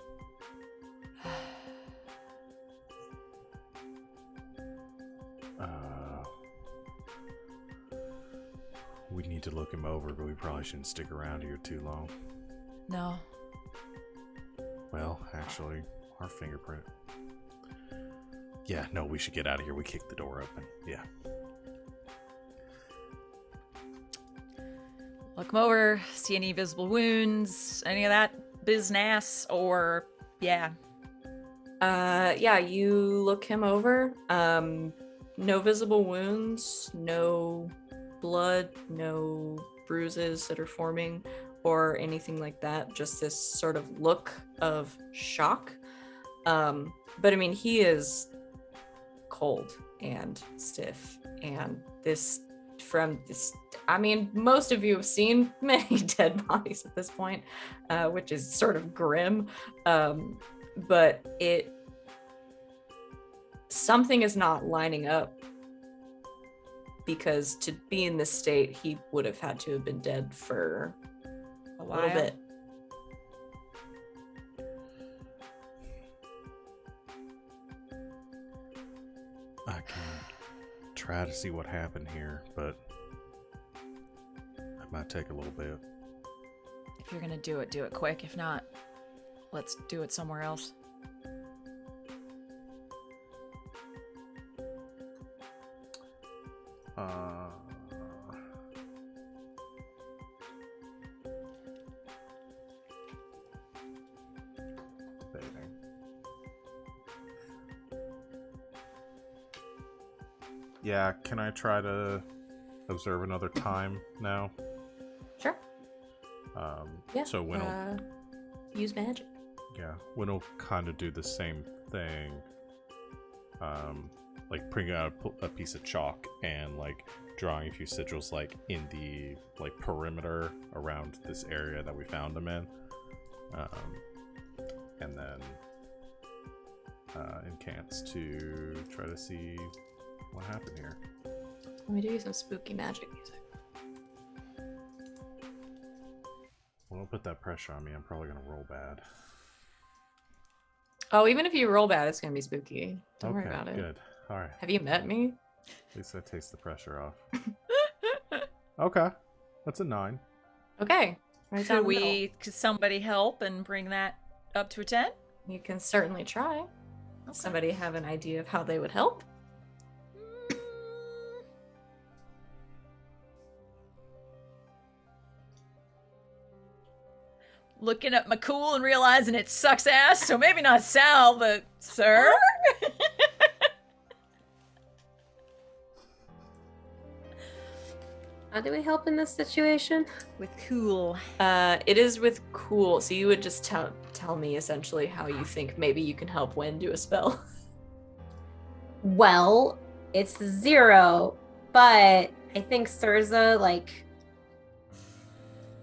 We need to look him over, but we probably shouldn't stick around here too long. No. Well, actually, our fingerprint. Yeah, no, we should get out of here. We kicked the door open. Yeah. Look him over, see any visible wounds, any of that business, or yeah. Yeah, you look him over. No visible wounds, no blood, no bruises that are forming or anything like that. Just this sort of look of shock. But I mean, he is cold and stiff, and this I mean, most of you have seen many dead bodies at this point, which is sort of grim. But something is not lining up, because to be in this state, he would have had to have been dead for a little bit. I can try to see what happened here, but it might take a little bit. If you're gonna do it quick. If not, let's do it somewhere else. Debating. Yeah, can I try to observe another time now? Sure. Yeah. So Wynn will, use magic. yeah, Wynn will kind of do the same thing. Like bring out a piece of chalk and like drawing a few sigils like in the like perimeter around this area that we found him in. And then incants to try to see what happened here. Let me do some spooky magic music. Well, don't put that pressure on me. I'm probably gonna roll bad. Oh, even if you roll bad, it's gonna be spooky. Don't worry Okay, about it. good. All right. Have you met me? At least that takes the pressure off. Okay, that's a 9. Okay. Right down the middle. Could somebody help and bring that up to a 10? You can certainly try. Somebody have an idea of how they would help? Looking at my cool and realizing it sucks ass, so maybe not Sal, but sir? How do we help in this situation? With cool. It is with cool. So you would just tell me essentially how you think maybe you can help Wynn do a spell. Well, it's 0, but I think Surza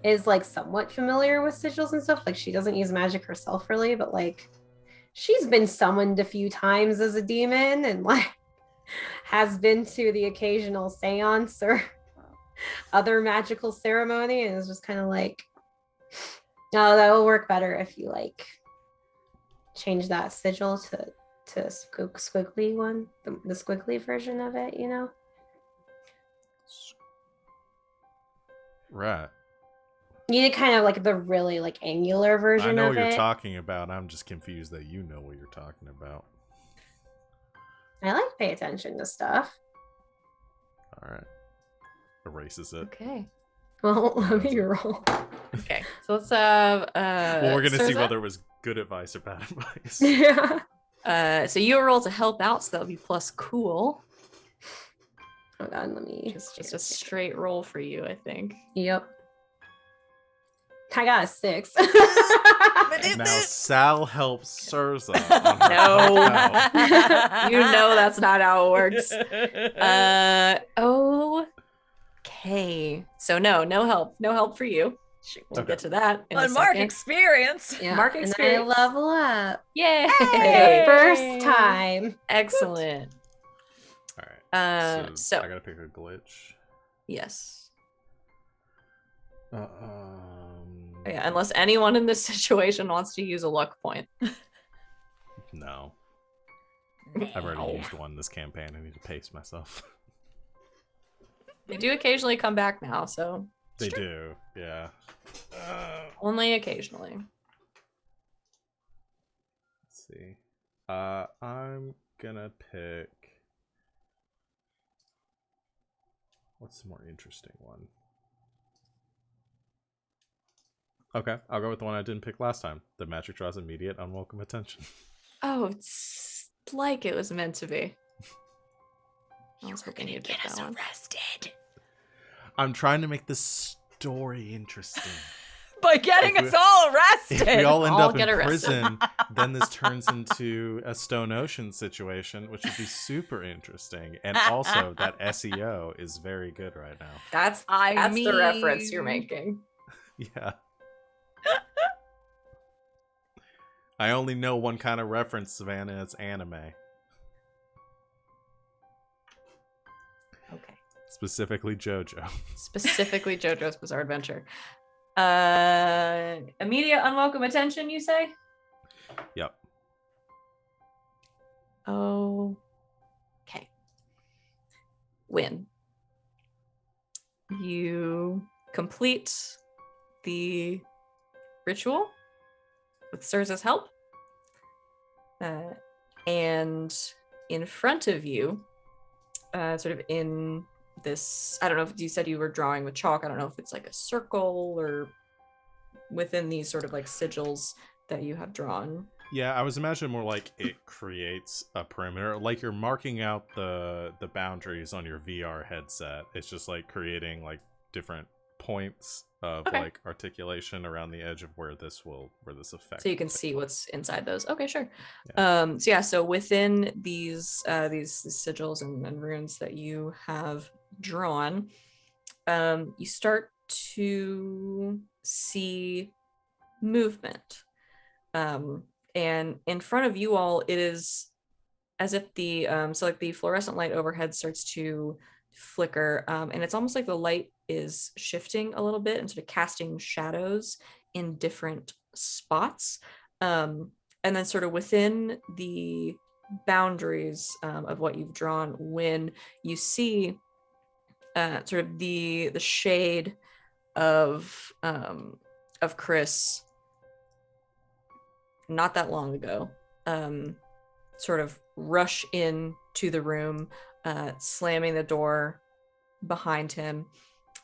is somewhat familiar with sigils and stuff. Like, she doesn't use magic herself really, but she's been summoned a few times as a demon and has been to the occasional seance or other magical ceremony, and it's just kind of no, that will work better if you change that sigil to squiggly one, the squiggly version of it, Right. You need kind of the really angular version I know of what it. you're talking about. I'm just confused that you know what you're talking about. I like to pay attention to stuff. All right. Erases it. Okay. Well, let me roll. Okay. So let's have Well, we're gonna see Surza. whether it was good advice or bad advice. Yeah. So you roll to help out, so that'll be plus cool. Hold on, let me. Just a straight roll for you, I think. Yep. I got a 6. Now Sal helps Surza. On her No. help out. You know that's not how it works. Okay. So no help for you. We'll Okay. get to that in a On mark second. experience. Yeah, Mark and experience. I level up. Yay! Hey! First time. Excellent. All right. So I gotta pick a glitch. yes. Um. Yeah, unless anyone in this situation wants to use a luck point. No. I've already used one this campaign. I need to pace myself. They do occasionally come back now, so They do, yeah. only occasionally. Let's see. I'm gonna pick. What's the more interesting one? Okay, I'll go with the one I didn't pick last time. The magic draws immediate unwelcome attention. Oh, it's like it was meant to be. I was hoping you'd get that one. arrested. I'm trying to make the story interesting. By getting If we- us all arrested. If we all end All up get in arrested. prison, then this turns into a Stone Ocean situation, which would be super interesting. And also, that SEO is very good right now. That's the reference you're making. Yeah. I only know one kind of reference, Savannah, and it's anime. Okay. Specifically JoJo. Specifically JoJo's Bizarre Adventure. Immediate unwelcome attention, you say? Yep. Okay. Wynn. You complete the ritual with Surza's help. And in front of you, sort of in this, I don't know if you said you were drawing with chalk. I don't know if it's like a circle or within these sort of like sigils that you have drawn. Yeah, I was imagining more like it creates a perimeter, like you're marking out the boundaries on your VR headset. It's just like creating like different points of Okay. like articulation around the edge of where this effect. So you can see what's inside those. Okay, sure. Yeah. So within these sigils and runes that you have drawn, you start to see movement. and in front of you all, it is as if the so like the fluorescent light overhead starts to flicker, and it's almost like the light is shifting a little bit and sort of casting shadows in different spots, and then sort of within the boundaries of what you've drawn, when you see sort of the shade of Chris not that long ago, sort of rush in to the room, slamming the door behind him,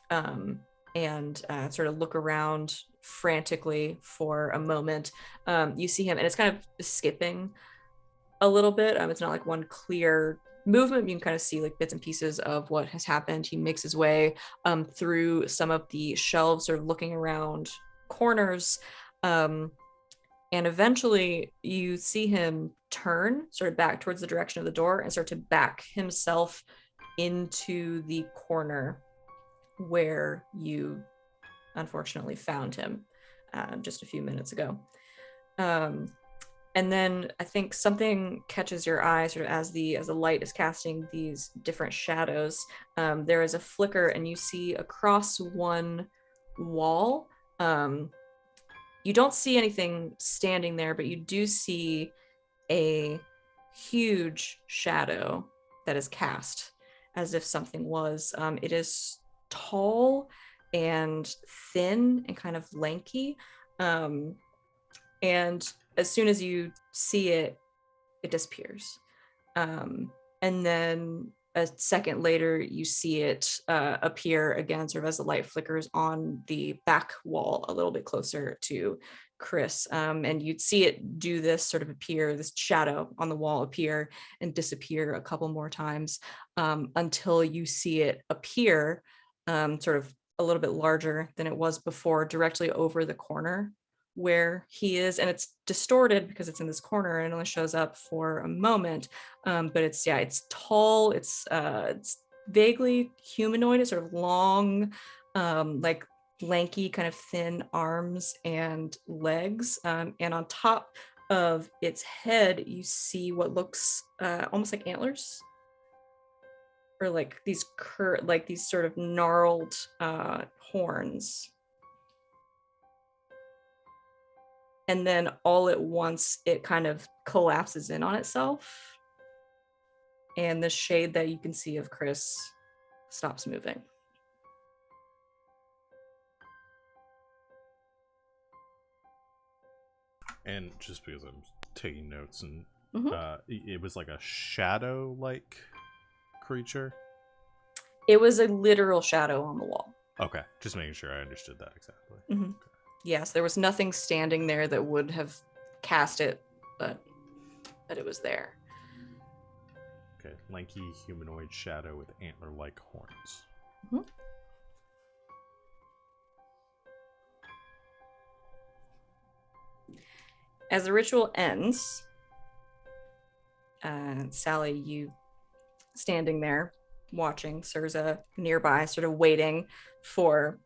and sort of look around frantically for a moment. You see him, and it's kind of skipping a little bit. It's not like one clear movement. You can kind of see like bits and pieces of what has happened. He makes his way through some of the shelves, sort of looking around corners, and eventually you see him turn sort of back towards the direction of the door and start to back himself into the corner where you unfortunately found him just a few minutes ago. And then I think something catches your eye sort of as the light is casting these different shadows. There is a flicker, and you see across one wall. You don't see anything standing there, but you do see a huge shadow that is cast as if something was. It is tall and thin and kind of lanky. And as soon as you see it, it disappears. And then a second later, you see it appear again, sort of as the light flickers on the back wall a little bit closer to Chris. And you'd see it do this sort of appear, this shadow on the wall appear and disappear a couple more times, until you see it appear sort of a little bit larger than it was before, directly over the corner where he is. And it's distorted because it's in this corner and it only shows up for a moment, but it's tall, it's vaguely humanoid. It's sort of long, like lanky, kind of thin arms and legs, and on top of its head you see what looks almost like antlers, or like these these sort of gnarled horns. And then all at once, it kind of collapses in on itself. And the shade that you can see of Chris stops moving. And just because I'm taking notes, and Mm-hmm. it was like a shadow-like creature? It was a literal shadow on the wall. Okay, just making sure I understood that exactly. Mm-hmm. Okay. Yes, there was nothing standing there that would have cast it, but it was there. Okay, lanky humanoid shadow with antler-like horns. Mm-hmm. As the ritual ends, Sally, you standing there watching, Sirza nearby, sort of waiting for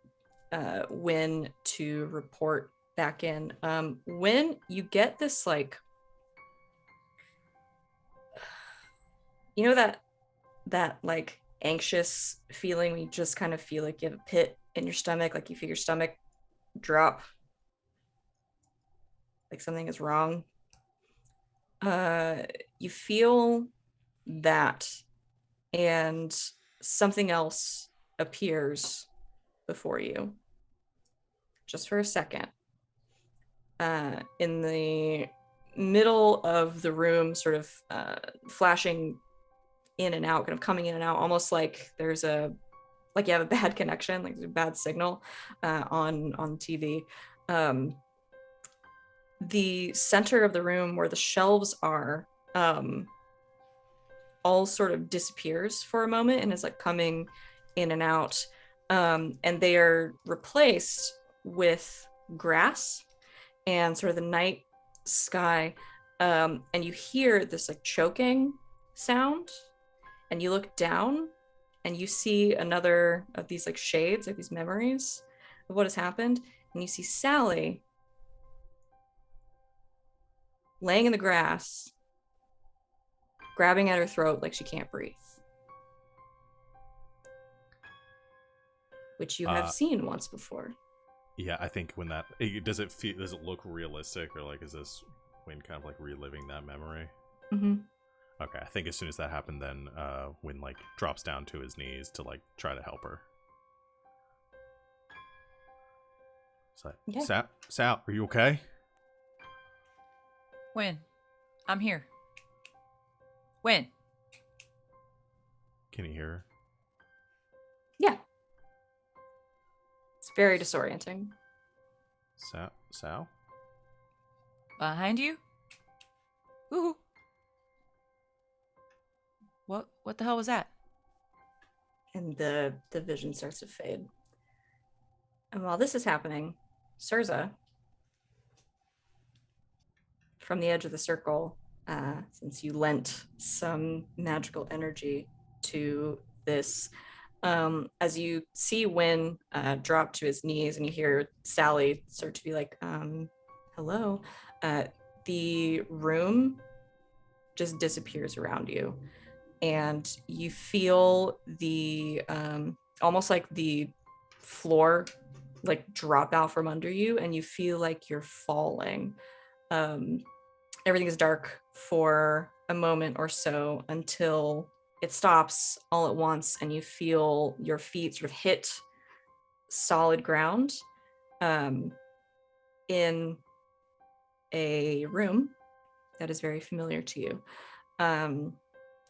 Wynn to report back in. Wynn, you get this like, you know, that like anxious feeling when you just kind of feel like you have a pit in your stomach, like you feel your stomach drop, like something is wrong. You feel that, and something else appears before you just for a second. In the middle of the room, sort of flashing in and out, kind of coming in and out, almost like there's like you have a bad connection, like there's a bad signal on TV. The center of the room where the shelves are all sort of disappears for a moment and is like coming in and out, and they are replaced with grass and sort of the night sky, and you hear this like choking sound, and you look down and you see another of these like shades, like these memories of what has happened, and you see Sally laying in the grass, grabbing at her throat like she can't breathe. Which you have seen once before. Yeah, I think when does it look realistic, or like is this Wynn kind of like reliving that memory? Mm-hmm. Okay, I think as soon as that happened, then Wynn like drops down to his knees to like try to help her. So, Okay. Sal, are you okay? Wynn, I'm here. Wynn. Can you hear her? Yeah. It's very disorienting. Sal? Behind you? Ooh. What the hell was that? And the vision starts to fade. And while this is happening, Surza, from the edge of the circle, since you lent some magical energy to this, as you see Wynn drop to his knees and you hear Sally start to be like, hello, the room just disappears around you. And you feel the, almost like the floor like drop out from under you, and you feel like you're falling. Everything is dark for a moment or so until it stops all at once, and you feel your feet sort of hit solid ground in a room that is very familiar to you.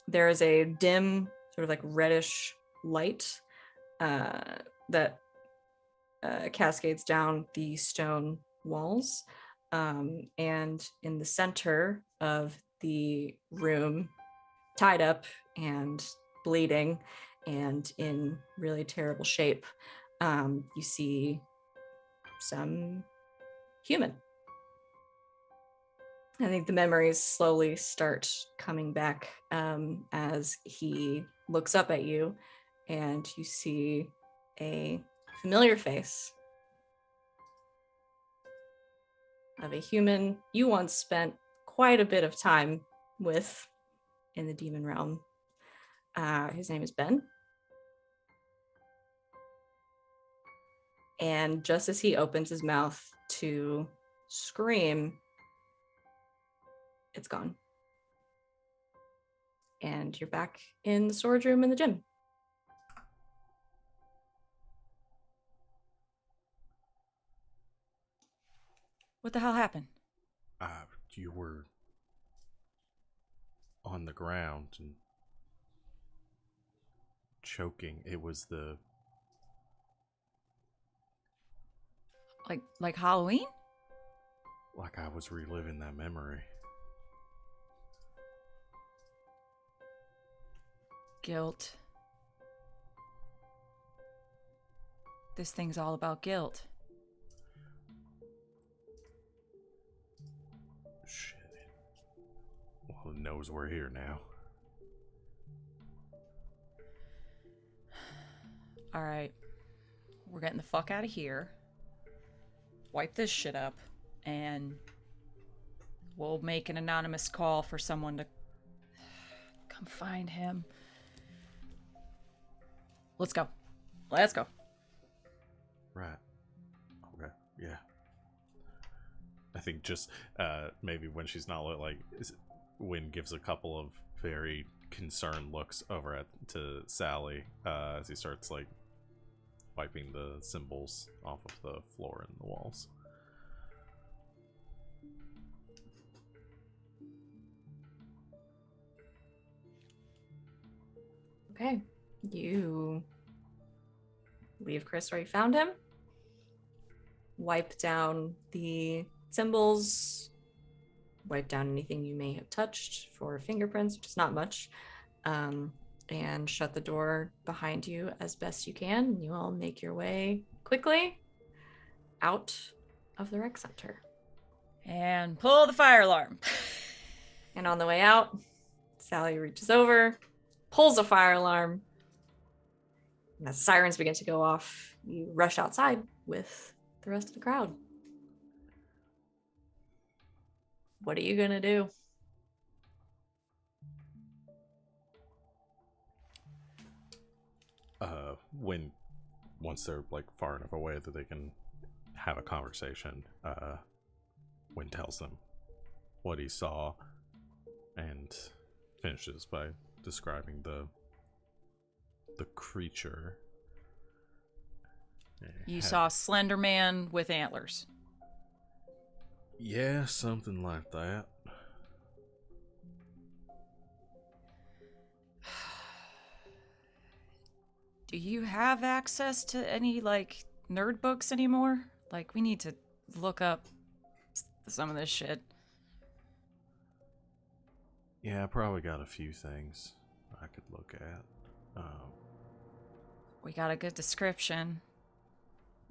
There is a dim, sort of like reddish light that cascades down the stone walls. And in the center of the room, tied up and bleeding and in really terrible shape, you see some human. I think the memories slowly start coming back as he looks up at you, and you see a familiar face of a human you once spent quite a bit of time with in the demon realm. His name is Ben. And just as he opens his mouth to scream, it's gone. And you're back in the storage room in the gym. What the hell happened? You were on the ground and choking. It was the... Like Halloween? Like I was reliving that memory. Guilt. This thing's all about guilt. Shit. Well, it knows we're here now. Alright. We're getting the fuck out of here. Wipe this shit up. And we'll make an anonymous call for someone to come find him. Let's go. Let's go. Right. Okay. Yeah. I think just maybe when she's not like Wynn gives a couple of very concerned looks over to Sally as he starts like wiping the symbols off of the floor and the walls. Okay. You leave Chris where you found him. Wipe down the symbols. Wipe down anything you may have touched for fingerprints, which is not much. And shut the door behind you as best you can. You all make your way quickly out of the rec center. And pull the fire alarm. And on the way out, Sally reaches over, pulls a fire alarm. And as sirens begin to go off, you rush outside with the rest of the crowd. what are you gonna do? When once they're like far enough away that they can have a conversation, Wynn tells them what he saw and finishes by describing the creature. You saw a slender man with antlers. Yeah, something like that. Do you have access to any, like, nerd books anymore? Like, we need to look up some of this shit. Yeah, I probably got a few things I could look at. We got a good description.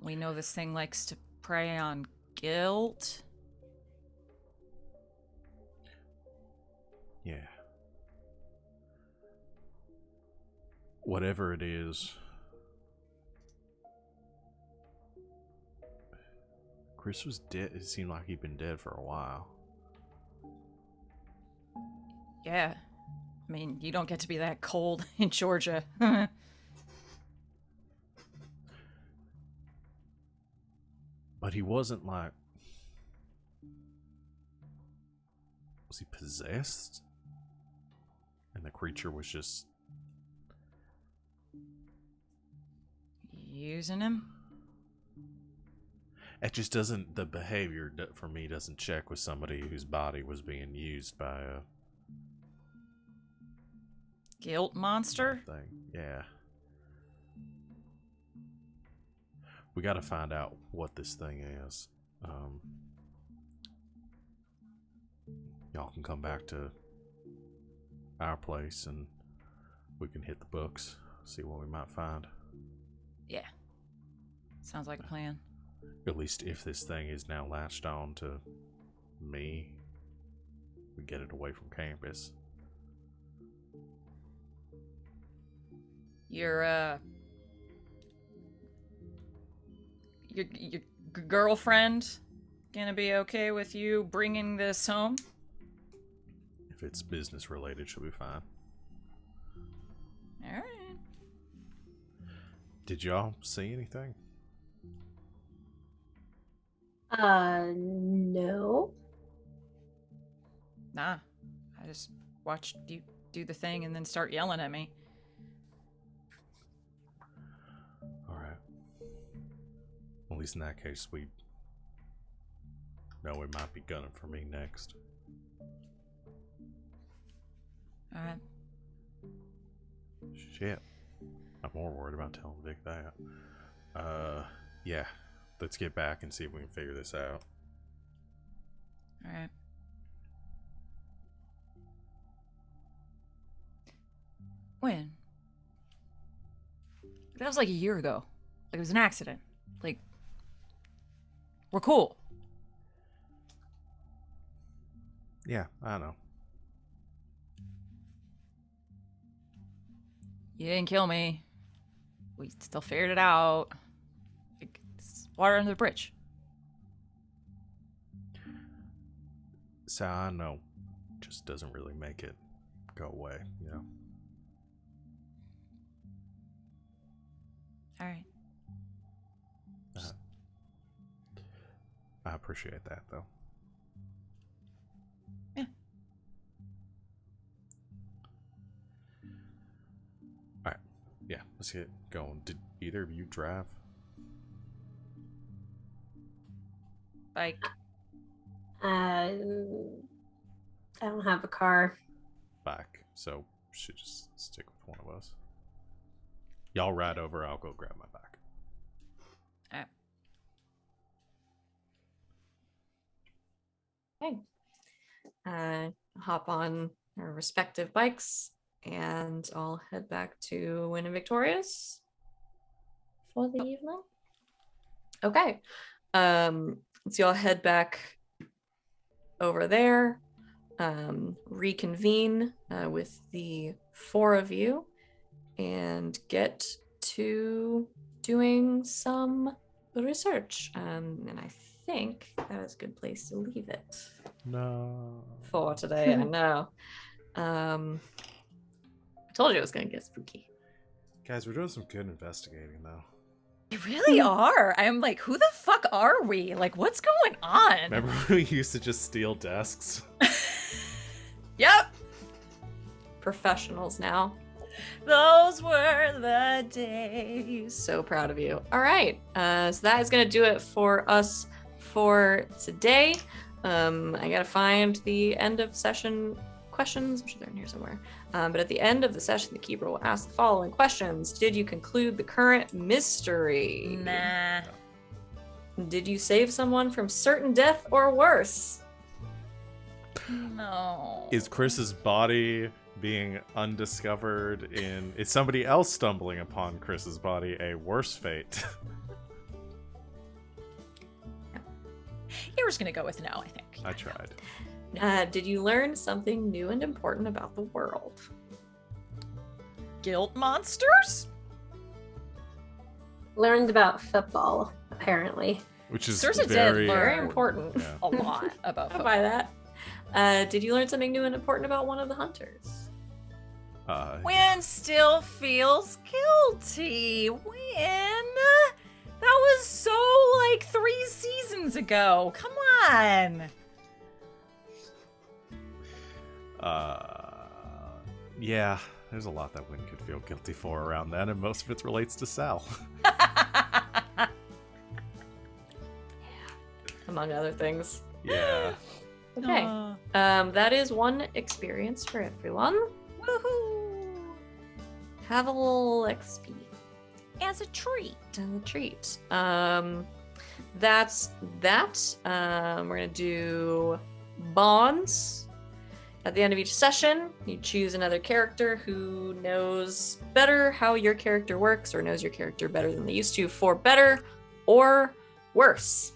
We know this thing likes to prey on guilt. Yeah. Whatever it is, Chris was dead. It seemed like he'd been dead for a while. Yeah. I mean, you don't get to be that cold in Georgia. But he wasn't like... Was he possessed? And the creature was just... Using him? It just doesn't... The behavior for me doesn't check with somebody whose body was being used by a... Guilt monster? thing. Yeah. We gotta find out what this thing is. Y'all can come back to our place and we can hit the books, see what we might find. Yeah. Sounds like a plan. At least if this thing is now latched on to me, we get it away from campus. Your girlfriend gonna be okay with you bringing this home? If it's business related, she'll be fine. Alright. Did y'all see anything? No. Nah. I just watched you do the thing and then start yelling at me. Alright. At least in that case, we know we might be gunning for me next. Alright. Shit. I'm more worried about telling Vic that. Yeah. Let's get back and see if we can figure this out. Alright. When? That was like a year ago. Like, it was an accident. Like, we're cool. Yeah, I know. You didn't kill me. We still figured it out. Like, it's water under the bridge. So I know. Just doesn't really make it go away, you know? Alright. I appreciate that, though. Yeah. Alright. Yeah, let's get going. Did either of you drive? Like, I don't have a car. Back. So, should just stick with one of us. Y'all ride over, I'll go grab my bike. Okay. Hop on our respective bikes and I'll head back to Wynn and Victoria's For the evening? Okay. So y'all head back over there, reconvene with the four of you, and get to doing some research. And I think that is a good place to leave it No. for today. I know. I told you it was gonna get spooky. Guys, we're doing some good investigating, though. You really are. I'm like, who the fuck are we? Like, what's going on? Remember when we used to just steal desks? Yep. Professionals now. Those were the days. So proud of you. All right. So that is going to do it for us for today. I got to find the end of session questions. I'm sure they're in here somewhere. But at the end of the session, the keeper will ask the following questions. Did you conclude the current mystery? Nah. Did you save someone from certain death or worse? No. Is Chris's body being undiscovered is somebody else stumbling upon Chris's body a worse fate? You're just gonna go with no, I think. I tried. Did you learn something new and important about the world? Guilt monsters? Learned about football, apparently. Which is Cersei did very, learn. Very important. Yeah. A lot about I'll football. buy that. Did you learn something new and important about one of the hunters? Wynn still feels guilty. Wynn? That was so, 3 seasons ago. Come on. Yeah, there's a lot that Wynn could feel guilty for around then, and most of it relates to Sal. Among other things. Yeah. Okay. Aw. That is one experience for everyone. Woohoo. Have a little XP As a treat. and a treat. That's that. We're gonna do bonds. At the end of each session, you choose another character who knows better how your character works or knows your character better than they used to for better or worse.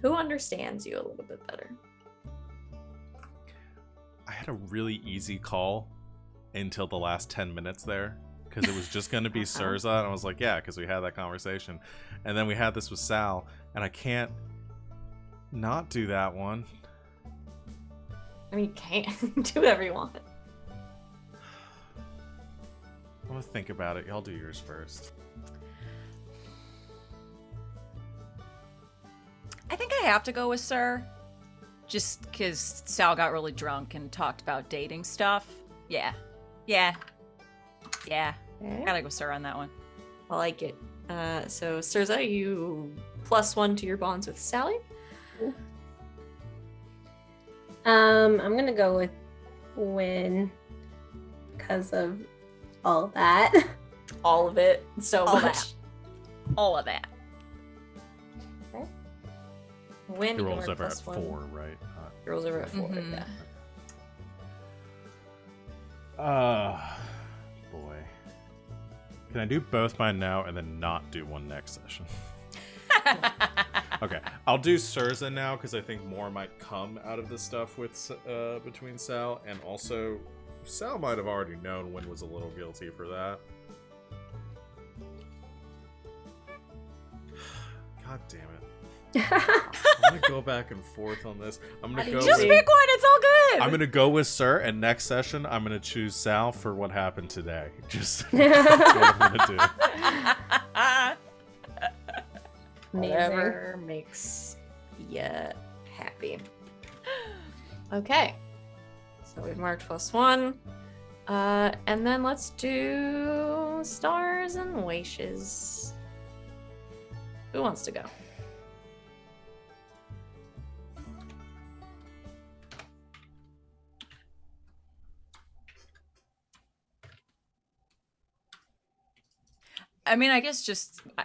Who understands you a little bit better? I had a really easy call until the last 10 minutes there, because it was just going to be Surza, and I was like, yeah, because we had that conversation. And then we had this with Sal, and I can't not do that one. I mean, you can't do whatever you want. I want to think about it. Y'all do yours first. I think I have to go with Sir. Just because Sal got really drunk and talked about dating stuff. Yeah. Okay. Gotta go Sir on that one. I like it. So, Surza, you +1 to your bonds with Sally. I'm gonna go with Wynn because of all that. All of it. So All much. that. All of that. Win. He rolls over at 4, right? He rolls over at 4. Mhm. Yeah. Boy. Can I do both mine now and then not do one next session? Okay, I'll do Surza now because I think more might come out of this stuff with between Sal, and also Sal might have already known Wynn was a little guilty for that. God damn it. I'm gonna go back and forth on this. I'm gonna go Just See? pick one, it's all good. I'm gonna go with Sir, and next session I'm gonna choose Sal for what happened today. Just that's what I'm gonna do. Amazing. Whatever makes you happy. Okay. So we've marked +1. And then let's do stars and wishes. Who wants to go? I mean, I guess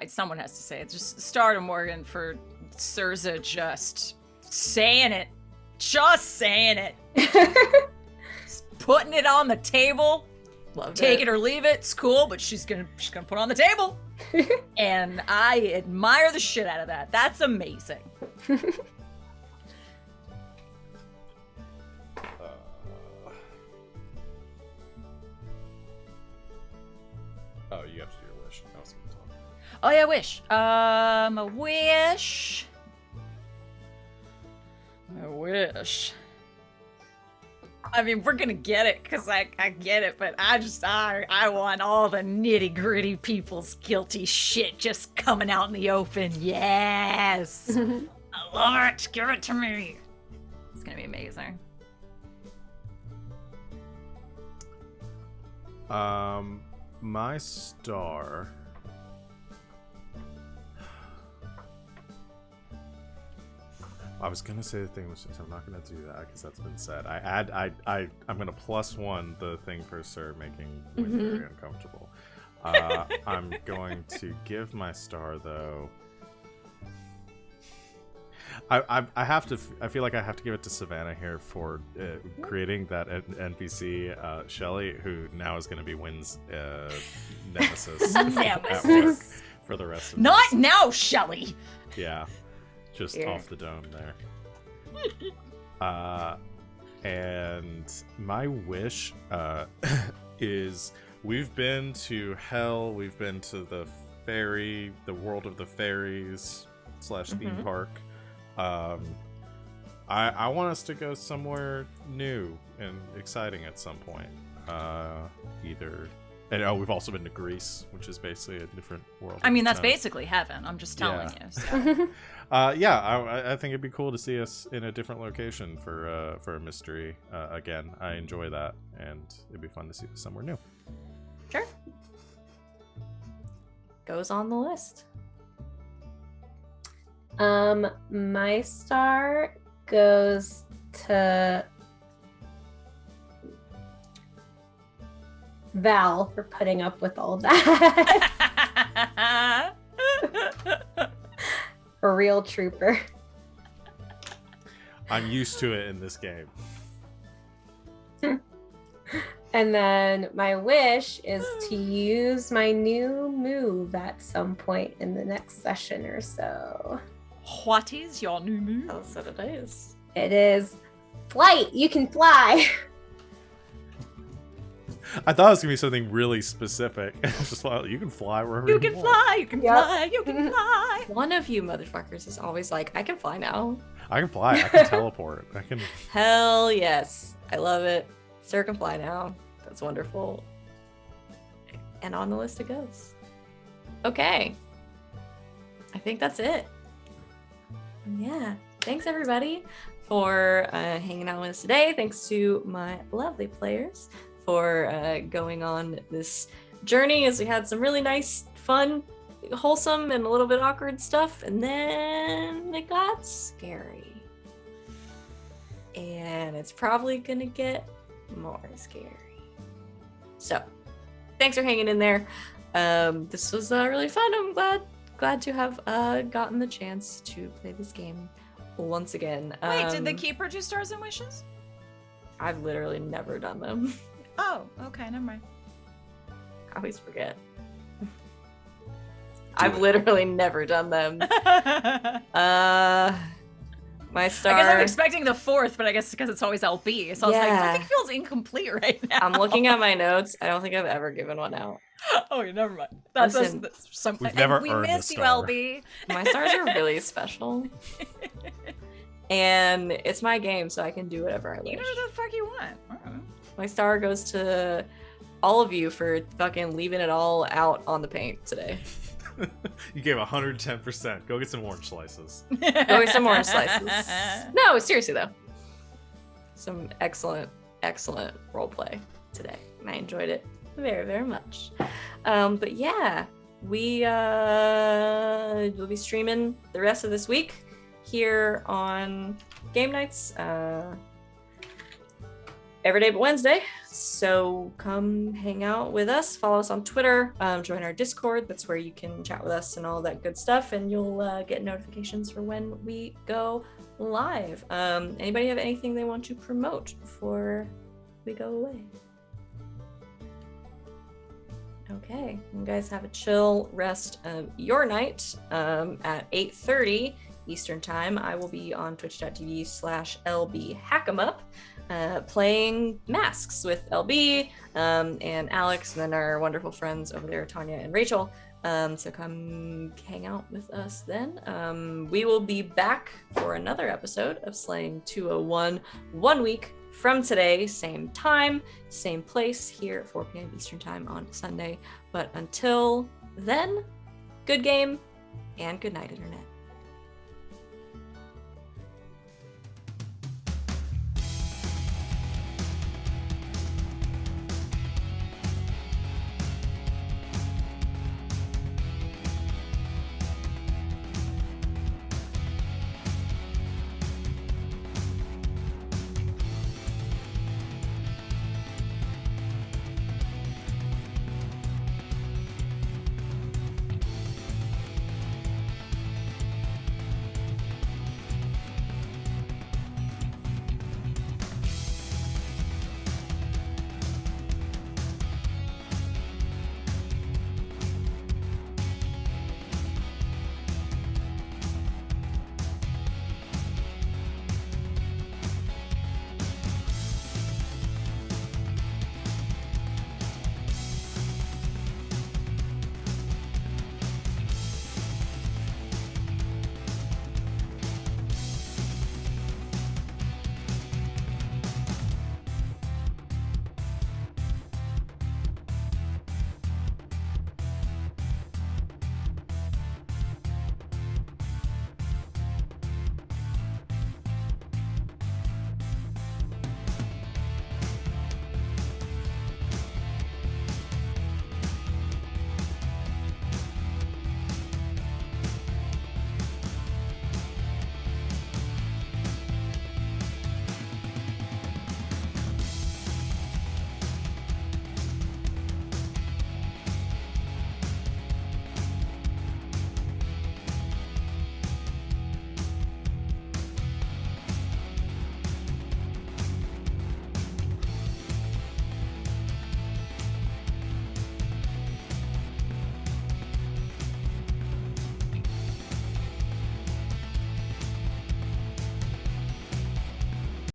someone has to say it. Just Star to Morgan for Surza just saying it. Just saying it. Just putting it on the table. Love Take it or leave it. It's cool, but she's gonna put it on the table. And I admire the shit out of that. That's amazing. Oh, you have to do your wish. I was gonna talk. Oh yeah, wish. A wish. A wish. I mean, we're gonna get it, because I get it, but I want all the nitty-gritty people's guilty shit just coming out in the open. Yes! I love it! Give it to me! It's gonna be amazing. My star... I was gonna say the thing, which I'm not gonna do that because that's been said. I'm gonna +1 the thing for Sir making Wynn very uncomfortable. I'm going to give my star though. I have to. I feel like I have to give it to Savannah here for creating that NPC Shelly, who now is going to be Wynn's nemesis at work for the rest of Not this. now, Shelly. Yeah. Just off the dome there. And my wish is we've been to hell, we've been to the world of the fairies / theme park. I want us to go somewhere new and exciting at some point. We've also been to Greece, which is basically a different world. I mean, that's basically heaven. I'm just telling you. So. I think it'd be cool to see us in a different location for a mystery. Again, I enjoy that, and it'd be fun to see us somewhere new. Sure. Goes on the list. My star goes to Val for putting up with all that. A real trooper. I'm used to it in this game. And then my wish is to use my new move at some point in the next session or so. What is your new move? That's what it is. It is flight. You can fly. I thought it was gonna be something really specific. Just like, you can fly wherever you You can want. fly, you can fly, you can fly. One of you motherfuckers is always like, I can fly now. I can fly. I can teleport. I can. Hell yes. I love it. Sir can fly now. That's wonderful. And on the list it goes. Okay. I think that's it. Yeah. Thanks everybody for hanging out with us today. Thanks to my lovely players for going on this journey, as we had some really nice, fun, wholesome, and a little bit awkward stuff, and then it got scary. And it's probably gonna get more scary. So, thanks for hanging in there. This was really fun. I'm glad to have gotten the chance to play this game once again. Wait, did the keeper do stars and wishes? I've literally never done them. Oh, okay, never mind. I always forget. I've literally never done them. My star. I guess I'm expecting the fourth, but I guess because it's always LB, so I was like, Yeah. something feels incomplete right now. I'm looking at my notes. I don't think I've ever given one out. Oh, never mind. Listen, That's some. we've never we earned miss the you, star. LB. My stars are really special. And it's my game, so I can do whatever I wish. You know what the fuck you want. I don't know. My star goes to all of you for fucking leaving it all out on the paint today. You gave 110%. Go get some orange slices. Go get some orange slices. No, seriously though. Some excellent role play today. And I enjoyed it very, very much. But yeah, we will be streaming the rest of this week here on game nights. Every day but Wednesday. So come hang out with us. Follow us on Twitter. Join our Discord. That's where you can chat with us and all that good stuff. And you'll get notifications for when we go live. Anybody have anything they want to promote before we go away? Okay. You guys have a chill rest of your night. At 8:30 Eastern Time, I will be on twitch.tv/LBHack'emUp. Playing Masks with LB and Alex, and then our wonderful friends over there, Tanya and Rachel, So come hang out with us then. We will be back for another episode of Slaying 201 1 week from today, same time, same place here at 4 p.m. Eastern Time on Sunday. But until then, good game and good night, Internet.